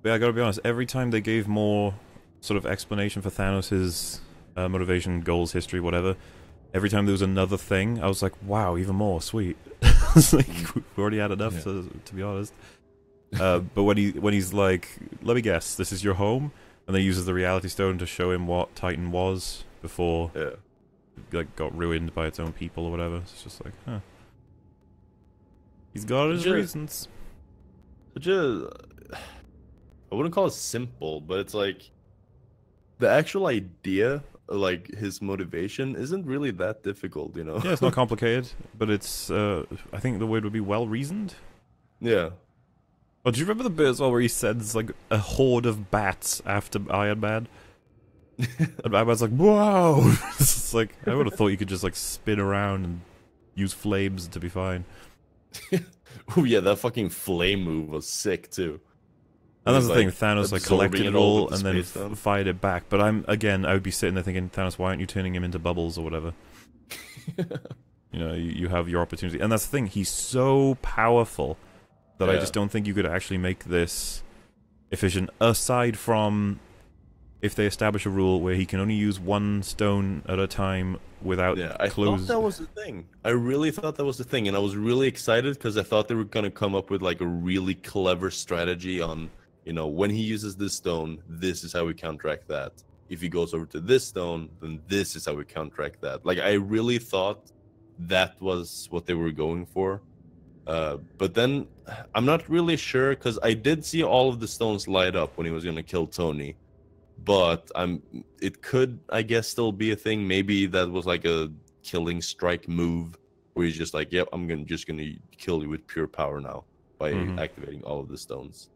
But yeah, I gotta be honest, every time they gave more sort of explanation for Thanos' motivation, goals, history, whatever, every time there was another thing, I was like, wow, even more, sweet. It's like, we already had enough, to be honest. But when he's like, let me guess, this is your home? And then he uses the Reality Stone to show him what Titan was before it like, got ruined by its own people or whatever. It's just like, huh. He's got his reasons. I wouldn't call it simple, but it's like the actual idea, like his motivation, isn't really that difficult, you know? Yeah, it's not complicated, but it's, I think the word would be well-reasoned. Yeah. Oh, do you remember the bit as well where he sends, like, a horde of bats after Iron Man? And Iron Man's like, whoa! It's like, I would have thought you could just, like, spin around and use flames to be fine. Oh yeah, that fucking flame move was sick, too. And that's the thing, Thanos like collected it all and then fired it back. But I would be sitting there thinking, Thanos, why aren't you turning him into bubbles or whatever? You know, you have your opportunity. And that's the thing, he's so powerful that I just don't think you could actually make this efficient, aside from if they establish a rule where he can only use one stone at a time without I thought that was the thing. I really thought that was the thing, and I was really excited because I thought they were going to come up with like a really clever strategy on, you know, when he uses this stone, this is how we counteract that. If he goes over to this stone, then this is how we counteract that. Like, I really thought that was what they were going for. But then, I'm not really sure, because I did see all of the stones light up when he was going to kill Tony. But it could, I guess, still be a thing. Maybe that was like a killing strike move, where he's just like, yep, I'm just going to kill you with pure power now by activating all of the stones.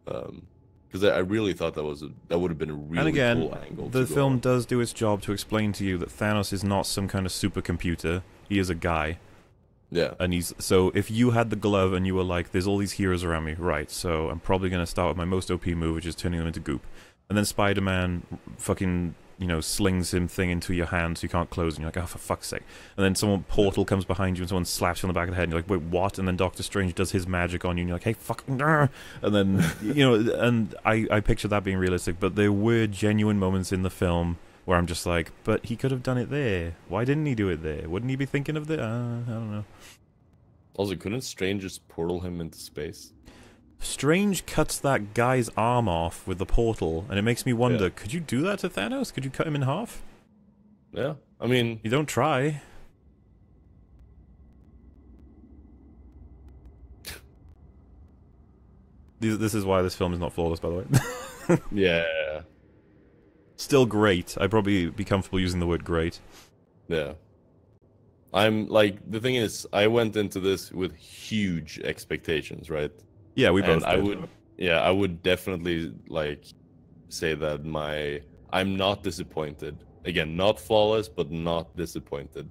Because I really thought that would have been a really cool angle. The film does do its job to explain to you that Thanos is not some kind of supercomputer. He is a guy. Yeah. And so if you had the glove and you were like, there's all these heroes around me, right, so I'm probably going to start with my most OP move, which is turning them into goop. And then Spider-Man fucking, you know, slings him thing into your hand so you can't close, and you're like, oh, for fuck's sake. And then portal comes behind you and someone slaps you on the back of the head, and you're like, wait, what? And then Doctor Strange does his magic on you, and you're like, hey, fuck, nah. And then, you know, and I picture that being realistic, but there were genuine moments in the film where I'm just like, but he could have done it there. Why didn't he do it there? Wouldn't he be thinking of the, I don't know. Also, couldn't Strange just portal him into space? Strange cuts that guy's arm off with the portal, and it makes me wonder, could you do that to Thanos? Could you cut him in half? Yeah, I mean, You don't try. This is why this film is not flawless, by the way. yeah, Still great. I'd probably be comfortable using the word great. yeah. I'm like, the thing is, I went into this with huge expectations, right? Yeah, we And both did. I would definitely like say that I'm not disappointed. Again, not flawless, but not disappointed.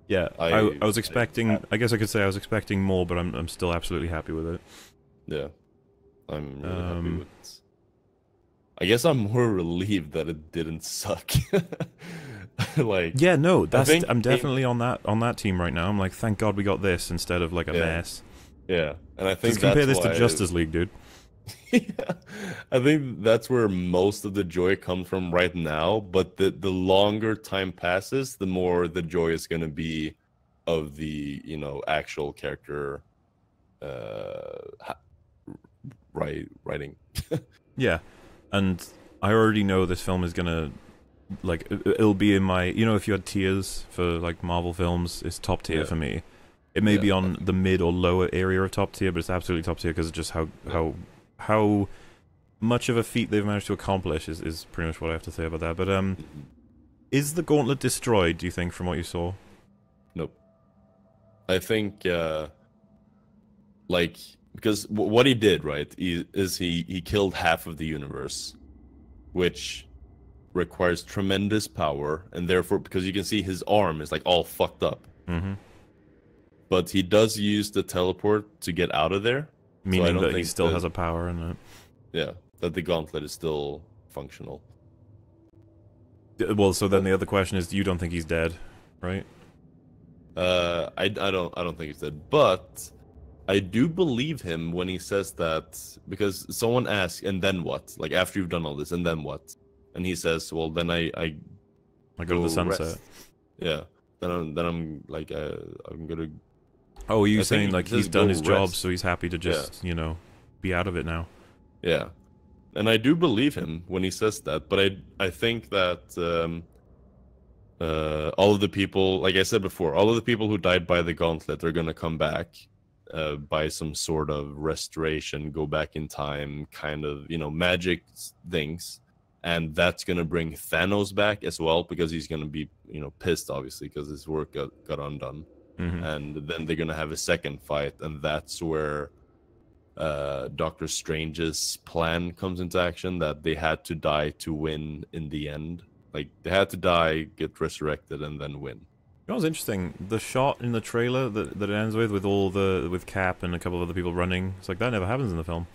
Yeah, I was expecting. I guess I could say I was expecting more, but I'm still absolutely happy with it. Yeah, I'm really happy with it. I guess I'm more relieved that it didn't suck. Like, yeah, no, I'm think definitely on that team right now. I'm like, thank God we got this instead of like a mess. Yeah, and I think Just compare that's this why to Justice League, dude. Yeah, I think that's where most of the joy comes from right now. But the longer time passes, the more the joy is going to be of the actual character writing. Yeah, and I already know this film is gonna like it'll be in my if you had tiers for like Marvel films, it's top tier for me. It may be on the mid or lower area of top tier, but it's absolutely top tier because of just how much of a feat they've managed to accomplish is pretty much what I have to say about that. But is the gauntlet destroyed, do you think, from what you saw? Nope. I think like, because what he did, right, he killed half of the universe, which requires tremendous power, and therefore, because you can see his arm is like all fucked up. Mm-hmm. But he does use the teleport to get out of there. Meaning so I don't that think he still has a power in it. Yeah, that the gauntlet is still functional. Well, so then the other question is, you don't think he's dead, right? I don't think he's dead, but I do believe him when he says that, because someone asked, and then what? Like, after you've done all this, and then what? And he says, well, then I go to the sunset. Rest. Yeah. Then I'm like, I'm gonna. Oh, are you saying like he's done his job, rest. so he's happy to just be out of it now? Yeah, and I do believe him when he says that, but I think that all of the people, like I said before, all of the people who died by the gauntlet are gonna come back by some sort of restoration, go back in time, kind of magic things, and that's gonna bring Thanos back as well, because he's gonna be pissed, obviously, because his work got undone. Mm-hmm. And then they're gonna have a second fight, and that's where Doctor Strange's plan comes into action, that they had to die to win in the end. Like, they had to die, get resurrected, and then win. It was interesting. The shot in the trailer that it ends with with Cap and a couple of other people running. It's like that never happens in the film.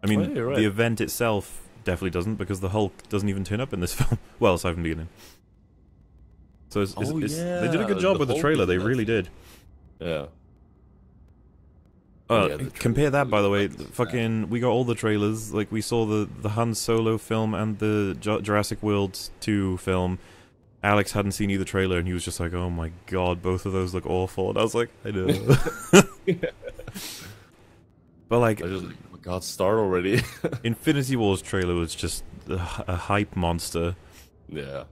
I mean, the event itself definitely doesn't, because the Hulk doesn't even turn up in this film. Well, aside from the beginning. So they did a good job with the trailer. They really did. Yeah. Compare that, by the way. Fucking, we got all the trailers. Like, we saw the Han Solo film and the Jurassic World 2 film. Alex hadn't seen either trailer, and he was just like, "Oh my god, both of those look awful." And I was like, "I know." But like, I just like, oh my god, start already. Infinity War's trailer was just a hype monster. Yeah.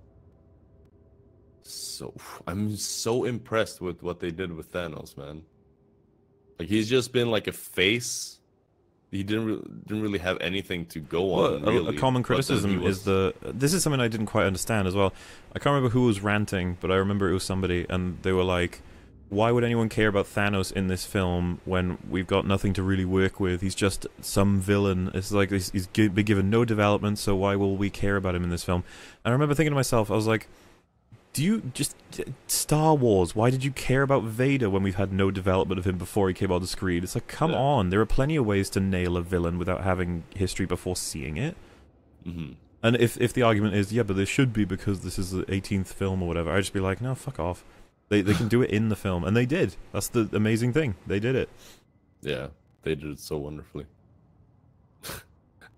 So I'm so impressed with what they did with Thanos, man. Like, he's just been like a face. He didn't really have anything to go on. Really. A common criticism is this is something I didn't quite understand as well. I can't remember who was ranting, but I remember it was somebody, and they were like, "Why would anyone care about Thanos in this film when we've got nothing to really work with? He's just some villain. It's like he's been given no development, so why will we care about him in this film?" And I remember thinking to myself, I was like, do you just Star Wars? Why did you care about Vader when we've had no development of him before he came on the screen? It's like, come on, there are plenty of ways to nail a villain without having history before seeing it. Mm-hmm. And if the argument is, yeah, but there should be because this is the 18th film or whatever, I'd just be like, no, fuck off. They can do it in the film, and they did. That's the amazing thing. They did it. Yeah, they did it so wonderfully.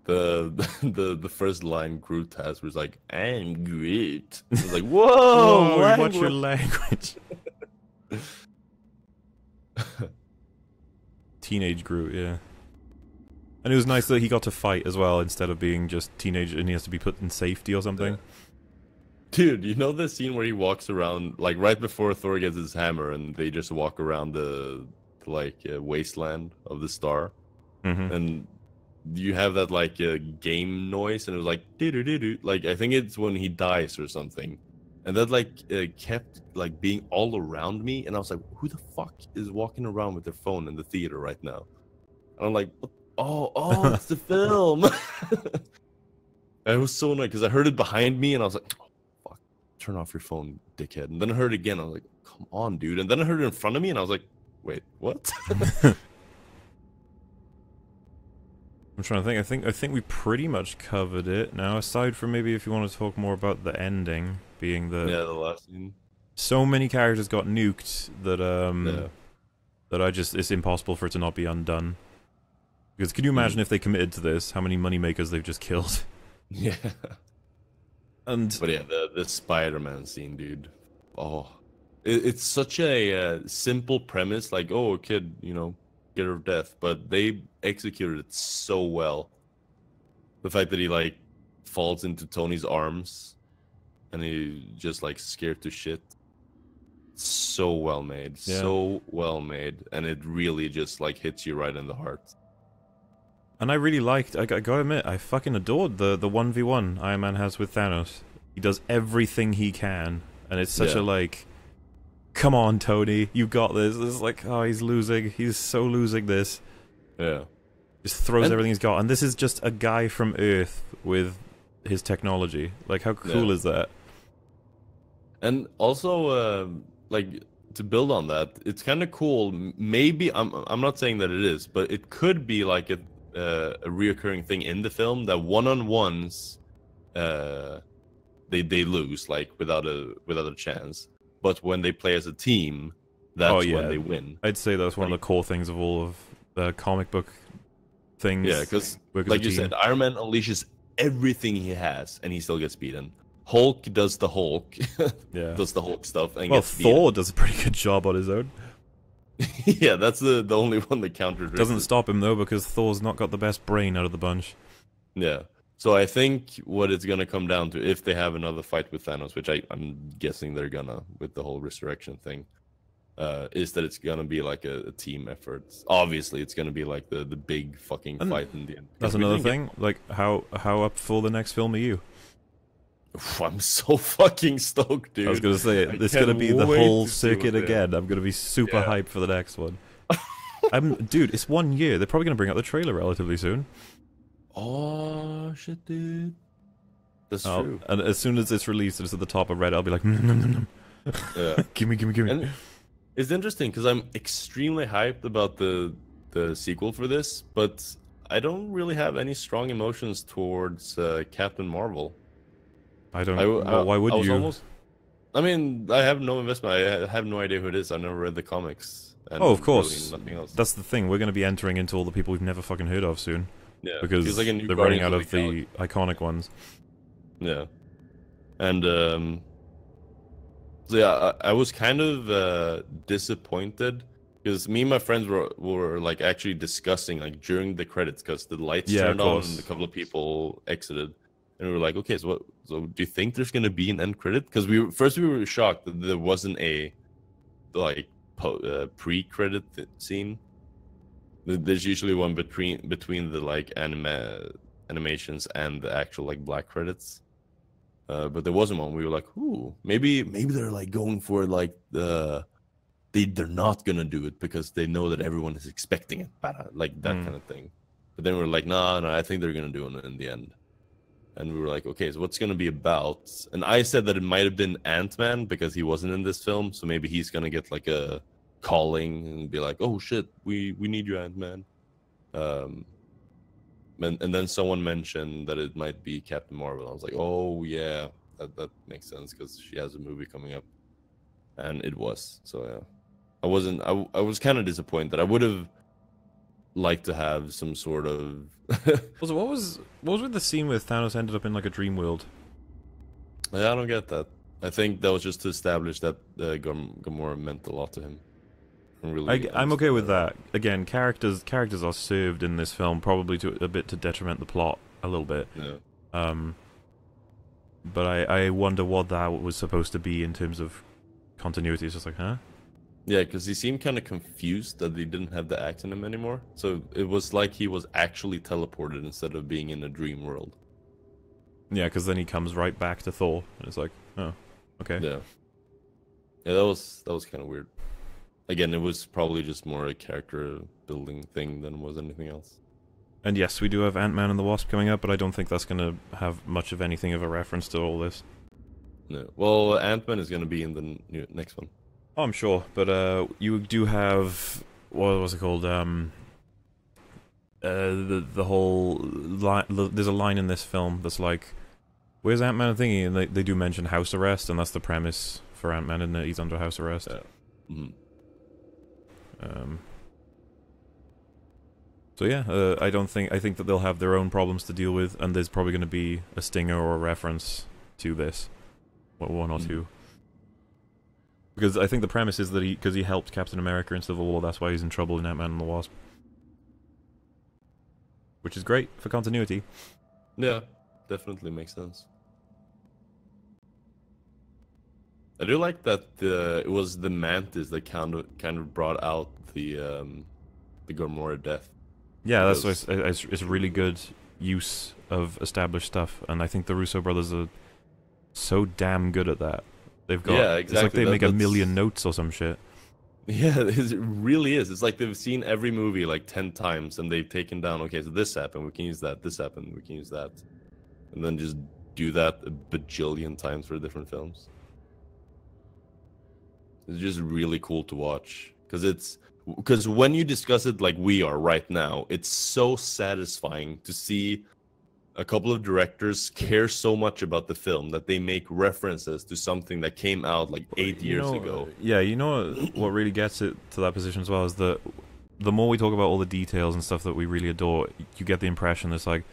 The first line Groot has was like, "I'm Groot." I was like, whoa, what's your language? Teenage Groot, yeah. And it was nice that he got to fight as well, instead of being just teenage and he has to be put in safety or something. Dude, you know the scene where he walks around, like right before Thor gets his hammer, and they just walk around the like wasteland of the star, Mm-hmm. and you have that like game noise, and it was like doo doo doo doo. Like I think it's when he dies or something, and that like kept like being all around me, and I was like, who the fuck is walking around with their phone in the theater right now? And I'm like, what? Oh, it's the film. I was so annoyed because I heard it behind me, and I was like, oh, fuck, turn off your phone, dickhead. And then I heard it again. I was like, come on, dude. And then I heard it in front of me, and I was like, wait, what? I'm trying to think. I think we pretty much covered it now. Aside from maybe if you want to talk more about the ending, being that Yeah, the last scene. so many characters got nuked that Yeah. that it's impossible for it to not be undone. Because can you imagine if they committed to this, how many moneymakers they've just killed? Yeah. And But yeah, the Spider-Man scene, dude. Oh, it's such a simple premise, like, oh, a kid, you know, get her death, but they executed it so well. The fact that he like falls into Tony's arms, and he just like scared to shit. So well made, Yeah. so well made, and it really just like hits you right in the heart. I really liked, I gotta admit, I fucking adored the 1v1 Iron Man has with Thanos. He does everything he can, and it's such a like, come on Tony, you got this. It's like, oh, he's losing, he's so losing this. Yeah. Just throws everything he's got, and this is just a guy from Earth with his technology. Like, how cool is that? And also, like, to build on that, it's kind of cool. Maybe I'm not saying that it is, but it could be like a reoccurring thing in the film that one-on-ones, they lose like without a chance. But when they play as a team, that's when they win. I'd say that's one of the core things of all of the comic book things. Yeah, because like you said, Iron Man unleashes everything he has, and he still gets beaten. Hulk does the Hulk, does the Hulk stuff, and gets beaten. Thor does a pretty good job on his own. Yeah, that's the only one that countered. Doesn't stop him though, because Thor's not got the best brain out of the bunch. Yeah. So I think what it's gonna come down to, if they have another fight with Thanos, which I'm guessing they're gonna with the whole resurrection thing, is that it's gonna be like a team effort. Obviously, it's gonna be like the big fucking fight in the end. That's another thing. Like, how up for the next film are you? I'm so fucking stoked, dude. I was gonna say it's gonna be the whole circuit again. I'm gonna be super hyped for the next one. Dude, it's 1 year. They're probably gonna bring out the trailer relatively soon. Oh shit, dude. That's true. And as soon as it's released, it's at the top of Reddit. I'll be like, yeah. gimme. And it's interesting because I'm extremely hyped about the sequel for this, but I don't really have any strong emotions towards Captain Marvel. I don't. Why would you? I mean, I have no investment. I have no idea who it is. I never read the comics. And of course. Really nothing else. That's the thing. We're going to be entering into all the people we've never fucking heard of soon. Yeah, because like they're running out of the iconic ones. Yeah, and so yeah, I was kind of disappointed because me and my friends were like actually discussing like during the credits because the lights turned on and a couple of people exited, and we were like, okay, so do you think there's gonna be an end credit? Because we were shocked that there wasn't a like pre-credit scene. There's usually one between the like animations and the actual like black credits, but there wasn't one. We were like, ooh, maybe they're like going for like they're not gonna do it because they know that everyone is expecting it, like that kind of thing. But then we were like, no, I think they're gonna do it in the end. And we were like, okay, so what's gonna be about? And I said that it might have been Ant-Man because he wasn't in this film, so maybe he's gonna get like a calling and be like, oh shit, we need you, Ant-Man. And then someone mentioned that it might be Captain Marvel. I was like, oh yeah, that makes sense because she has a movie coming up, and it was. So yeah, I was kind of disappointed. I would have liked to have some sort of. Also, what was with the scene where Thanos ended up in like a dream world? Yeah, I don't get that. I think that was just to establish that Gamora meant a lot to him. Really, I'm okay with that. Again, characters are served in this film probably a bit to detriment the plot a little bit. Yeah. but I wonder what that was supposed to be in terms of continuity. It's just like, huh? Yeah, because he seemed kind of confused that they didn't have the axe in him anymore. So it was like he was actually teleported instead of being in a dream world. Yeah, because then he comes right back to Thor, and it's like, oh, okay. Yeah. Yeah, that was kind of weird. Again, it was probably just more a character building thing than was anything else. And yes, we do have Ant-Man and the Wasp coming up, but I don't think that's going to have much of anything of a reference to all this. No. Well, Ant-Man is going to be in the next one. Oh, I'm sure, but you do have, what was it called? The whole line. There's a line in this film that's like, "Where's Ant-Man and Thingy?" And they do mention house arrest, and that's the premise for Ant-Man, isn't it? He's under house arrest. Yeah. Mm-hmm. So yeah, I think that they'll have their own problems to deal with, and there's probably going to be a stinger or a reference to this, one or two. Because I think the premise is that because he helped Captain America in Civil War, that's why he's in trouble in Ant-Man and the Wasp. Which is great for continuity. Yeah, definitely makes sense. I do like that it was the Mantis that kind of brought out the Gamora death. Yeah, that's why it's really good use of established stuff, and I think the Russo brothers are so damn good at that. They've got, yeah, exactly. It's like they make a million notes or some shit. Yeah, it really is. It's like they've seen every movie like 10 times, and they've taken down, okay, so this happened, we can use that, this happened, we can use that. And then just do that a bajillion times for different films. It's just really cool to watch. Because when you discuss it like we are right now, it's so satisfying to see a couple of directors care so much about the film that they make references to something that came out like 8 years ago. Yeah, you know what really gets it to that position as well is that the more we talk about all the details and stuff that we really adore, you get the impression it's like,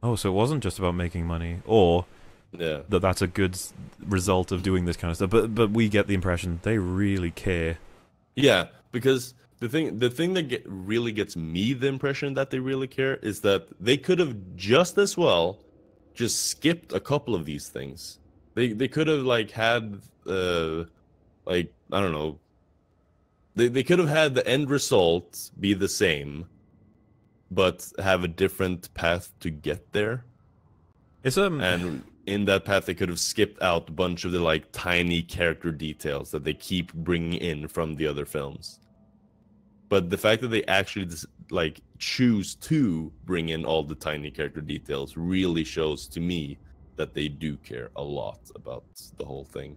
oh, so it wasn't just about making money, or that's a good result of doing this kind of stuff. But we get the impression they really care. Yeah, because the thing that really gets me the impression that they really care is that they could have just as well just skipped a couple of these things. They could have like had like, I don't know, they could have had the end result be the same, but have a different path to get there. And in that path they could have skipped out a bunch of the like tiny character details that they keep bringing in from the other films. But the fact that they actually like choose to bring in all the tiny character details really shows to me that they do care a lot about the whole thing.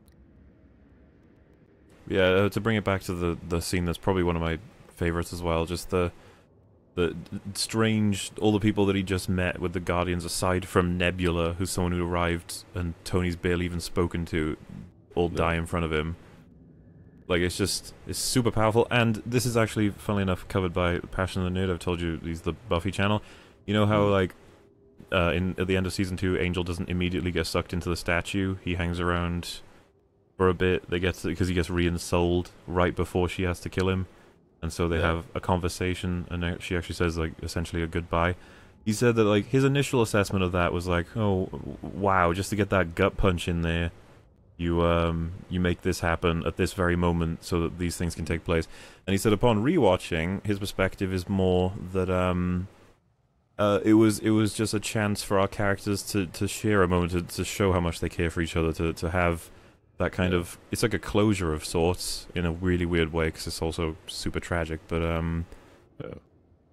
Yeah, to bring it back to the scene that's probably one of my favorites as well, just the strange, all the people that he just met with the Guardians, aside from Nebula, who's someone who arrived and Tony's barely even spoken to, all die in front of him. Like, it's super powerful, and this is actually, funnily enough, covered by Passion of the Nerd. I've told you, he's the Buffy channel. You know how, like, at the end of Season 2, Angel doesn't immediately get sucked into the statue? He hangs around for a bit, because he gets re-ensouled right before she has to kill him. And so they have a conversation, and she actually says, like, essentially a goodbye. He said that, like, his initial assessment of that was like, oh, wow, just to get that gut punch in there, you make this happen at this very moment so that these things can take place. And he said upon rewatching, his perspective is more that it was just a chance for our characters to share a moment, to show how much they care for each other, to have that kind of, it's like a closure of sorts in a really weird way, because it's also super tragic. But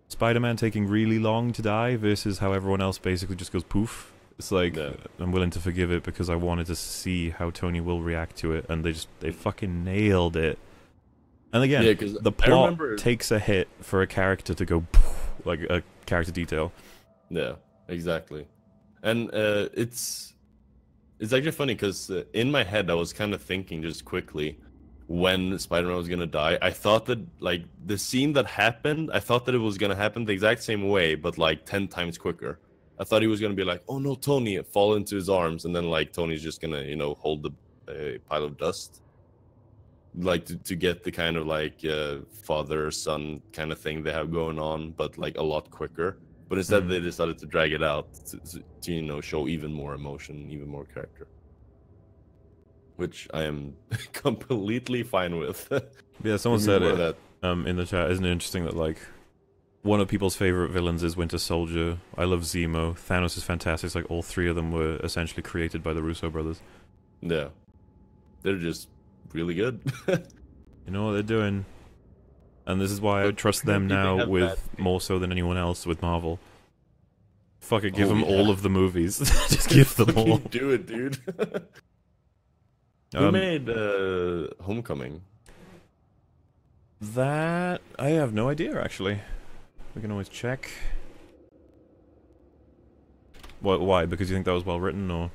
Spider-Man taking really long to die versus how everyone else basically just goes poof. It's like, I'm willing to forgive it because I wanted to see how Tony will react to it, and they fucking nailed it. And again, the plot takes a hit for a character to go poof, like a character detail. Yeah, exactly. And it's actually funny because in my head I was kind of thinking just quickly when Spider-Man was gonna die. I thought that like the scene that happened, I thought that it was gonna happen the exact same way, but like 10 times quicker. I thought he was gonna be like, "Oh no, Tony!" fall into his arms, and then like Tony's just gonna, you know, hold the pile of dust, like to get the kind of like father-son kind of thing they have going on, but like a lot quicker. But instead, they decided to drag it out to you know, show even more emotion, even more character. which I am completely fine with. Yeah, someone said it that. in the chat. Isn't it interesting that like one of people's favorite villains is Winter Soldier? I love Zemo. Thanos is fantastic. It's like all three of them were essentially created by the Russo brothers. Yeah, they're just really good. You know what they're doing, and this is why I trust them now with more so than anyone else with Marvel. Fuck it, give them all of the movies. Just give them all. Do it, dude. Who made Homecoming? That I have no idea actually. We can always check. What? Why? Because you think that was well written, or?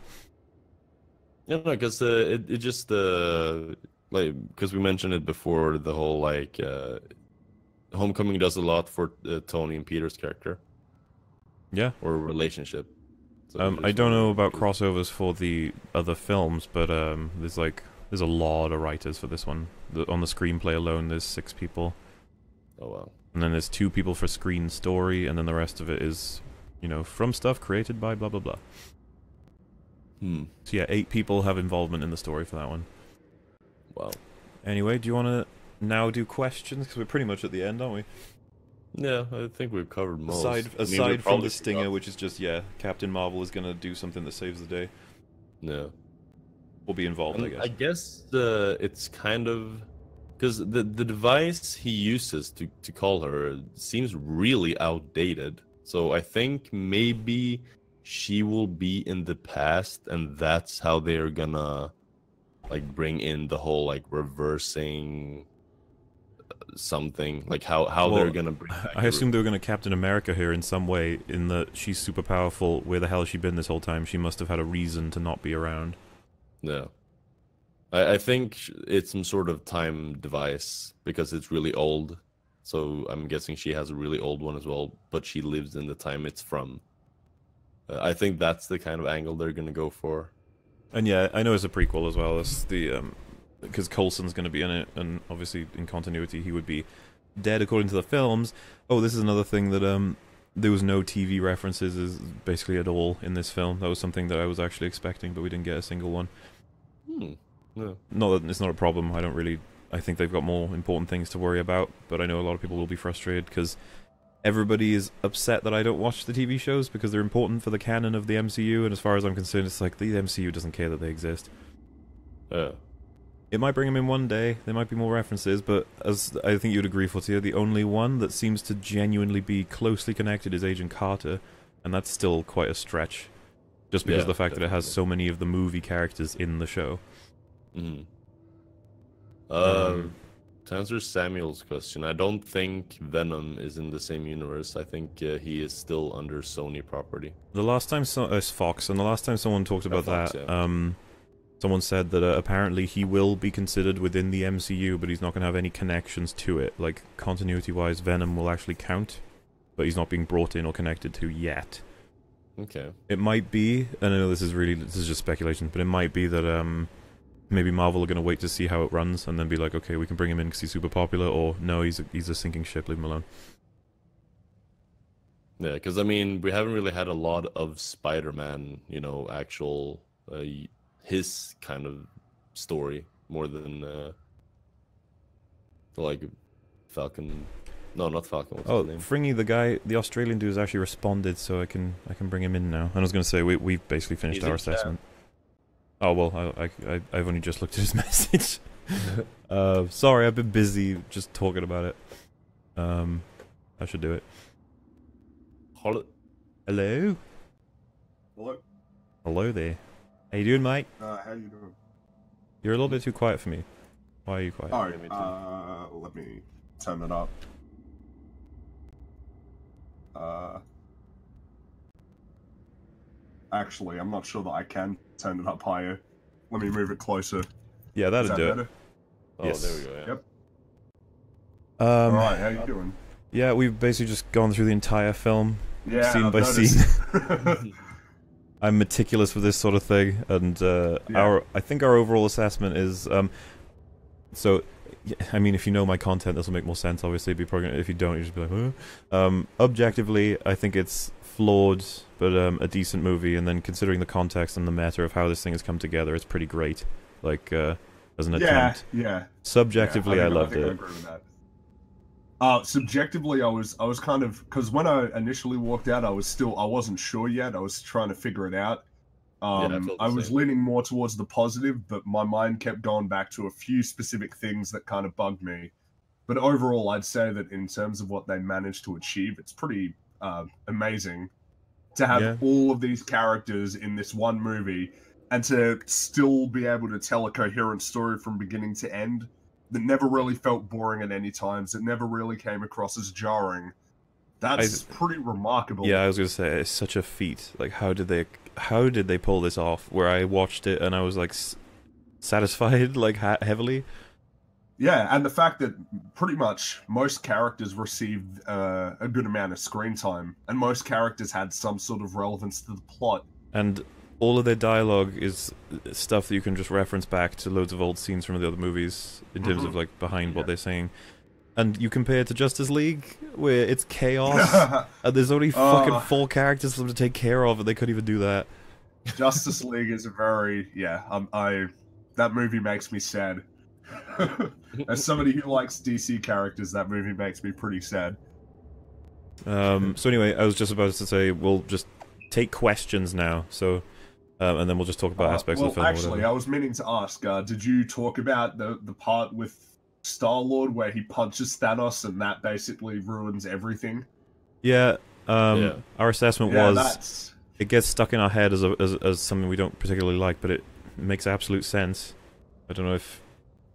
Yeah, no, because it just like because we mentioned it before, the whole like Homecoming does a lot for Tony and Peter's character. Yeah. Or relationship. So I don't know about crossovers for the other films, but there's a lot of writers for this one. On the screenplay alone, there's 6 people. Oh wow. And then there's 2 people for screen story, and then the rest of it is, you know, from stuff created by blah blah blah. So yeah, 8 people have involvement in the story for that one. Wow. Anyway, do you want to now do questions? Because we're pretty much at the end, aren't we? Yeah, I think we've covered most. Aside from the stinger, which is just, yeah, Captain Marvel is going to do something that saves the day. Yeah. We'll be involved, I guess. I guess it's kind of... Because the device he uses to call her seems really outdated. So I think maybe she will be in the past, and that's how they're gonna like bring in the whole like reversing something, like how they're gonna bring back I assume they were gonna Captain America here in some way, in that she's super powerful. Where the hell has she been this whole time? She must have had a reason to not be around. Yeah. I think it's some sort of time device because it's really old. So I'm guessing she has a really old one as well, but she lives in the time it's from. I think that's the kind of angle they're gonna go for. And yeah, I know it's a prequel as well. It's the because Coulson's going to be in it, and obviously in continuity he would be dead according to the films. Oh, this is another thing that there was no TV references basically at all in this film. That was something that I was actually expecting, but we didn't get a single one. No. Not that it's not a problem. I think they've got more important things to worry about, but I know a lot of people will be frustrated because everybody is upset that I don't watch the TV shows because they're important for the canon of the MCU, and as far as I'm concerned, it's like the MCU doesn't care that they exist. It might bring them in one day, there might be more references, but as I think you'd agree, Fortea, the only one that seems to genuinely be closely connected is Agent Carter, and that's still quite a stretch, just because of the fact that it has so many of the movie characters in the show. To answer Samuel's question, I don't think Venom is in the same universe. I think he is still under Sony property. The last time it's Fox, and the last time someone talked about Fox, that, yeah. Someone said that apparently he will be considered within the MCU, but he's not going to have any connections to it. Like, continuity-wise, Venom will actually count, but he's not being brought in or connected to yet. Okay. It might be, and I know this is just speculation, but it might be that maybe Marvel are going to wait to see how it runs, and then be like, okay, we can bring him in because he's super popular, or no, he's a sinking ship, leave him alone. Yeah, because I mean, we haven't really had a lot of Spider-Man, you know, actual... his kind of story more than like Falcon. No, not Falcon. What's his name? Fringy, the Australian dude, has actually responded, so I can bring him in now. And I was going to say we've basically finished our assessment. Oh well, I've only just looked at his message. Sorry, I've been busy just talking about it. I should do it. Hello. Hello. Hello. Hello there. How you doing, mate? How you doing? You're a little bit too quiet for me. Why are you quiet? Let me turn it up. Actually, I'm not sure that I can turn it up higher. Let me move it closer. Yeah, that'll do better? it. Oh, Yes. there we go. Yeah. Yep. Alright, how you doing? Yeah, we've basically just gone through the entire film, Yeah, scene I've by noticed. scene. I'm meticulous with this sort of thing, and I think our overall assessment is so. I mean, if you know my content, this will make more sense. Obviously, if you don't, you just be like, huh? Objectively, I think it's flawed, but a decent movie. And then considering the context and the matter of how this thing has come together, it's pretty great. like as an attempt. Yeah. Subjectively, I loved think I it. agree with that. Subjectively, I was kind of, because when I initially walked out, I wasn't sure yet. I was trying to figure it out. I felt the I was same. leaning more towards the positive, but my mind kept going back to a few specific things that kind of bugged me. But overall, I'd say that in terms of what they managed to achieve, it's pretty amazing to have Yeah. all of these characters in this one movie and to still be able to tell a coherent story from beginning to end that never really felt boring at any times. It never really came across as jarring. That's pretty remarkable. Yeah, I was gonna say it's such a feat. Like, how did they pull this off? Where I watched it and I was like satisfied, like heavily. Yeah, and the fact that pretty much most characters received a good amount of screen time, and most characters had some sort of relevance to the plot. And all of their dialogue is stuff that you can just reference back to loads of old scenes from the other movies in terms of like behind what they're saying. And you compare it to Justice League, where it's chaos, and there's only fucking 4 characters for them to take care of, and they couldn't even do that. Justice League is a very that movie makes me sad. As somebody who likes DC characters, that movie makes me pretty sad. So anyway, I was just about to say we'll just take questions now. So. And then we'll just talk about aspects of the film. Actually, I was meaning to ask, did you talk about the part with Star-Lord where he punches Thanos and that basically ruins everything? Yeah, our assessment was it gets stuck in our head as something we don't particularly like, but it makes absolute sense. I don't know if...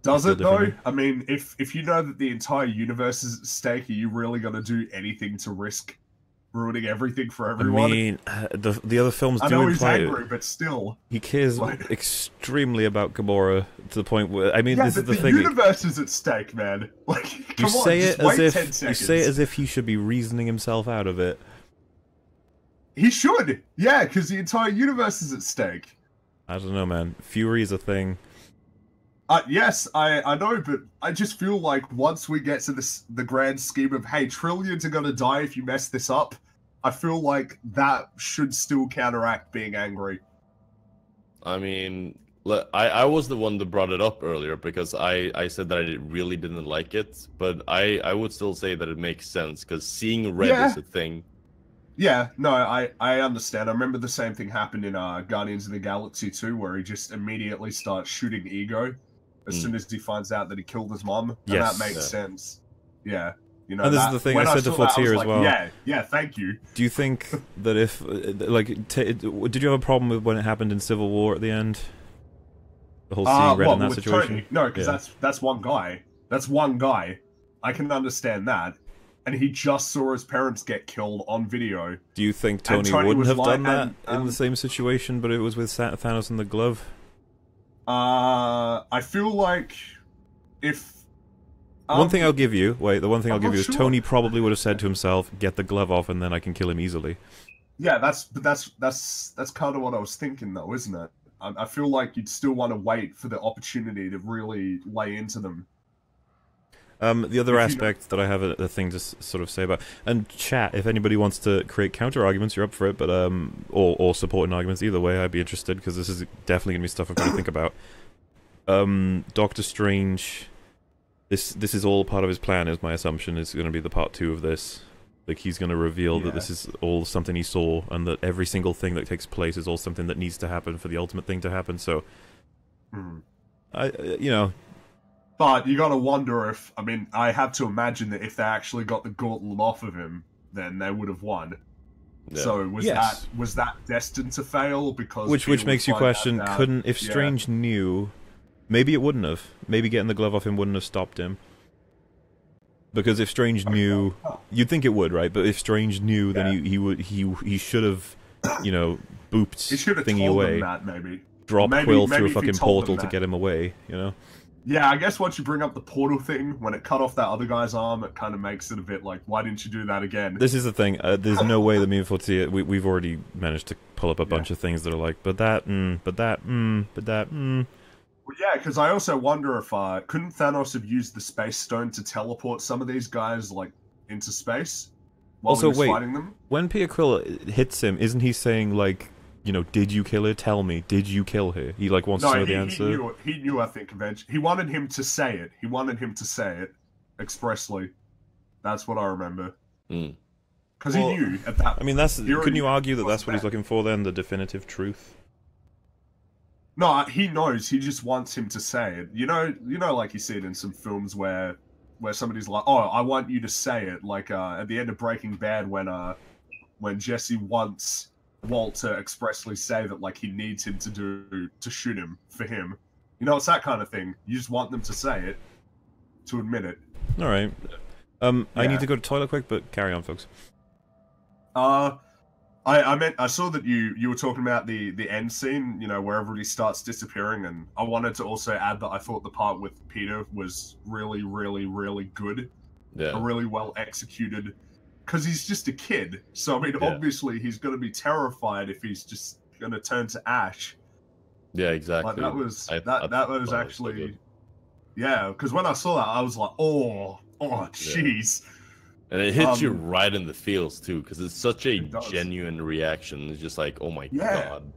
Does it, though? I mean, if you know that the entire universe is at stake, are you really going to do anything to risk ruining everything for everyone? I mean, the other films do imply... I know he's angry, but still... He cares extremely about Gamora, to the point where... I mean, this is the thing... the universe is at stake, man. Like, come on, just wait 10 seconds. You say it as if he should be reasoning himself out of it. He should! Yeah, because the entire universe is at stake. I don't know, man. Fury is a thing. Yes, I know, but I just feel like once we get to the grand scheme of, hey, trillions are gonna die if you mess this up, I feel like that should still counteract being angry. I mean, I was the one that brought it up earlier because I said that I really didn't like it, but I would still say that it makes sense because seeing red is a thing. Yeah, no, I understand. I remember the same thing happened in Guardians of the Galaxy 2, where he just immediately starts shooting Ego as soon as he finds out that he killed his mom. And that makes sense. Yeah. You know, and this is the thing I said to Fortea as well. Yeah, thank you. Do you think that if, like, did you have a problem with when it happened in Civil War at the end? The whole seeing red in that situation? Tony? No, because that's one guy. That's one guy. I can understand that. And he just saw his parents get killed on video. Do you think Tony wouldn't have done that in the same situation, but it was with Thanos and the glove? I feel like if... one thing I'll give you, the one thing I'll give you is Tony probably would have said to himself, get the glove off and then I can kill him easily. Yeah, that's kind of what I was thinking though, isn't it? I feel like you'd still want to wait for the opportunity to really lay into them. The other aspect that I have a thing to sort of say about, and chat, if anybody wants to create counter arguments, you're up for it, but or supporting arguments, either way, I'd be interested because this is definitely gonna be stuff I've got to think about. Doctor Strange, this is all part of his plan, is my assumption. Is going to be the part 2 of this. Like he's going to reveal that this is all something he saw, and that every single thing that takes place is all something that needs to happen for the ultimate thing to happen. So, you know. But you gotta wonder if, I mean, I have to imagine that if they actually got the gauntlet off of him, then they would have won. Yeah. So was that destined to fail? Because which makes you question, couldn't, if Strange knew, maybe it wouldn't have. Maybe getting the glove off him wouldn't have stopped him. Because if Strange knew, you'd think it would, right? But if Strange knew, then he should have, you know, booped Thingy away. That, maybe. Drop Quill through a fucking portal to get him away, you know? Yeah, I guess once you bring up the portal thing, when it cut off that other guy's arm, it kind of makes it a bit like, why didn't you do that again? This is the thing. There's no way that me and Fortea, we've already managed to pull up a bunch of things that are like, but that. Well, yeah, because I also wonder if couldn't Thanos have used the Space Stone to teleport some of these guys like into space while he was fighting them? When Peter Quill hits him, isn't he saying like, you know, did you kill her? Tell me, did you kill her? He like wants to know the answer. He knew. I think eventually he wanted him to say it. He wanted him to say it expressly. That's what I remember. Because he knew at that. I mean, couldn't you argue that that's what he's looking for then? The definitive truth. No, he knows. He just wants him to say it. You know, like you see it in some films where somebody's like, "Oh, I want you to say it." Like at the end of Breaking Bad, when Jesse wants Walt to expressly say that like he needs him to shoot him for him. You know, it's that kind of thing. You just want them to say it, to admit it. All right. I need to go to the toilet quick, but carry on, folks. I saw that you were talking about the end scene, you know, where everybody starts disappearing, and I wanted to also add that I thought the part with Peter was really, really, really good. Yeah. Really well executed. Because he's just a kid. So, I mean, obviously he's going to be terrified if he's just going to turn to ash. Yeah, exactly. Like, that was actually... Yeah, because when I saw that, I was like, oh, jeez. And it hits you right in the feels, too, because it's such a genuine reaction. It's just like, oh my god.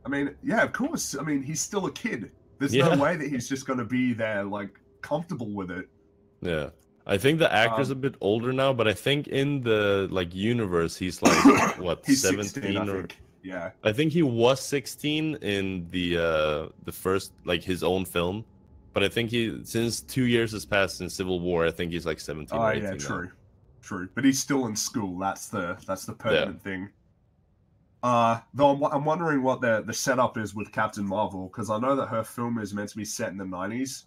I mean, yeah, of course. I mean, he's still a kid. There's no way that he's just going to be there, like, comfortable with it. Yeah. I think the actor's a bit older now, but I think in the, like, universe, he's, like, what, he's 17? 16, I think. Yeah. I think he was 16 in the first, like, his own film. But I think since 2 years has passed in Civil War, I think he's, like, 17 or 18 yeah, now. True. But he's still in school. That's the pertinent thing. Though I'm wondering what the setup is with Captain Marvel, because I know that her film is meant to be set in the 90s.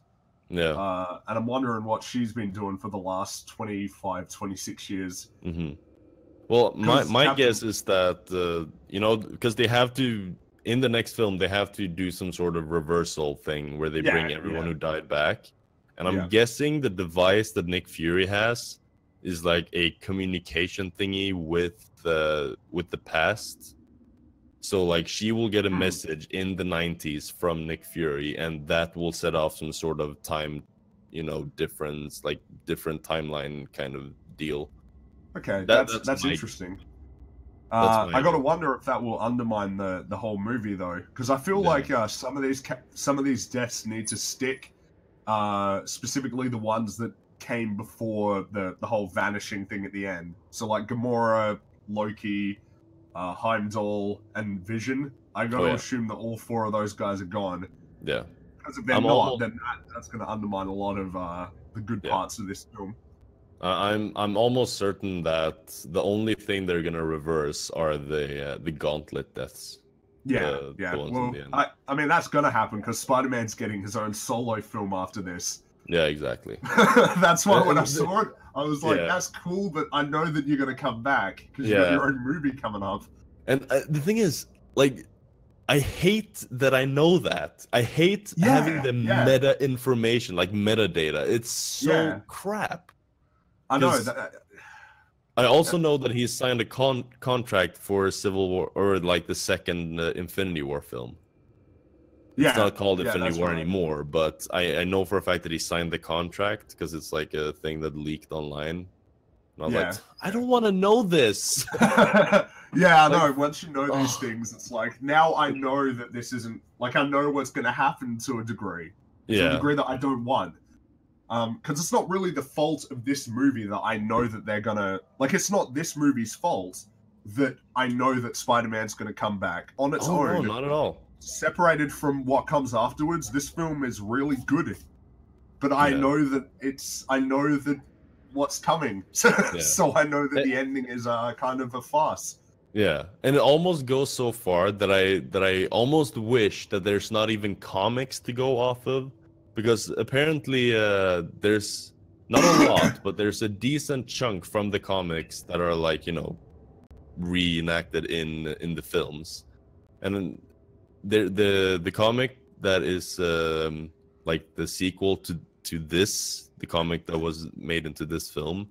Yeah. And I'm wondering what she's been doing for the last 25, 26 years. Mm-hmm. Well, my guess is that, you know, because they have to, in the next film, they have to do some sort of reversal thing where they bring everyone who died back. And I'm guessing the device that Nick Fury has is like a communication thingy with the past. So like she will get a message in the 90s from Nick Fury, and that will set off some sort of time, you know, difference, like different timeline kind of deal. Okay, that's interesting. I gotta wonder if that will undermine the whole movie though, because I feel like some of these deaths need to stick, specifically the ones that came before the whole vanishing thing at the end. So like Gamora, Loki, Heimdall, and Vision. I gotta assume that all four of those guys are gone. Yeah. Because if they're not, then that's gonna undermine a lot of the good parts of this film. I'm almost certain that the only thing they're gonna reverse are the gauntlet deaths. Yeah. Well, I mean that's gonna happen because Spider-Man's getting his own solo film after this. Yeah, exactly. That's why when I saw it, I was like, that's cool, but I know that you're going to come back because you got your own movie coming up. And the thing is, like, I hate that I know that. I hate having the meta information, like metadata. It's so crap. I know. I also know that he's signed a contract for Civil War, or like the second Infinity War film. It's not called Infinity War anymore, but I know for a fact that he signed the contract because it's like a thing that leaked online. And I was like, I don't want to know this. I know. Once you know these things, it's like, now I know that this isn't, like, I know what's going to happen to a degree. To a degree that I don't want. Because it's not really the fault of this movie that I know that they're going to, like, it's not this movie's fault that I know that Spider-Man's going to come back on its own. No, not at all. Separated from what comes afterwards, this film is really good, but I know that what's coming, so I know that the ending is kind of a farce. Yeah, and it almost goes so far that I almost wish that there's not even comics to go off of, because apparently there's not a lot, but there's a decent chunk from the comics that are like, you know, reenacted in the films, and the comic that is like the sequel to this, the comic that was made into this film,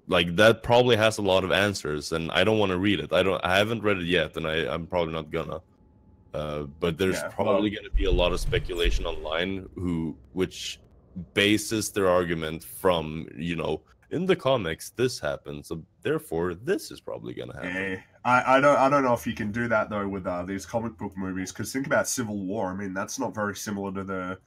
like that probably has a lot of answers, and I don't want to read it. I haven't read it yet, and I'm probably not gonna. But there's probably going to be a lot of speculation online which bases their argument from, you know, in the comics this happens, so therefore this is probably gonna happen. Yeah, I don't know if you can do that though with these comic book movies. Because think about Civil War. I mean, that's not very similar to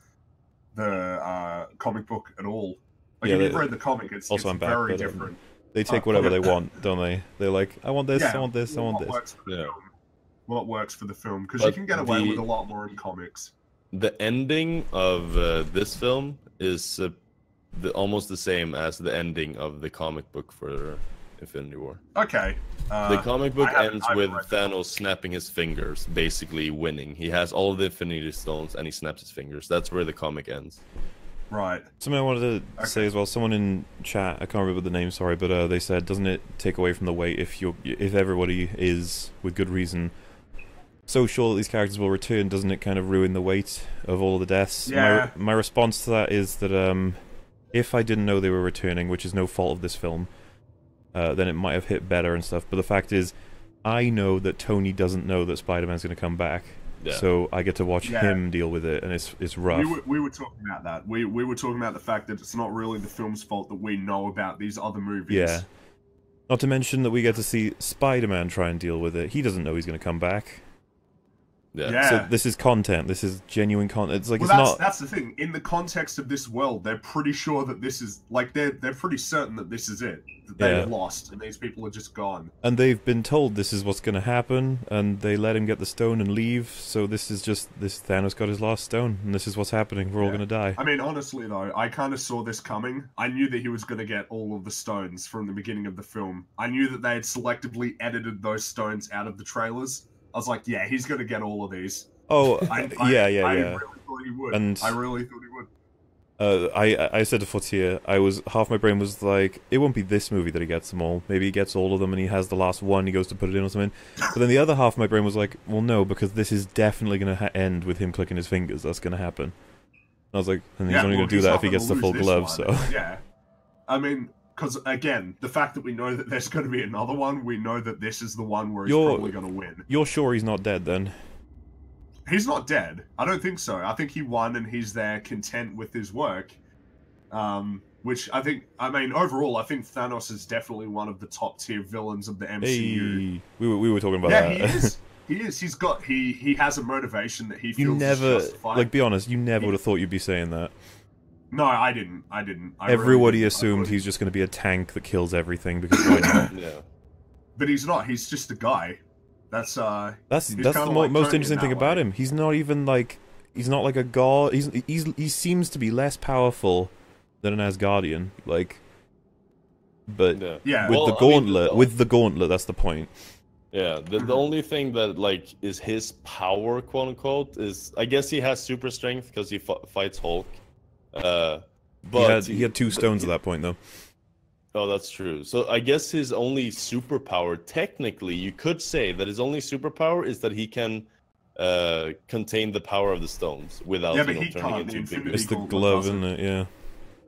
the comic book at all. Like Yeah, if you've read the comic, it's very different. They take whatever they want, don't they? They're like, I want this, I want this, I want this. What works for the film? Because you can get away with a lot more in comics. The ending of this film is almost the same as the ending of the comic book for Infinity War. Okay. The comic book ends with Thanos snapping his fingers, basically winning. He has all the Infinity Stones and he snaps his fingers. That's where the comic ends. Right. Something I wanted to say as well. Someone in chat, I can't remember the name, sorry, but they said, doesn't it take away from the weight if everybody is, with good reason, so sure that these characters will return? Doesn't it kind of ruin the weight of all of the deaths? Yeah. My response to that is that if I didn't know they were returning, which is no fault of this film, then it might have hit better and stuff. But the fact is, I know that Tony doesn't know that Spider-Man's going to come back. Yeah. So I get to watch him deal with it, and it's rough. We were talking about that. We were talking about the fact that it's not really the film's fault that we know about these other movies. Yeah. Not to mention that we get to see Spider-Man try and deal with it. He doesn't know he's going to come back. Yeah. So this is content. This is genuine content. It's like that's the thing. In the context of this world, they're pretty sure that this is like they're pretty certain that this is it. That they've lost and these people are just gone. And they've been told this is what's going to happen, and they let him get the stone and leave. So this is just Thanos got his last stone, and this is what's happening. We're all going to die. I mean, honestly though, I kind of saw this coming. I knew that he was going to get all of the stones from the beginning of the film. I knew that they had selectively edited those stones out of the trailers. I was like, yeah, he's going to get all of these. Oh, yeah. I really thought he would. And I really thought he would. I said to Fortea, half my brain was like, it won't be this movie that he gets them all. Maybe he gets all of them and he has the last one, he goes to put it in or something. But then the other half of my brain was like, well, no, because this is definitely going to end with him clicking his fingers. That's going to happen. And I was like, and he's only going to do that if he gets the full glove, so... Yeah. I mean... Because, again, the fact that we know that there's going to be another one, we know that this is the one where he's probably going to win. You're sure he's not dead, then? He's not dead. I don't think so. I think he won and he's there content with his work. Which I mean, overall, I think Thanos is definitely one of the top-tier villains of the MCU. Hey, we were talking about that. Yeah, he is. He is. He has a motivation that he feels is justified. Like, be honest, you never would have thought you'd be saying that. No, I didn't. Everybody really assumed he's just going to be a tank that kills everything because why not? Yeah. But he's not. He's just a guy. That's the most interesting thing about him. He's not even like he's not like a god. He seems to be less powerful than an Asgardian. Like, but yeah. With the gauntlet, that's the point. Yeah, the only thing that like is his power, quote unquote, is I guess he has super strength because he fights Hulk. But he had two stones at that point, though. Oh, that's true. So I guess his only superpower, technically, you could say that his only superpower is that he can contain the power of the stones without turning into big. It's the glove, isn't it? Yeah.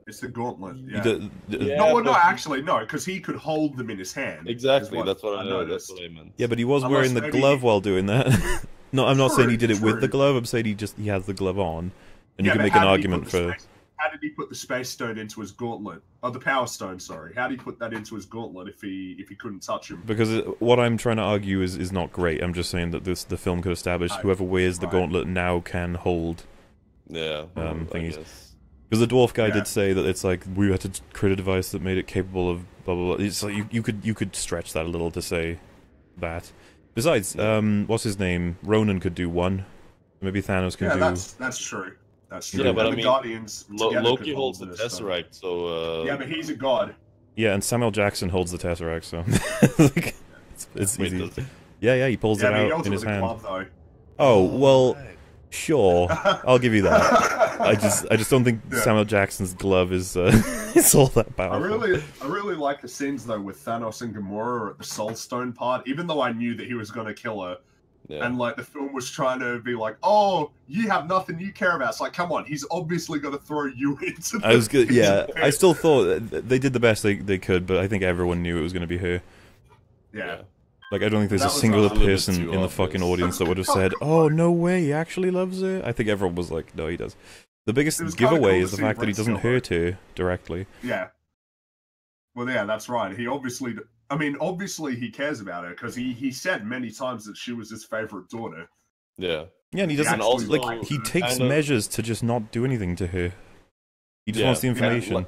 It's the gauntlet. Yeah. No, actually, no, because he could hold them in his hand. Exactly. That's what I meant. Yeah, but he was wearing the glove while doing that. No, I'm not saying he did it with the glove. I'm saying he has the glove on, and you can make an argument for. How did he put the space stone into his gauntlet? Oh, the power stone, sorry. How did he put that into his gauntlet if he couldn't touch him? Because what I'm trying to argue is not great. I'm just saying that the film could establish whoever wears the gauntlet now can hold thingies. Because the dwarf guy did say that it's like we had to create a device that made it capable of blah blah blah. It's like you could stretch that a little to say that. Besides, what's his name? Ronan could do one. Maybe Thanos can do. Yeah, that's true. That's true. Yeah, but and the Guardians Loki holds the Tesseract, so... Yeah, but he's a god. Yeah, and Samuel Jackson holds the Tesseract, so... it's easy. Yeah, he pulls it out in his hand. Glove, though. Oh, well, sure. I'll give you that. I just don't think Samuel Jackson's glove is it's all that powerful. I really like the scenes, though, with Thanos and Gamora at the Soul Stone part, even though I knew that he was going to kill her. Yeah. And like the film was trying to be like, oh, you have nothing you care about. It's like, come on, he's obviously going to throw you into. I was good. Yeah, I still thought they did the best they could, but I think everyone knew it was going to be her. Yeah. Like I don't think there's a singular person in the fucking audience that would have said, "Oh no way, he actually loves it." I think everyone was like, "No, he does." The biggest giveaway is the fact that he doesn't hurt her directly. Yeah. Well, yeah, that's right. He obviously, I mean, obviously he cares about her because he said many times that she was his favorite daughter. Yeah. Yeah, and he He doesn't actually like liked he her. takes Kind of- measures to just not do anything to her. He just wants the Yeah, information.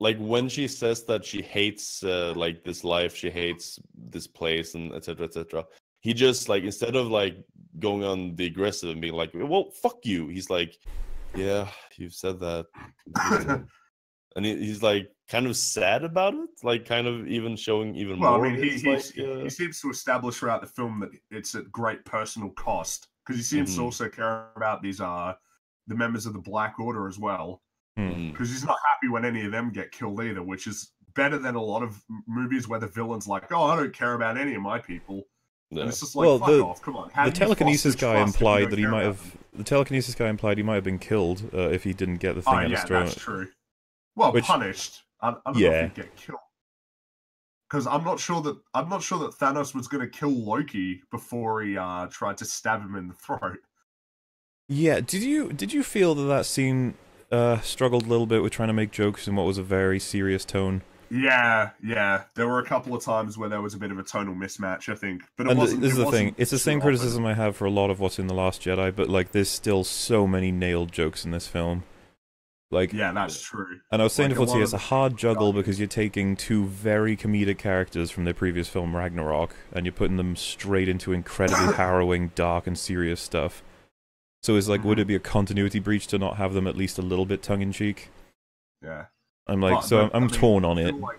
like when she says that she hates like this life, she hates this place, and etc. etc. He just like, instead of like going on the aggressive and being like, "Well, fuck you," he's like, "Yeah, you've said that," and he's like kind of sad about it, like kind of even showing even Well, I more mean, of he his he like. he seems to establish throughout the film that it's at great personal cost because he seems to Mhm. also care about these the members of the Black Order as well. Mhm. Because he's not happy when any of them get killed either, which is better than a lot of movies where the villain's like, "Oh, I don't care about any of my people," Yeah. and it's just like, Well, "Fuck off, come on." How The do you telekinesis foster guy trust if you implied don't that he care might about have. them? The telekinesis guy implied he might have been killed if he didn't get the thing Oh out of yeah, his throat. that's true. Well, Which- punished. I don't know Yeah. if he'd get killed. Because I'm not sure that Thanos was going to kill Loki before he tried to stab him in the throat. Yeah, did you feel that scene struggled a little bit with trying to make jokes in what was a very serious tone? Yeah. There were a couple of times where there was a bit of a tonal mismatch, I think. But it And wasn't. this is it the thing. wasn't It's the too same often. criticism I have for a lot of what's in The Last Jedi, but like there's still so many nailed jokes in this film. Like, Yeah, that's true. and I was saying Like, to a lot Fortea, of it's a the hard juggle values. because you're taking two very comedic characters from their previous film Ragnarok, and you're putting them straight into incredibly harrowing, dark, and serious stuff. So it's like, would it be a continuity breach to not have them at least a little bit tongue-in-cheek? Yeah. I'm like, But, I'm I mean, torn on I it. feel like-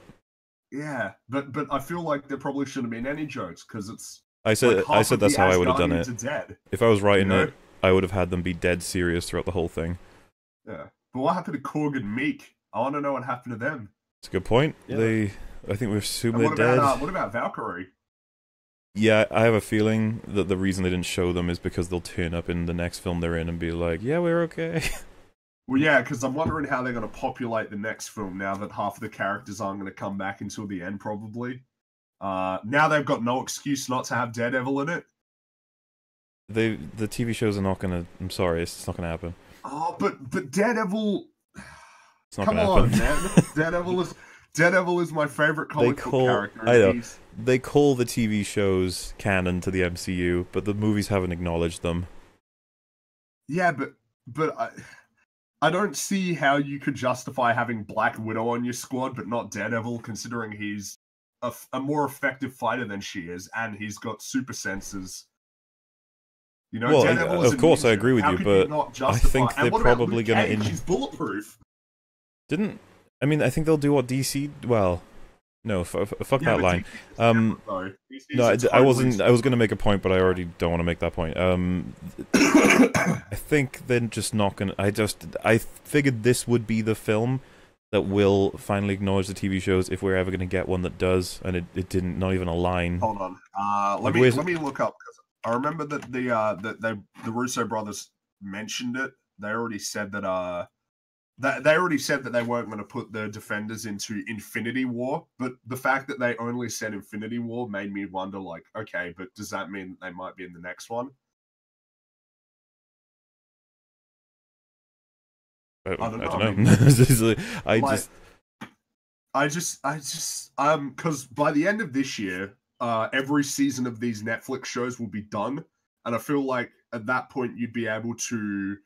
yeah, but I feel like there probably shouldn't have been any jokes because it's I said like half of that's the how I would have done it. Asgardians are dead. If I was writing You know? it, I would have had them be dead serious throughout the whole thing. Yeah. But what happened to Korg and Meek? I want to know what happened to them. It's a good point. Yeah. I think we assume And they're what dead. about Valkyrie? Yeah, I have a feeling that the reason they didn't show them is because they'll turn up in the next film they're in and be like, yeah, we're okay. Well, yeah, because I'm wondering how they're going to populate the next film now that half of the characters aren't going to come back until the end, probably. Now they've got no excuse not to have Daredevil in it. The TV shows are not gonna. I'm sorry, it's not gonna happen. Oh, but Daredevil. It's not Come gonna on, happen. man. Daredevil is my favorite comic book character. I know. He's- They call the TV shows canon to the MCU, but the movies haven't acknowledged them. Yeah, but I don't see how you could justify having Black Widow on your squad, but not Daredevil, considering he's a more effective fighter than she is, and he's got super senses. You know, Well, Daredevil is of course, a I ninja. agree with How you, could but not I justify... think And they're what about probably Luke gonna Cage? He's bulletproof. I mean, I think they'll do what DC. Well, no, fuck Yeah, that but line. DC's Um, different, though. DC's No, a I totally wasn't. I was going to make a point, but I already don't want to make that point. I think they're just not going to... I figured this would be the film that will finally acknowledge the TV shows if we're ever going to get one that does, and it didn't, not even a line. Hold on. Like, Let me look up, because I remember that the Russo brothers mentioned it. They already said that they already said that they weren't going to put the Defenders into Infinity War, but the fact that they only said Infinity War made me wonder, like, okay, but does that mean that they might be in the next one? I don't know. don't know. I just, because by the end of this year, every season of these Netflix shows will be done, and I feel like at that point you'd be able to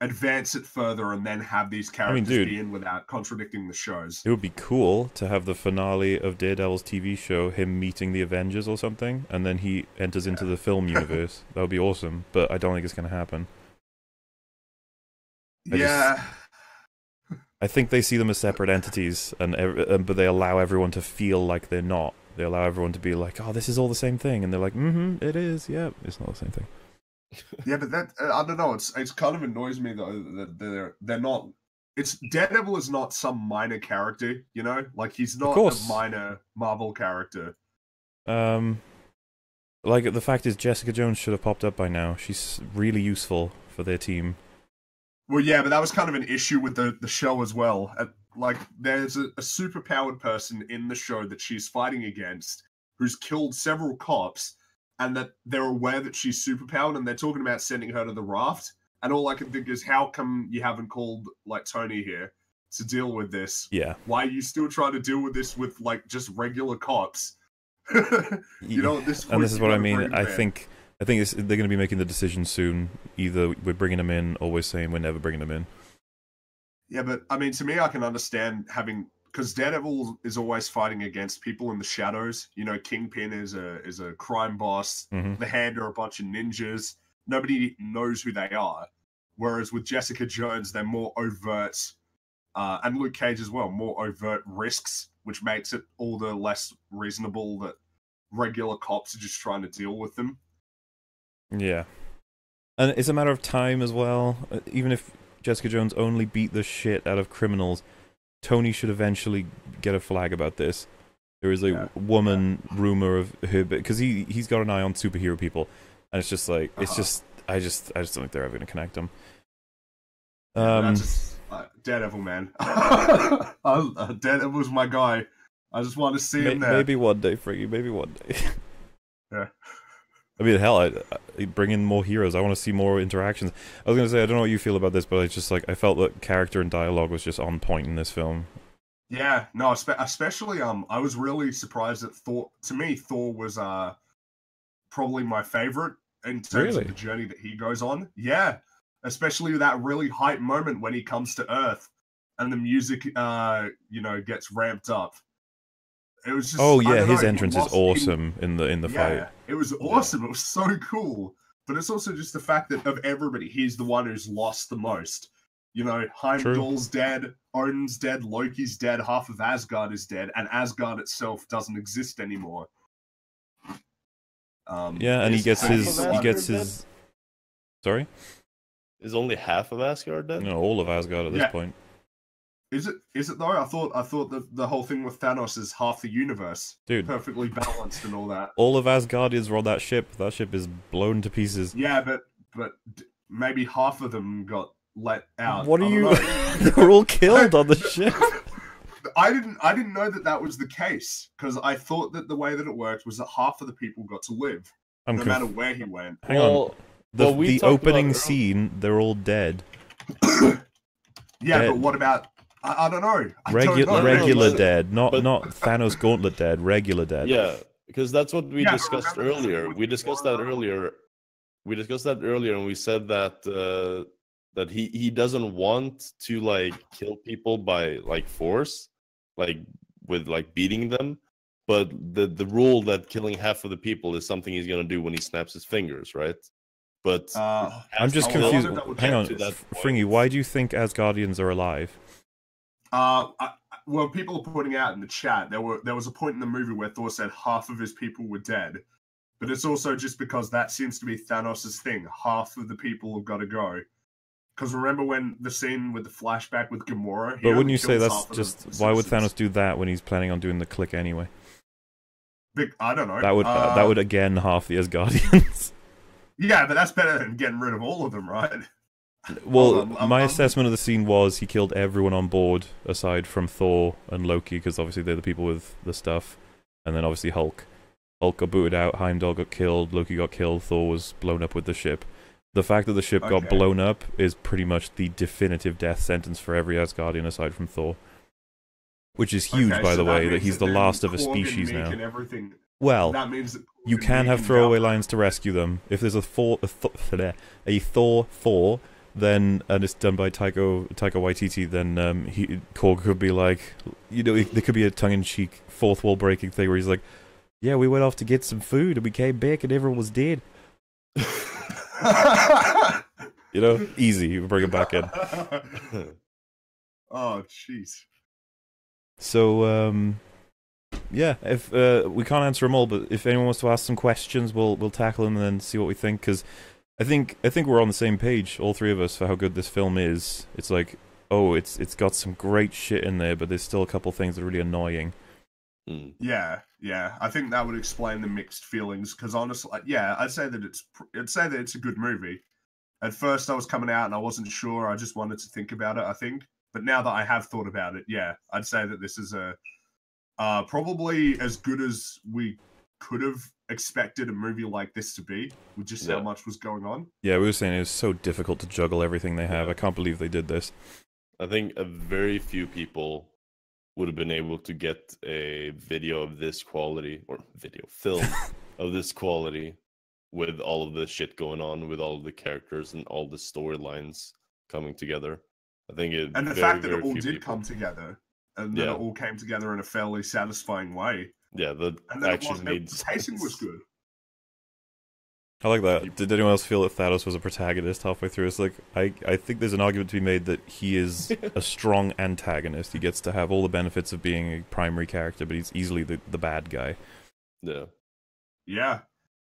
advance it further and then have these characters dude, be in without contradicting the shows. It would be cool to have the finale of Daredevil's TV show, him meeting the Avengers or something, and then he enters into the film universe. That would be awesome, but I don't think it's going to happen. I think they see them as separate entities, but they allow everyone to feel like they're not. They allow everyone to be like, "Oh, this is all the same thing," and they're like, it is. Yeah, it's not the same thing." Yeah, but that I don't know. It's kind of annoys me though that they're not. It's Daredevil is not some minor character, you know. Like he's not a minor Marvel character. Like the fact is, Jessica Jones should have popped up by now. She's really useful for their team. Well, yeah, but that was kind of an issue with the show as well. Like, there's a superpowered person in the show that she's fighting against who's killed several cops, and that they're aware that she's superpowered, and they're talking about sending her to the raft. And all I can think is, how come you haven't called, like, Tony here to deal with this. Yeah. Why are you still trying to deal with this with like just regular cops? You know, this is what I mean. I think they're going to be making the decision soon. Either we're bringing them in, or we're saying we're never bringing them in. Yeah, but I mean, to me, I can understand having, because Daredevil is always fighting against people in the shadows. You know, Kingpin is a crime boss. Mm-hmm. The Hand are a bunch of ninjas. Nobody knows who they are. Whereas with Jessica Jones, they're more overt, and Luke Cage as well, more overt risks, which makes it all the less reasonable that regular cops are just trying to deal with them. Yeah. And it's a matter of time as well. Even if Jessica Jones only beat the shit out of criminals, Tony should eventually get a flag about this. There is a woman rumor of her, because he's got an eye on superhero people, and it's just like I just don't think they're ever going to connect them. Daredevil, man. Daredevil's my guy. I just want to see him there. Maybe one day, Friggy. Maybe one day. Yeah. I mean, hell, I bring in more heroes. I want to see more interactions. I was going to say, I don't know what you feel about this, but it's just like, I felt that character and dialogue was just on point in this film. Yeah, no, especially, I was really surprised that Thor, to me, Thor was, probably my favorite in terms of the journey that he goes on. Yeah, especially that really hype moment when he comes to Earth and the music, gets ramped up. It was just, his entrance is awesome in the fight. It was awesome. Yeah. It was so cool. But it's also just the fact that of everybody, he's the one who's lost the most. You know, Heimdall's dead, Odin's dead, Loki's dead, half of Asgard is dead, and Asgard itself doesn't exist anymore. And he gets his. Sorry? Is only half of Asgard dead? No, all of Asgard at this point. Is it though? I thought that the whole thing with Thanos is half the universe, dude, perfectly balanced and all that. All of Asgardians were on that ship. That ship is blown to pieces. Yeah, but maybe half of them got let out. What are you? They're all killed on the ship. I didn't know that was the case, because I thought that the way that it worked was that half of the people got to live, no matter where he went. Hang on. The opening scene, they're all dead. Yeah, but what about? I don't know. Regular dead, not Thanos Gauntlet dead. Regular dead. Yeah, because that's what we discussed earlier. We discussed that earlier. And we said that that he doesn't want to like kill people by like force, like with like beating them. But the rule that killing half of the people is something he's gonna do when he snaps his fingers, right? But I'm just confused. Hang on, Fringy, why do you think Asgardians are alive? Well, people are putting out in the chat, there was a point in the movie where Thor said half of his people were dead, but it's also just because that seems to be Thanos' thing. Half of the people have got to go. Because remember when the scene with the flashback with Gamora? But wouldn't you say that's just why would Thanos do that when he's planning on doing the click anyway? I don't know. That would again half the Asgardians. Yeah, but that's better than getting rid of all of them, right? Well, my assessment of the scene was he killed everyone on board, aside from Thor and Loki, because obviously they're the people with the stuff. And then obviously Hulk. Hulk got booted out, Heimdall got killed, Loki got killed, Thor was blown up with the ship. The fact that the ship got blown up is pretty much the definitive death sentence for every Asgardian aside from Thor. Which is huge, by the way, that he's the last of a species now. Well, that means that you can have throwaway lines to rescue them. If there's a Thor 4, then and it's done by Taika Waititi, then Korg could be like, you know, there could be a tongue-in-cheek fourth wall breaking thing where he's like, yeah, we went off to get some food and we came back and everyone was dead. You know, easy. You bring it back in. Oh, jeez. So, yeah, if we can't answer them all, but if anyone wants to ask some questions, we'll tackle them and then see what we think. Because I think we're on the same page, all three of us, for how good this film is. It's like, oh, it's got some great shit in there, but there's still a couple things that are really annoying. Yeah. I think that would explain the mixed feelings. Because honestly, yeah, I'd say that it's a good movie. At first, I was coming out and I wasn't sure. I just wanted to think about it, I think. But now that I have thought about it, yeah, I'd say that this is probably as good as we could have expected a movie like this to be, with just how much was going on. Yeah, we were saying it was so difficult to juggle everything they have. I can't believe they did this. I think a very few people would have been able to get a video of this quality, or film of this quality, with all of the shit going on, with all of the characters and all the storylines coming together. I think it And the very, fact that very it all few did people. come together, and that it all came together in a fairly satisfying way. Yeah, the And then action made the pacing was good. I like that. Did anyone else feel that Thanos was a protagonist halfway through? It's like, I think there's an argument to be made that he is a strong antagonist. He gets to have all the benefits of being a primary character, but he's easily the bad guy. Yeah. Yeah.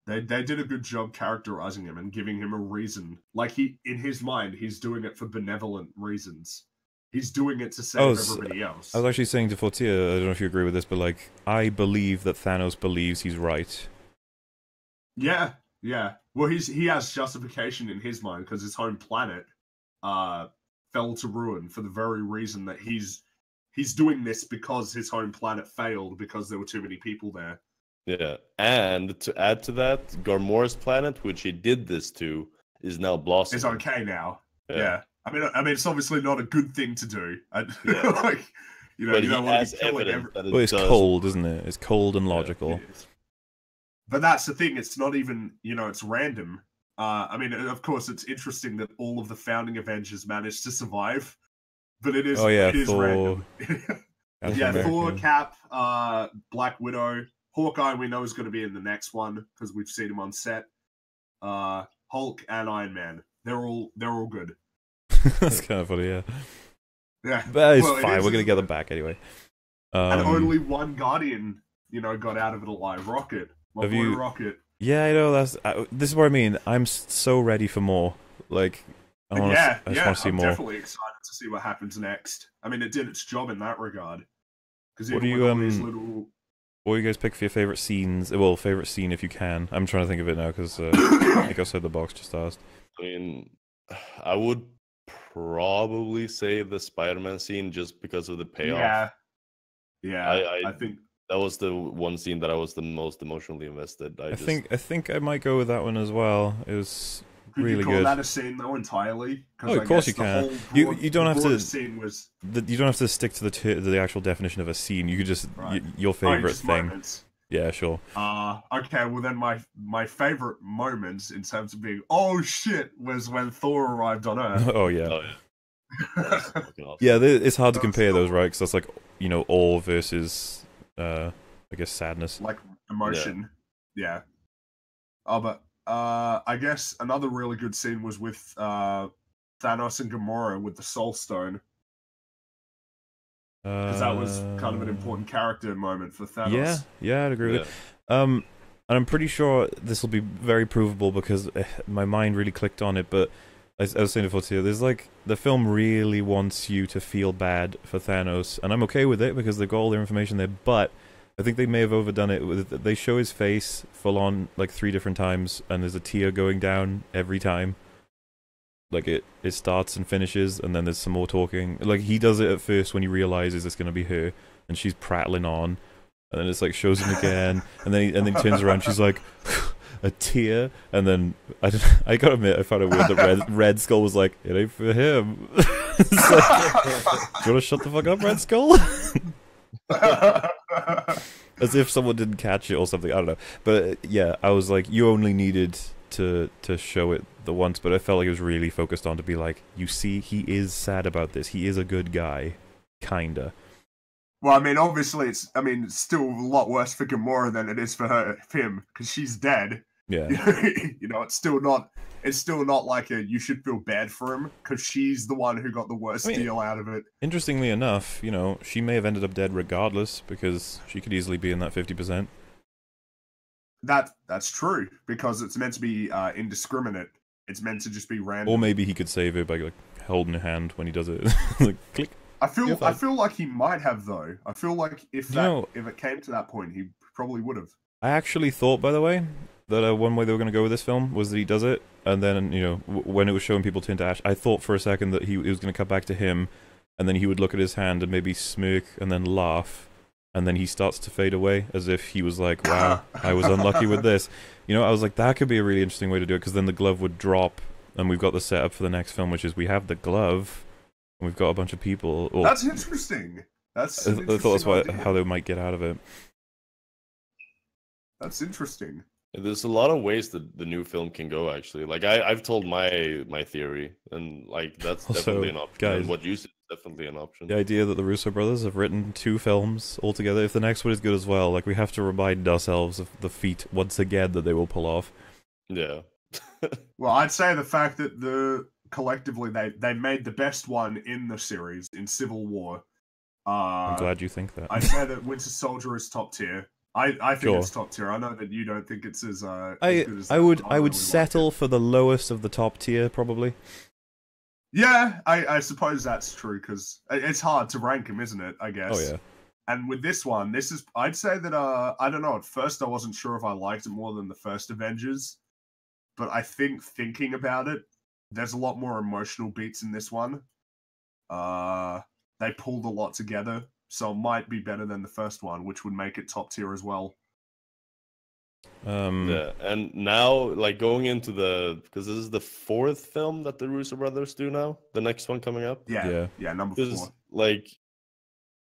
They did a good job characterizing him and giving him a reason. Like, in his mind, he's doing it for benevolent reasons. He's doing it to save everybody else. I was actually saying to Fortea, I don't know if you agree with this, but like, I believe that Thanos believes he's right. Yeah. Yeah, well, he has justification in his mind because his home planet fell to ruin for the very reason that he's doing this because his home planet failed because there were too many people there. Yeah, and to add to that, Garmora's planet, which he did this to, is now blossoming. It's okay now. Yeah. I mean, it's obviously not a good thing to do. Like, you know, but you don't want to be killing Well, it's cold, isn't it? It's cold and logical. Yeah, but that's the thing, it's not even, you know, it's random. I mean, of course, it's interesting that all of the founding Avengers managed to survive, but it is, it is random. Yeah, Thor, Cap, Black Widow, Hawkeye we know is going to be in the next one, because we've seen him on set. Hulk and Iron Man. They're all good. That's kind of funny, yeah. Yeah. But it's fine, we're going to get them back anyway. And only one Guardian, you know, got out of it alive. Rocket. My boy Rocket. Yeah, I know. This is what I mean. I'm so ready for more. Like, I just want to see more. I'm definitely excited to see what happens next. I mean, it did its job in that regard. What do you What do you guys pick for your favorite scenes? Well, favorite scene if you can. I'm trying to think of it now because I think outside the box just asked. I mean, I would probably say the Spider-Man scene just because of the payoff. Yeah. I think that was the one scene that I was the most emotionally invested. I think I might go with that one as well. It was really good. Could you call that a scene though entirely? Oh, of course you can. You don't have to. Scene was... You don't have to stick to the actual definition of a scene. You could just your favorite thing. Moments. Yeah, sure. Okay. Well, then my favorite moments in terms of being oh shit was when Thor arrived on Earth. Oh yeah. Yeah, it's hard to compare those, right? Because that's like, you know, awe versus I guess sadness, like emotion. Yeah. Oh, but I guess another really good scene was with Thanos and Gamora with the Soul Stone, because that was kind of an important character moment for Thanos. Yeah, I'd agree with it. And I'm pretty sure this will be very provable because my mind really clicked on it. But as I was saying before to you, there's like the film really wants you to feel bad for Thanos, and I'm okay with it because they've got all their information there. But I think they may have overdone it. They show his face full on like 3 different times, and there's a tear going down every time. Like it starts and finishes, and then there's some more talking. Like he does it at first when he realizes it's gonna be her, and she's prattling on, and then it's like shows him again, and then he turns around, she's like a tear, and then I gotta admit I found it weird that Red Skull was like, it ain't for him. It's like, do you wanna shut the fuck up, Red Skull? As if someone didn't catch it or something. I don't know, but yeah, I was like, you only needed to show it the once, but I felt like it was really focused on to be like, you see, he is sad about this. He is a good guy, kinda. Well, I mean, obviously, it's still a lot worse for Gamora than it is for him, because she's dead. Yeah. You know, it's still not like you should feel bad for him, because she's the one who got the worst deal out of it. Interestingly enough, you know, she may have ended up dead regardless, because she could easily be in that 50%. That's true, because it's meant to be indiscriminate. It's meant to just be random. Or maybe he could save her by like holding her hand when he does it. Like click. I feel like he might have though. I feel like if it came to that point, he probably would have. I actually thought, by the way, that one way they were going to go with this film was that he does it, and then, you know, when it was showing people turn to ash, I thought for a second that it was going to cut back to him, and then he would look at his hand and maybe smirk and then laugh, and then he starts to fade away as if he was like, wow, I was unlucky with this. You know, I was like, that could be a really interesting way to do it, because then the glove would drop, and we've got the setup for the next film, which is we have the glove, We've got a bunch of people. Well, That's interesting. That's an I thought that's idea. how they might get out of it. That's interesting. There's a lot of ways that the new film can go. Actually, like I've told my theory, and like that's Also, definitely an option. guys, and what you said is definitely an option. The idea that the Russo brothers have written 2 films altogether. If the next one is good as well, like we have to remind ourselves of the feat once again that they will pull off. Yeah. Well, I'd say the fact that collectively they made the best one in the series in Civil War. I'm glad you think that. I'd say that Winter Soldier is top tier. I think Sure. it's top tier. I know that you don't think it's as good as I that, would but I would really settle like it. for the lowest of the top tier probably. Yeah, I suppose that's true because it's hard to rank them, isn't it? I guess. Oh yeah. And with this one, I'd say that I don't know. At first, I wasn't sure if I liked it more than the first Avengers, but I think thinking about it, there's a lot more emotional beats in this one. They pulled a lot together, so it might be better than the first one, which would make it top tier as well. Yeah, and now like going into because this is the 4th film that the Russo brothers do now. The next one coming up. Yeah, number 4. Like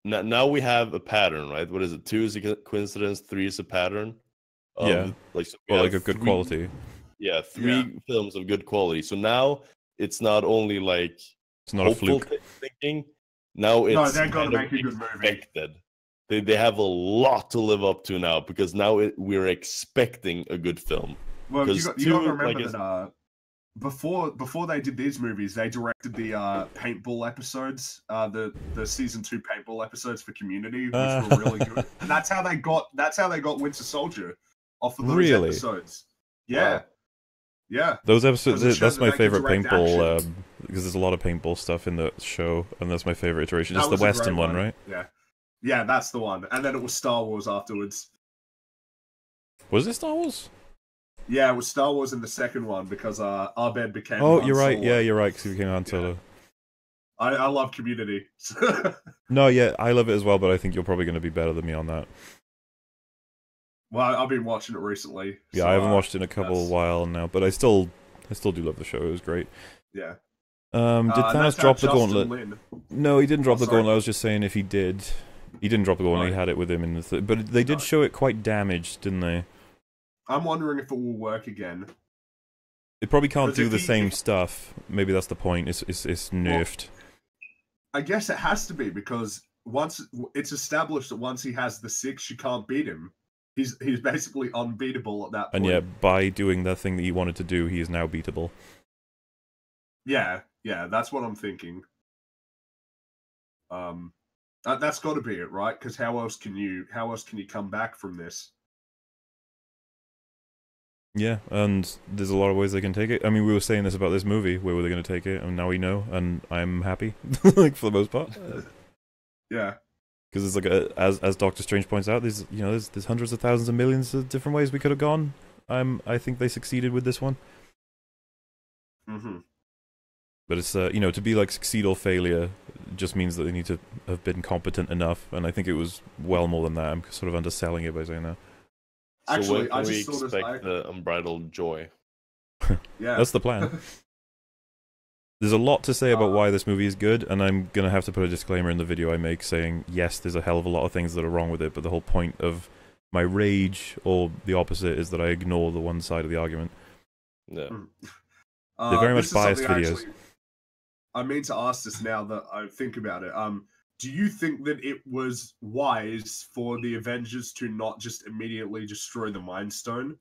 now we have a pattern, right? What is it? 2 is a coincidence, 3 is a pattern. Yeah. Like so Well, like a good quality. Yeah, 3 films of good quality. So now it's not only like It's not a fluke. thinking. Now it's they're gonna kind of make a good movie. expected. They have a lot to live up to now because now we're expecting a good film. Well, you got to remember like, that before they did these movies, they directed the paintball episodes, the season 2 paintball episodes for Community, which were really good. And that's how they got Winter Soldier off of those episodes. Yeah. Wow. Yeah. Those episodes, that's my favorite paintball, action. because there's a lot of paintball stuff in the show, and that's my favorite iteration. It's the Western one, right? Yeah, that's the one. And then it was Star Wars afterwards. Was it Star Wars? Yeah, it was Star Wars in the second one because Abed became. Oh, Han you're right. Solo. Yeah, you're right. Because he became Han Solo. I love Community. No, yeah, I love it as well, but I think you're probably going to be better than me on that. Well, I've been watching it recently. Yeah, so, I haven't watched it in a couple while now, but I still do love the show. It was great. Yeah. Did Thanos drop the gauntlet? Lin. No, he didn't drop the sorry. gauntlet. I was just saying if he did. He didn't drop the gauntlet. Right. He had it with him in the. But they did show it quite damaged, didn't they? I'm wondering if it will work again. It probably can't Because do if the he- same if- stuff. Maybe that's the point. It's nerfed. I guess it has to be because once it's established that once he has the 6, you can't beat him. He's basically unbeatable at that point. And yet, by doing the thing that he wanted to do, he is now beatable. Yeah, that's what I'm thinking. That's got to be it, right? Because how else can you come back from this? Yeah, and there's a lot of ways they can take it. I mean, we were saying this about this movie. Where were they going to take it? And now we know, and I'm happy, like for the most part. Yeah. Because it's like as Doctor Strange points out, there's there's hundreds of thousands of millions of different ways we could have gone. I think they succeeded with this one. Mm-hmm. But it's to be like succeed or failure just means that they need to have been competent enough, and I think it was well more than that. I'm sort of underselling it by saying that. So Actually, when I can we just thought expect the unbridled joy? Yeah. That's the plan. There's a lot to say about why this movie is good, and I'm gonna have to put a disclaimer in the video I make saying yes, there's a hell of a lot of things that are wrong with it, but the whole point of my rage, or the opposite, is that I ignore the one side of the argument. Yeah. They're very much this is biased something videos. actually- I mean to ask this now that I think about it. Do you think that it was wise for the Avengers to not just immediately destroy the Mind Stone,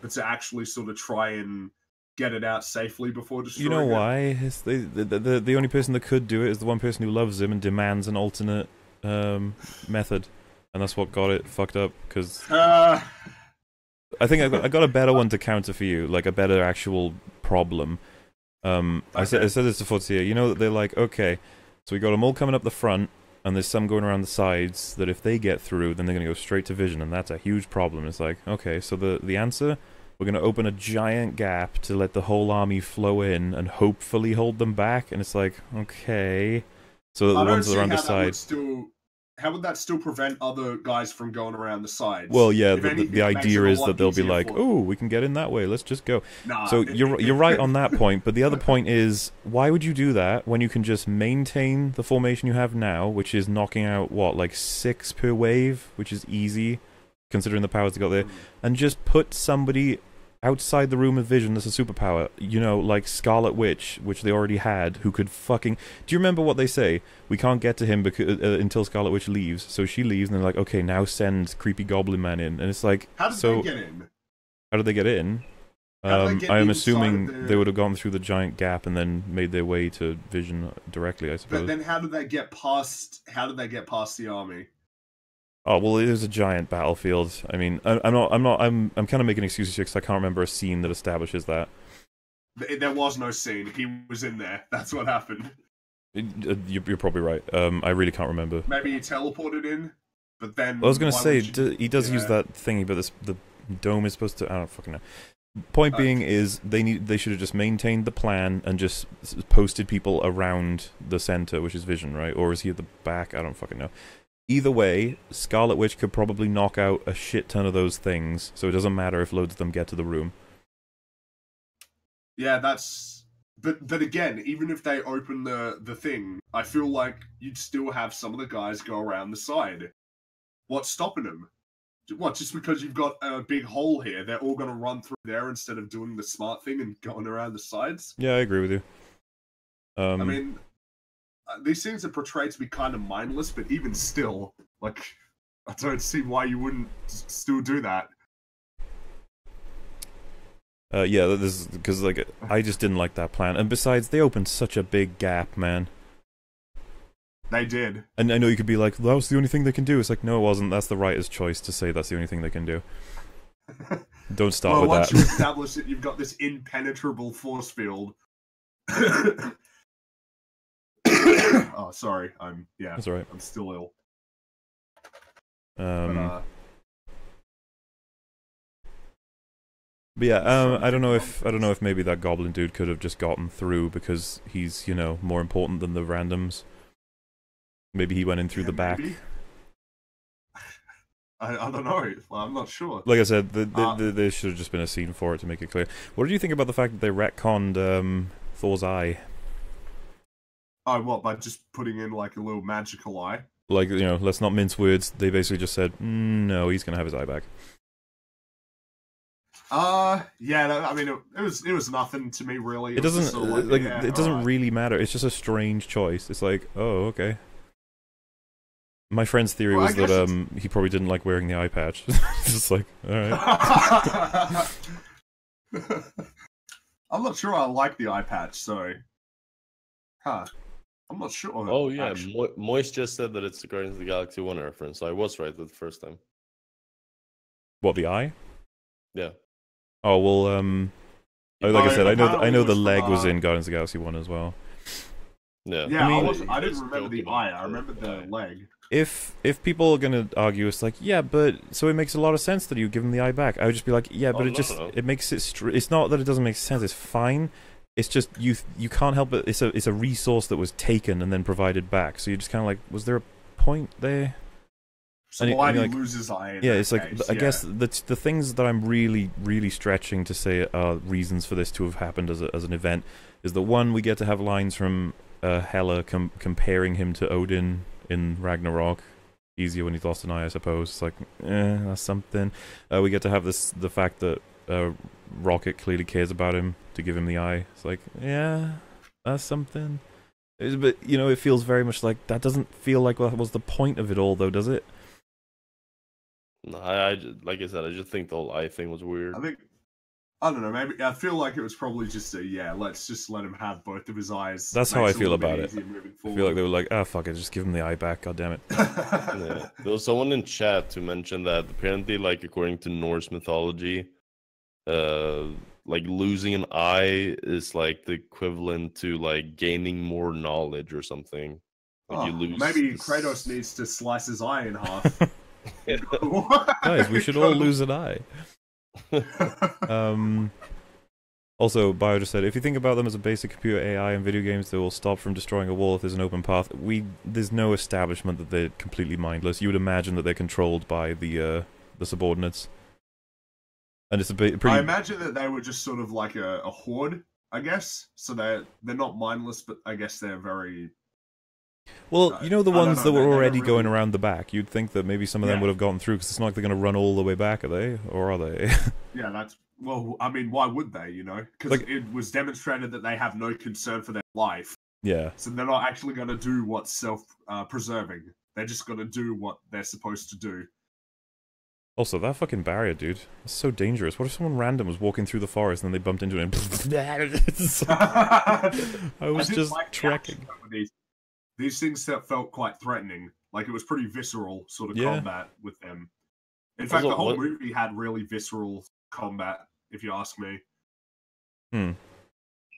but to actually sort of try and get it out safely before destroying You know it? why? It's the only person that could do it is the one person who loves him and demands an alternate method, and that's what got it fucked up. Because I think I got a better one to counter for you, like a better actual problem. I said this to Fortea. You know that they're like, okay, so we got them all coming up the front, and there's some going around the sides. That if they get through, then they're gonna go straight to Vision, and that's a huge problem. It's like, okay, so the answer. We're going to open a giant gap to let the whole army flow in and hopefully hold them back. And it's like, okay. So that the ones that are on the side... still prevent other guys from going around the sides? Well, yeah, If anything, the it makes idea it a is lot that they'll be easier like, for oh, we can get in that way, let's just go. Nah, So you're right on that point, but the other point is, why would you do that when you can just maintain the formation you have now, which is knocking out, what, like 6 per wave, which is easy, considering the powers they got there, and just put somebody outside the room of vision that's a superpower, you know, like Scarlet Witch, which they already had, who could fucking... Do you remember what they say? We can't get to him because, until Scarlet Witch leaves, so she leaves, and they're like, okay, now send Creepy Goblin Man in, and it's like... How did they get in? How did they get in? I am assuming they would have gone through the giant gap and then made their way to Vision directly, I suppose. But then how did they get past the army? Oh well, it is a giant battlefield. I mean, I'm kind of making excuses here because I can't remember a scene that establishes that. There was no scene. He was in there. That's what happened. You're probably right. I really can't remember. Maybe he teleported in, but then... I was going to say, he does use that thingy, but the dome is supposed to... I don't fucking know. Point being is, they should have just maintained the plan and just posted people around the center, which is Vision, right? Or is he at the back? I don't fucking know. Either way, Scarlet Witch could probably knock out a shit ton of those things, so it doesn't matter if loads of them get to the room. Yeah, that's... But again, even if they open the thing, I feel like you'd still have some of the guys go around the side. What's stopping them? What, just because you've got a big hole here, they're all going to run through there instead of doing the smart thing and going around the sides? Yeah, I agree with you. I mean... these things are portrayed to be kind of mindless, but even still, like, I don't see why you wouldn't still do that. Yeah, this is because, like, I just didn't like that plan. And besides, they opened such a big gap, man. They did. And I know you could be like, that was the only thing they can do. It's like, no, it wasn't. That's the writer's choice to say that's the only thing they can do. Don't start with once that. you establish that you've got this impenetrable force field... Oh, sorry. That's all right. I'm still ill. But yeah, I don't know if maybe that goblin dude could have just gotten through because he's, you know, more important than the randoms. Maybe he went in through the back. I don't know. I'm not sure. Like I said, there should have just been a scene for it to make it clear. What did you think about the fact that they retconned Thor's eye? Oh, what, by just putting in, like, a little magical eye? Like, you know, let's not mince words. They basically just said, no, he's going to have his eye back. Yeah, I mean, it was nothing to me, really. It doesn't, sort of like, it doesn't really matter. It's just a strange choice. It's like, oh, okay. My friend's theory was that, he probably didn't like wearing the eye patch. Just like, alright. I'm not sure I like the eye patch, so... Huh. I'm not sure. Oh yeah, Moist just said that it's the Guardians of the Galaxy 1 reference, so I was right the first time. What, the eye? Yeah. Oh well, like I said, I know the leg was in Guardians of the Galaxy 1 as well. Yeah. Yeah, I mean, I didn't remember the eye. I remember the leg. If people are gonna argue, it's like, yeah, but so it makes a lot of sense that you give him the eye back. I would just be like, yeah, but it makes it. It's not that it doesn't make sense. It's fine. It's just you can't help it. It's a resource that was taken and then provided back. So you're just kind of like, was there a point there? So why do you lose his eye? Yeah, it's like I guess the things that I'm really stretching to say are reasons for this to have happened as an event is that one, we get to have lines from Hela comparing him to Odin in Ragnarok. Easier when he's lost an eye, I suppose. It's like, that's something. We get to have the fact that Rocket clearly cares about him to give him the eye. It's like, yeah, that's something. But, you know, it feels very much like that doesn't feel like that was the point of it all, though, does it? No, like I said, I just think the whole eye thing was weird. I don't know, maybe I feel like it was probably just let's just let him have both of his eyes. That's how I feel about it. I feel like they were like, fuck it, just give him the eye back, goddammit. Yeah. There was someone in chat who mentioned that apparently, like, according to Norse mythology, like, losing an eye is like the equivalent to, like, gaining more knowledge or something. Like, you lose maybe Kratos needs to slice his eye in half. Guys, we should all lose an eye. Also, Bio just said, if you think about them as a basic computer AI in video games, they will stop from destroying a wall if there's an open path. There's no establishment that they're completely mindless. You would imagine that they're controlled by the subordinates. And it's a bit pretty... I imagine that they were just sort of like a horde, I guess. So they're not mindless, but I guess they're very... Well, you know the ones that were already really... going around the back? You'd think that maybe some of them would have gotten through, because it's not like they're going to run all the way back, are they? Or are they? Yeah, that's... Well, I mean, why would they, you know? Because it was demonstrated that they have no concern for their life. Yeah. So they're not actually going to do what's self-preserving. They're just going to do what they're supposed to do. Also, that fucking barrier, dude. It's so dangerous. What if someone random was walking through the forest and then they bumped into it and... I was just trekking. These things that felt quite threatening. Like, it was pretty visceral sort of combat with them. In fact, the whole movie had really visceral combat, if you ask me.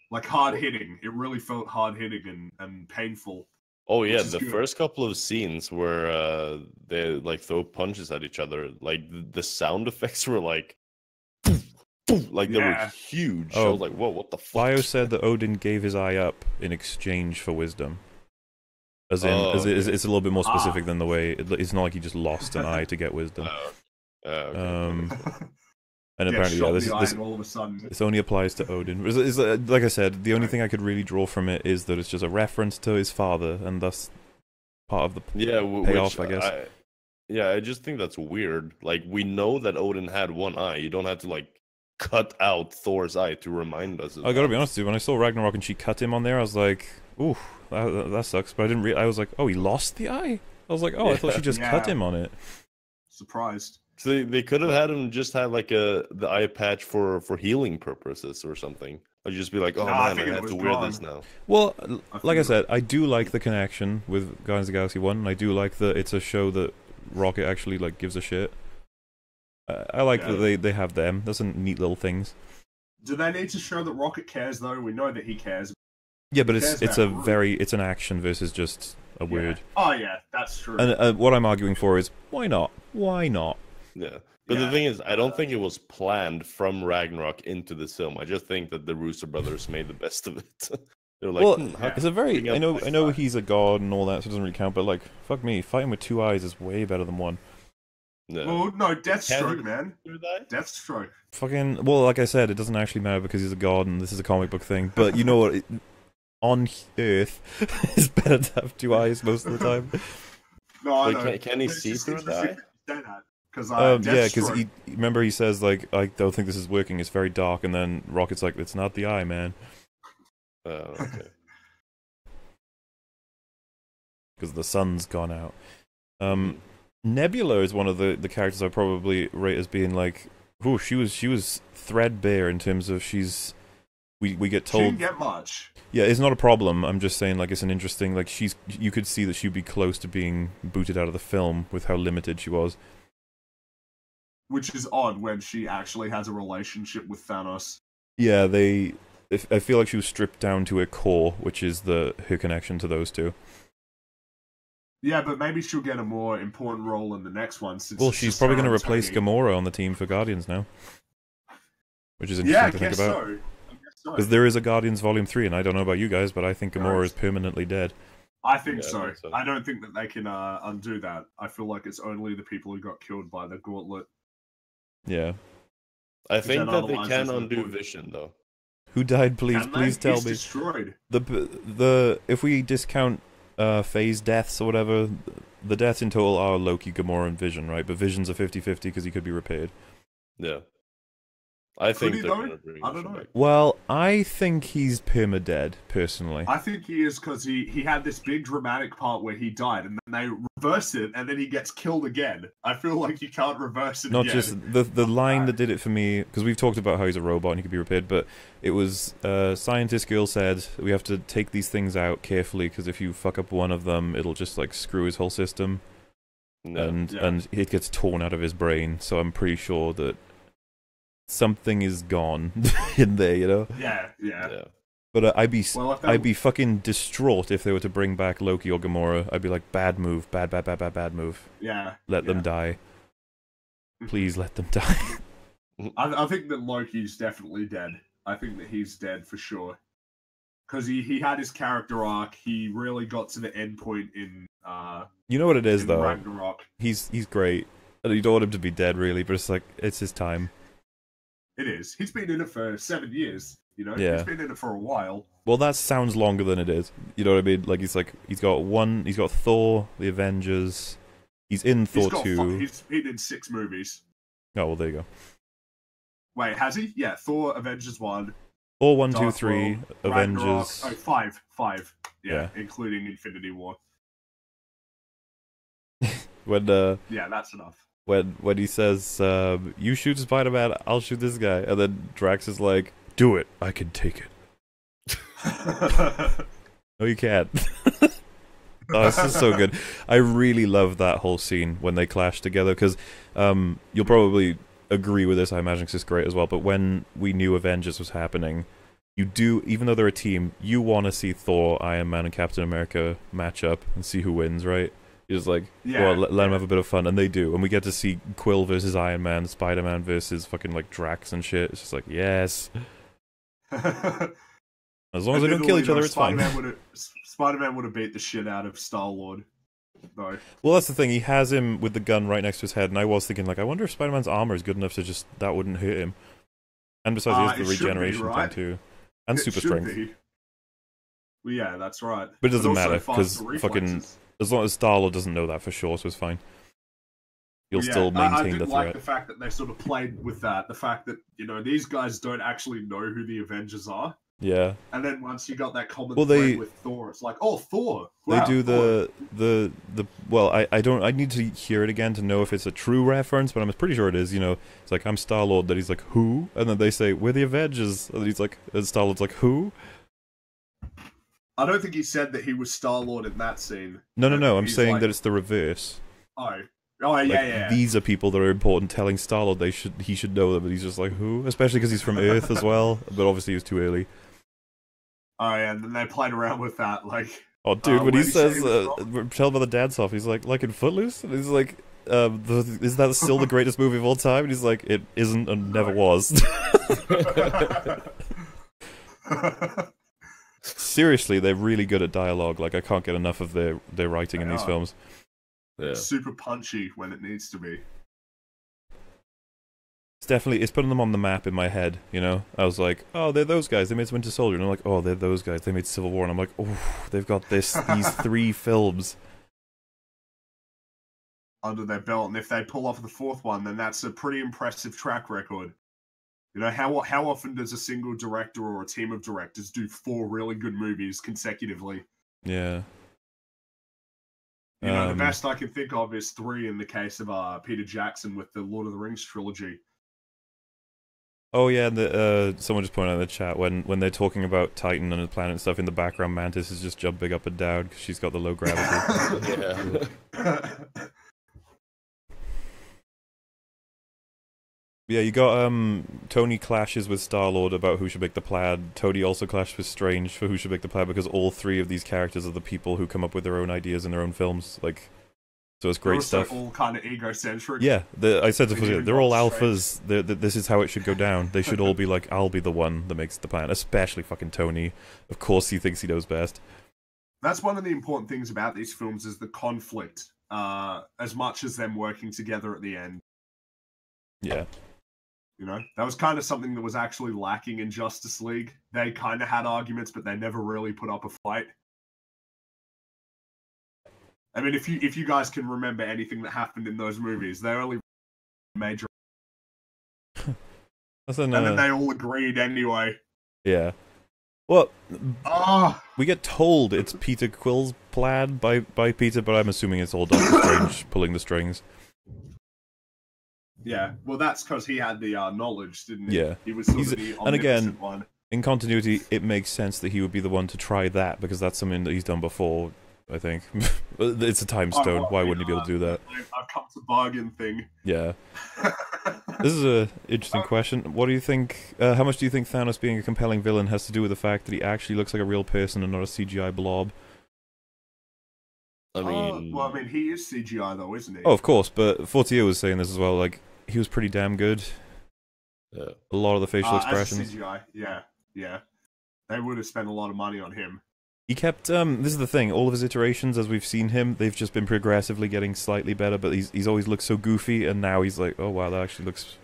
Like hard-hitting. It really felt hard-hitting and painful. Oh yeah, the first couple of scenes where they like throw punches at each other, like the sound effects were like they were huge. I was like, whoa, what the fuck? Bio said that Odin gave his eye up in exchange for wisdom. As in, it's a little bit more specific than the way... It's not like he just lost an eye to get wisdom. And apparently, this only applies to Odin. Like I said, the only thing I could really draw from it is that it's just a reference to his father, and thus part of the payoff, I guess. I just think that's weird. Like, we know that Odin had one eye. You don't have to, like, cut out Thor's eye to remind us of I gotta be honest with you, when I saw Ragnarok and she cut him on there, I was like, ooh, that sucks. But I didn't I was like, oh, he lost the eye? I was like, oh, I thought she just cut him on it. Surprised. So they could have had him just have like the eye patch for healing purposes or something. Or just be like, oh man, I have to wear this now. Well, like I said, I do like the connection with Guardians of the Galaxy 1, and I do like that it's a show that Rocket actually like gives a shit. I like that they have them. Those are neat little things. Do they need to show that Rocket cares though? We know that he cares. Yeah, but it's an action versus just a word. Oh yeah, that's true. And what I'm arguing for is why not? Why not? Yeah, but the thing is, I don't think it was planned from Ragnarok into this film. I just think that the Russo brothers made the best of it. They're like, it's a very... I know he's a god and all that, so it doesn't really count, but like, fuck me, fighting with two eyes is way better than one. No. Well, no, Deathstroke, man. Deathstroke. Fucking... Well, like I said, it doesn't actually matter because he's a god and this is a comic book thing, but you know what? On Earth, it's better to have two eyes most of the time. No, I know. Can he see through the eye? Because he remember he says like, I don't think this is working. It's very dark, and then Rocket's like, it's not the eye, man. Oh, okay. Because the sun's gone out. Nebula is one of the characters I probably rate as being like, oh, she was threadbare in terms of we get told. She didn't get much. Yeah, it's not a problem. I'm just saying, like, it's an interesting, like, you could see that she'd be close to being booted out of the film with how limited she was. Which is odd when she actually has a relationship with Thanos. Yeah, I feel like she was stripped down to her core, which is her connection to those two. Yeah, but maybe she'll get a more important role in the next one. Well, she's probably going to replace Gamora on the team for Guardians now. Which is interesting to think about. Because there is a Guardians Volume 3, and I don't know about you guys, but I think Gamora is permanently dead. I think so. I don't think that they can undo that. I feel like it's only the people who got killed by the Gauntlet. Yeah. I think that they can undo Vision, though. Who died, please? Please tell me. Destroyed. If we discount phase deaths or whatever, the deaths in total are Loki, Gamora, and Vision, right? But Vision's a 50-50 because he could be repaired. Yeah. I think they're going to bring I don't know. Well, I think he's perma-dead, personally. I think he is because he had this big dramatic part where he died, and then they reverse it, and then he gets killed again. I feel like you can't reverse it Not again. just... The line that did it for me... Because we've talked about how he's a robot and he could be repaired, but it was... Scientist girl said, we have to take these things out carefully, because if you fuck up one of them, it'll just, like, screw his whole system. No. And it gets torn out of his brain, so I'm pretty sure that something is gone in there, you know? Yeah. But I'd be fucking distraught if they were to bring back Loki or Gamora. I'd be like, bad move, bad move. Yeah. Let them die. Please let them die. I think that Loki's definitely dead. I think that he's dead for sure. Because he had his character arc. He really got to the end point in You know what it is, though? Ragnarok. He's great. You don't want him to be dead, really, but it's like, it's his time. It is. He's been in it for 7 years, you know? Yeah. He's been in it for a while. Well, that sounds longer than it is. You know what I mean? Like, he's got Thor, the Avengers. He's in Thor 2. He's been in 6 movies. Oh, well, there you go. Wait, has he? Yeah, Thor, Avengers 1. Thor 1, 2, Dark 3, World, Avengers. Ragnarok. Oh, 5. 5. Yeah. Including Infinity War. When Yeah, that's enough. when he says, "You shoot Spider-Man, I'll shoot this guy," and then Drax is like, "Do it, I can take it." No, you can't. Oh, this is so good. I really love that whole scene when they clash together, because you'll probably agree with this, I imagine, because it's great as well, but when we knew Avengers was happening, you do, even though they're a team, you want to see Thor, Iron Man, and Captain America match up and see who wins, right? You're just like, well, let them have a bit of fun, and they do, and we get to see Quill versus Iron Man, Spider-Man versus fucking, like, Drax and shit. It's just like, yes. As long as they don't kill each other, it's fine. Spider-Man would have beat the shit out of Star-Lord, though. Well, that's the thing. He has him with the gun right next to his head, and I was thinking, like, I wonder if Spider-Man's armor is good enough to just that wouldn't hurt him. And besides, he has the regeneration thing too, and super strength. Well, yeah, that's right. But it doesn't matter because fucking as long as Star-Lord doesn't know that for sure, so it's fine. He'll still maintain the threat. I like the fact that they sort of played with that. The fact that, you know, these guys don't actually know who the Avengers are. Yeah. And then once you got that common thread with Thor, it's like, oh, Thor. Wow, they do Thor. the well, I need to hear it again to know if it's a true reference, but I'm pretty sure it is. You know, it's like, I'm Star-Lord, that he's like, who? And then they say, we're the Avengers, and he's like, and Star-Lord's like, who? I don't think he said that he was Star-Lord in that scene. No, I'm saying that it's the reverse. Oh, like, yeah. These are people that are important, telling Star-Lord he should know them, but he's just like, who? Especially because he's from Earth as well, but obviously he was too early. Oh, yeah, and then they played around with that, like... Oh, dude, when he says, tell about the dance-off, he's like in Footloose? And he's like, is that still the greatest movie of all time? And he's like, it isn't and never was. Seriously, they're really good at dialogue. Like, I can't get enough of their writing in these films. Yeah. Super punchy when it needs to be. It's putting them on the map in my head, you know? I was like, oh, they're those guys, they made Winter Soldier. And I'm like, oh, they're those guys, they made Civil War. And I'm like, oh, they've got these 3 films under their belt. And if they pull off the 4th one, then that's a pretty impressive track record. You know, how often does a single director or a team of directors do 4 really good movies consecutively? Yeah. You know, the best I can think of is 3 in the case of Peter Jackson with the Lord of the Rings trilogy. Oh yeah, and someone just pointed out in the chat when they're talking about Titan and the planet and stuff, in the background Mantis is just jumping up and down because she's got the low gravity. Yeah, you got Tony clashes with Star-Lord about who should make the plaid. Tony also clashes with Strange for who should make the plaid, because all 3 of these characters are the people who come up with their own ideas in their own films. Like, so it's great stuff. All kind of egocentric. Yeah, I said to Fortea, they're all alphas. This is how it should go down. They should all be like, I'll be the one that makes the plan. Especially fucking Tony. Of course, he thinks he knows best. That's one of the important things about these films, is the conflict. As much as them working together at the end. Yeah. You know, that was kind of something that was actually lacking in Justice League. They kind of had arguments, but they never really put up a fight. I mean, if you guys can remember anything that happened in those movies, they only major. And then they all agreed anyway. Yeah. Well, we get told it's Peter Quill's plan by Peter, but I'm assuming it's all Doctor Strange pulling the strings. Yeah, well, that's because he had the knowledge, didn't he? Yeah. He was sort of the omnipotent one. In continuity, it makes sense that he would be the one to try that, because that's something that he's done before, I think. It's a time stone. Why wouldn't he be able to do that? I've come to bargain thing. Yeah. This is an interesting question. What do you think, how much do you think Thanos being a compelling villain has to do with the fact that he actually looks like a real person and not a CGI blob? I mean... well, I mean, he is CGI though, isn't he? Oh, of course, but Fortea was saying this as well, like, he was pretty damn good. Yeah. A lot of the facial As expressions. CGI, yeah, yeah. They would have spent a lot of money on him. He kept this is the thing, all of his iterations as we've seen him, they've just been progressively getting slightly better, but he's always looked so goofy, and now he's like, oh wow, that actually looks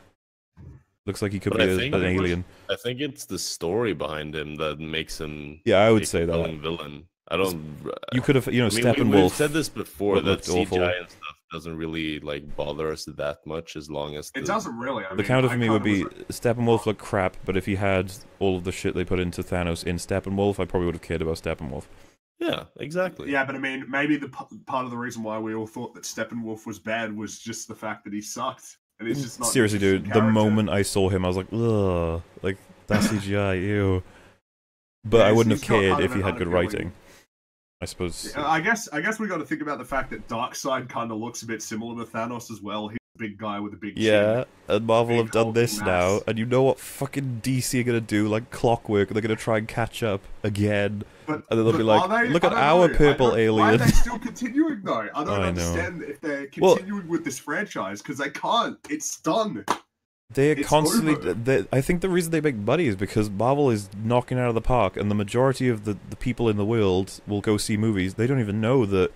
like he could But be I think an alien. I think it's the story behind him that makes him Yeah, I would a say that. compelling villain. I don't. You could have, I mean, Steppenwolf. we've said this before that looked CGI awful. and stuff doesn't really like bother us that much as long as It doesn't really. I The mean, counter for I me kinda would be was- Steppenwolf looked crap, but if he had all of the shit they put into Thanos in Steppenwolf, I probably would have cared about Steppenwolf. Yeah, exactly. Yeah, but I mean, maybe the part of the reason why we all thought that Steppenwolf was bad was just the fact that he sucked, and he's just not. Seriously, dude, the character. moment I saw him, I was like, ugh, like that's CGI, ew. But Yeah, I wouldn't he's have got cared kind if of he an had good unappealing- writing. I suppose. I guess we got to think about the fact that Darkseid kind of looks a bit similar to Thanos as well. He's a big guy with a big Yeah, and Marvel Big have done hulking this mass. now, and you know what fucking DC are gonna do? Like clockwork, they're gonna try and catch up again. But, And then they'll be like, are they- look I at don't our know. purple Why are alien. they still continuing though? I don't I know. understand if they're Well- continuing with this franchise because they can't. It's done. They're It's constantly. over. I think the reason they make money is because Marvel is knocking out of the park, and the majority of the people in the world will go see movies. They don't even know that,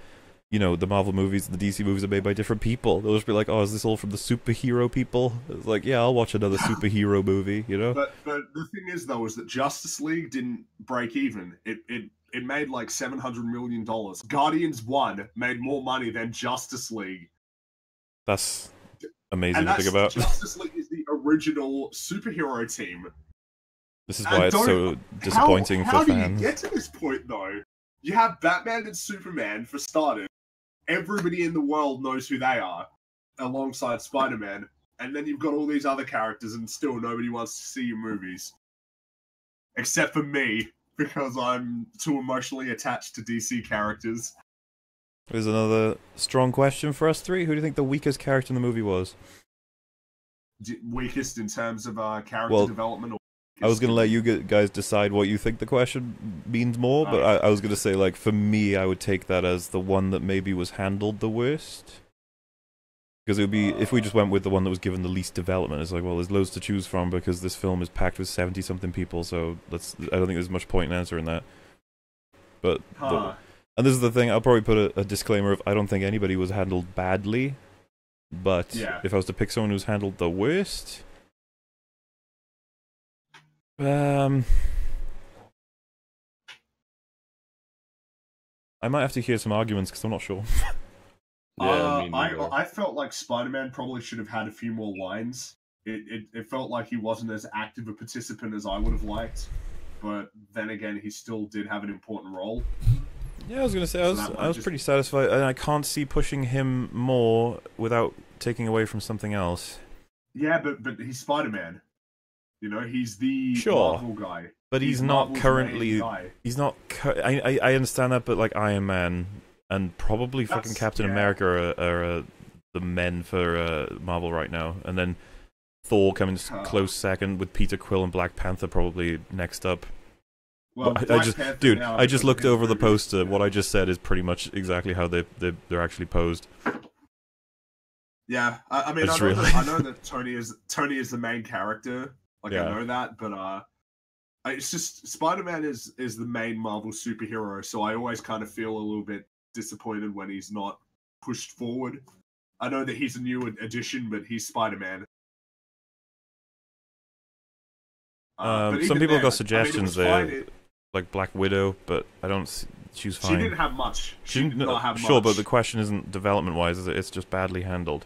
the Marvel movies, the DC movies are made by different people. They'll just be like, "Oh, is this all from the superhero people?" It's like, yeah, I'll watch another superhero movie. But the thing is though, is that Justice League didn't break even. It made like $700 million. Guardians 1 made more money than Justice League. That's amazing And to think about. Justice League is the original superhero team. This is And why it's don't- so disappointing how for do fans. you get to this point though? You have Batman and Superman for starters. Everybody in the world knows who they are, alongside Spider-Man. And then you've got all these other characters, and still nobody wants to see your movies, except for me, because I'm too emotionally attached to DC characters. Here's another strong question for us three. Who do you think the weakest character in the movie was? Weakest in terms of character Well, development. Or I was gonna let you guys decide what you think the question means more, but I was gonna say, like, for me, I would take that as the one that maybe was handled the worst. Because it would be, if we just went with the one that was given the least development, it's like, well, there's loads to choose from because this film is packed with 70-something people, so I don't think there's much point in answering that. But, and this is the thing, I'll probably put a disclaimer of, I don't think anybody was handled badly, but Yeah. if I was to pick someone who's handled the worst... I might have to hear some arguments because I'm not sure. Yeah, me neither. I felt like Spider-Man probably should have had a few more lines. It felt like he wasn't as active a participant as I would have liked, but then again, he still did have an important role. Yeah, I was gonna say So that I might was just- pretty satisfied, and I can't see pushing him more without taking away from something else. Yeah, but he's Spider-Man. You know, he's the Sure. Marvel guy. But he's not Marvel's currently. main guy. He's not. I understand that, but like Iron Man and probably fucking That's- Captain yeah. America are the men for Marvel right now, and then Thor coming close second with Peter Quill and Black Panther probably next up. Well, But Black Panther now I just because looked of his over the movie. poster. What I just said is pretty much exactly how they're actually posed. Yeah, I mean, I I just know, realized. I know that Tony is the main character. Like Yeah. I know that, but it's just Spider-Man is the main Marvel superhero, so I always kind of feel a little bit disappointed when he's not pushed forward. I know that he's a new addition, but he's Spider-Man. But Some even people then, got suggestions I mean, it was there, fine. like Black Widow, but I don't. She was She fine. didn't have much. She did not have much. Sure, but the question isn't development-wise, is it? It's just badly handled.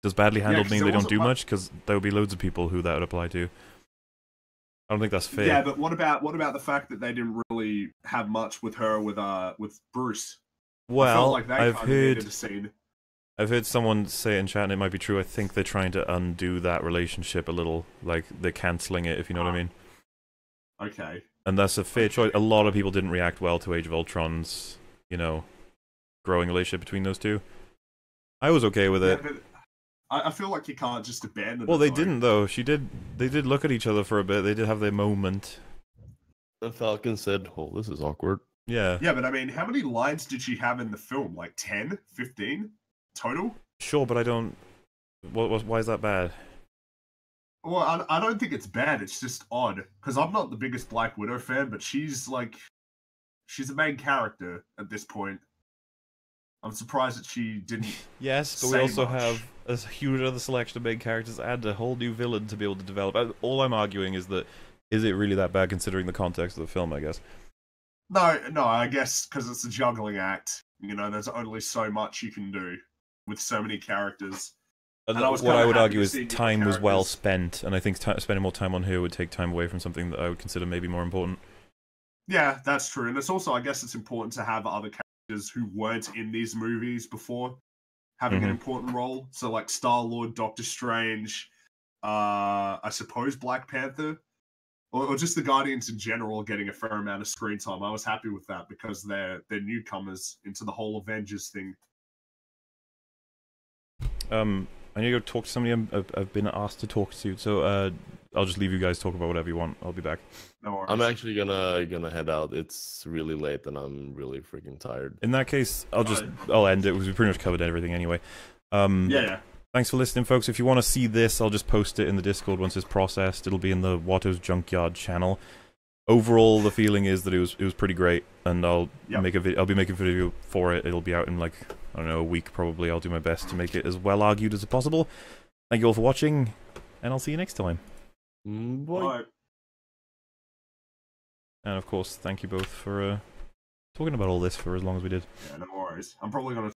Does badly handled 'cause mean there they don't wasn't do mu- much? Because there would be loads of people who that would apply to. I don't think that's fair. Yeah, but what about the fact that they didn't really have much with her with Bruce? I felt well, like they I've kind of needed heard a scene. I've heard someone say in chat, and it might be true. I think they're trying to undo that relationship a little, like they're cancelling it, if you know what I mean. Okay. And that's a fair choice. A lot of people didn't react well to Age of Ultron's, growing relationship between those two. I was okay with it. Yeah, but I feel like you can't just abandon. Well, it, they though. didn't though. They did look at each other for a bit. They did have their moment. The Falcon said, "Oh, this is awkward." Yeah. Yeah, but I mean, how many lines did she have in the film? Like 10, 15 total? Sure, but I don't. Why is that bad? Well, I don't think it's bad. It's just odd because I'm not the biggest Black Widow fan, but she's a main character at this point. I'm surprised that she didn't. Yes, but we say also much. have a huge other selection of main characters and a whole new villain to be able to develop. All I'm arguing is that is it really that bad considering the context of the film? I guess. No, I guess because it's a juggling act. You know, there's only so much you can do with so many characters. And I was what I kinda would happy argue to is see new time was well characters. spent, and I think spending more time on her would take time away from something that I would consider maybe more important. Yeah, that's true. And it's also, I guess, it's important to have other characters who weren't in these movies before having an important role. So, like Star-Lord, Doctor Strange, I suppose Black Panther, or just the Guardians in general getting a fair amount of screen time. I was happy with that because they're newcomers into the whole Avengers thing. I need to go talk to somebody I've been asked to talk to, so I'll just leave you guys talk about whatever you want. I'll be back. No worries. I'm actually gonna head out. It's really late and I'm really freaking tired. In that case, I'll end it because we pretty much covered everything anyway. Yeah. Thanks for listening, folks. If you want to see this, I'll just post it in the Discord once it's processed. It'll be in the Watto's Junkyard channel. Overall, the feeling is that it was pretty great, and I'll be making a video for it. It'll be out in like, I don't know, a week probably. I'll do my best to make it as well argued as possible. Thank you all for watching, and I'll see you next time. Bye. And of course, thank you both for talking about all this for as long as we did. Yeah, no worries. I'm probably gonna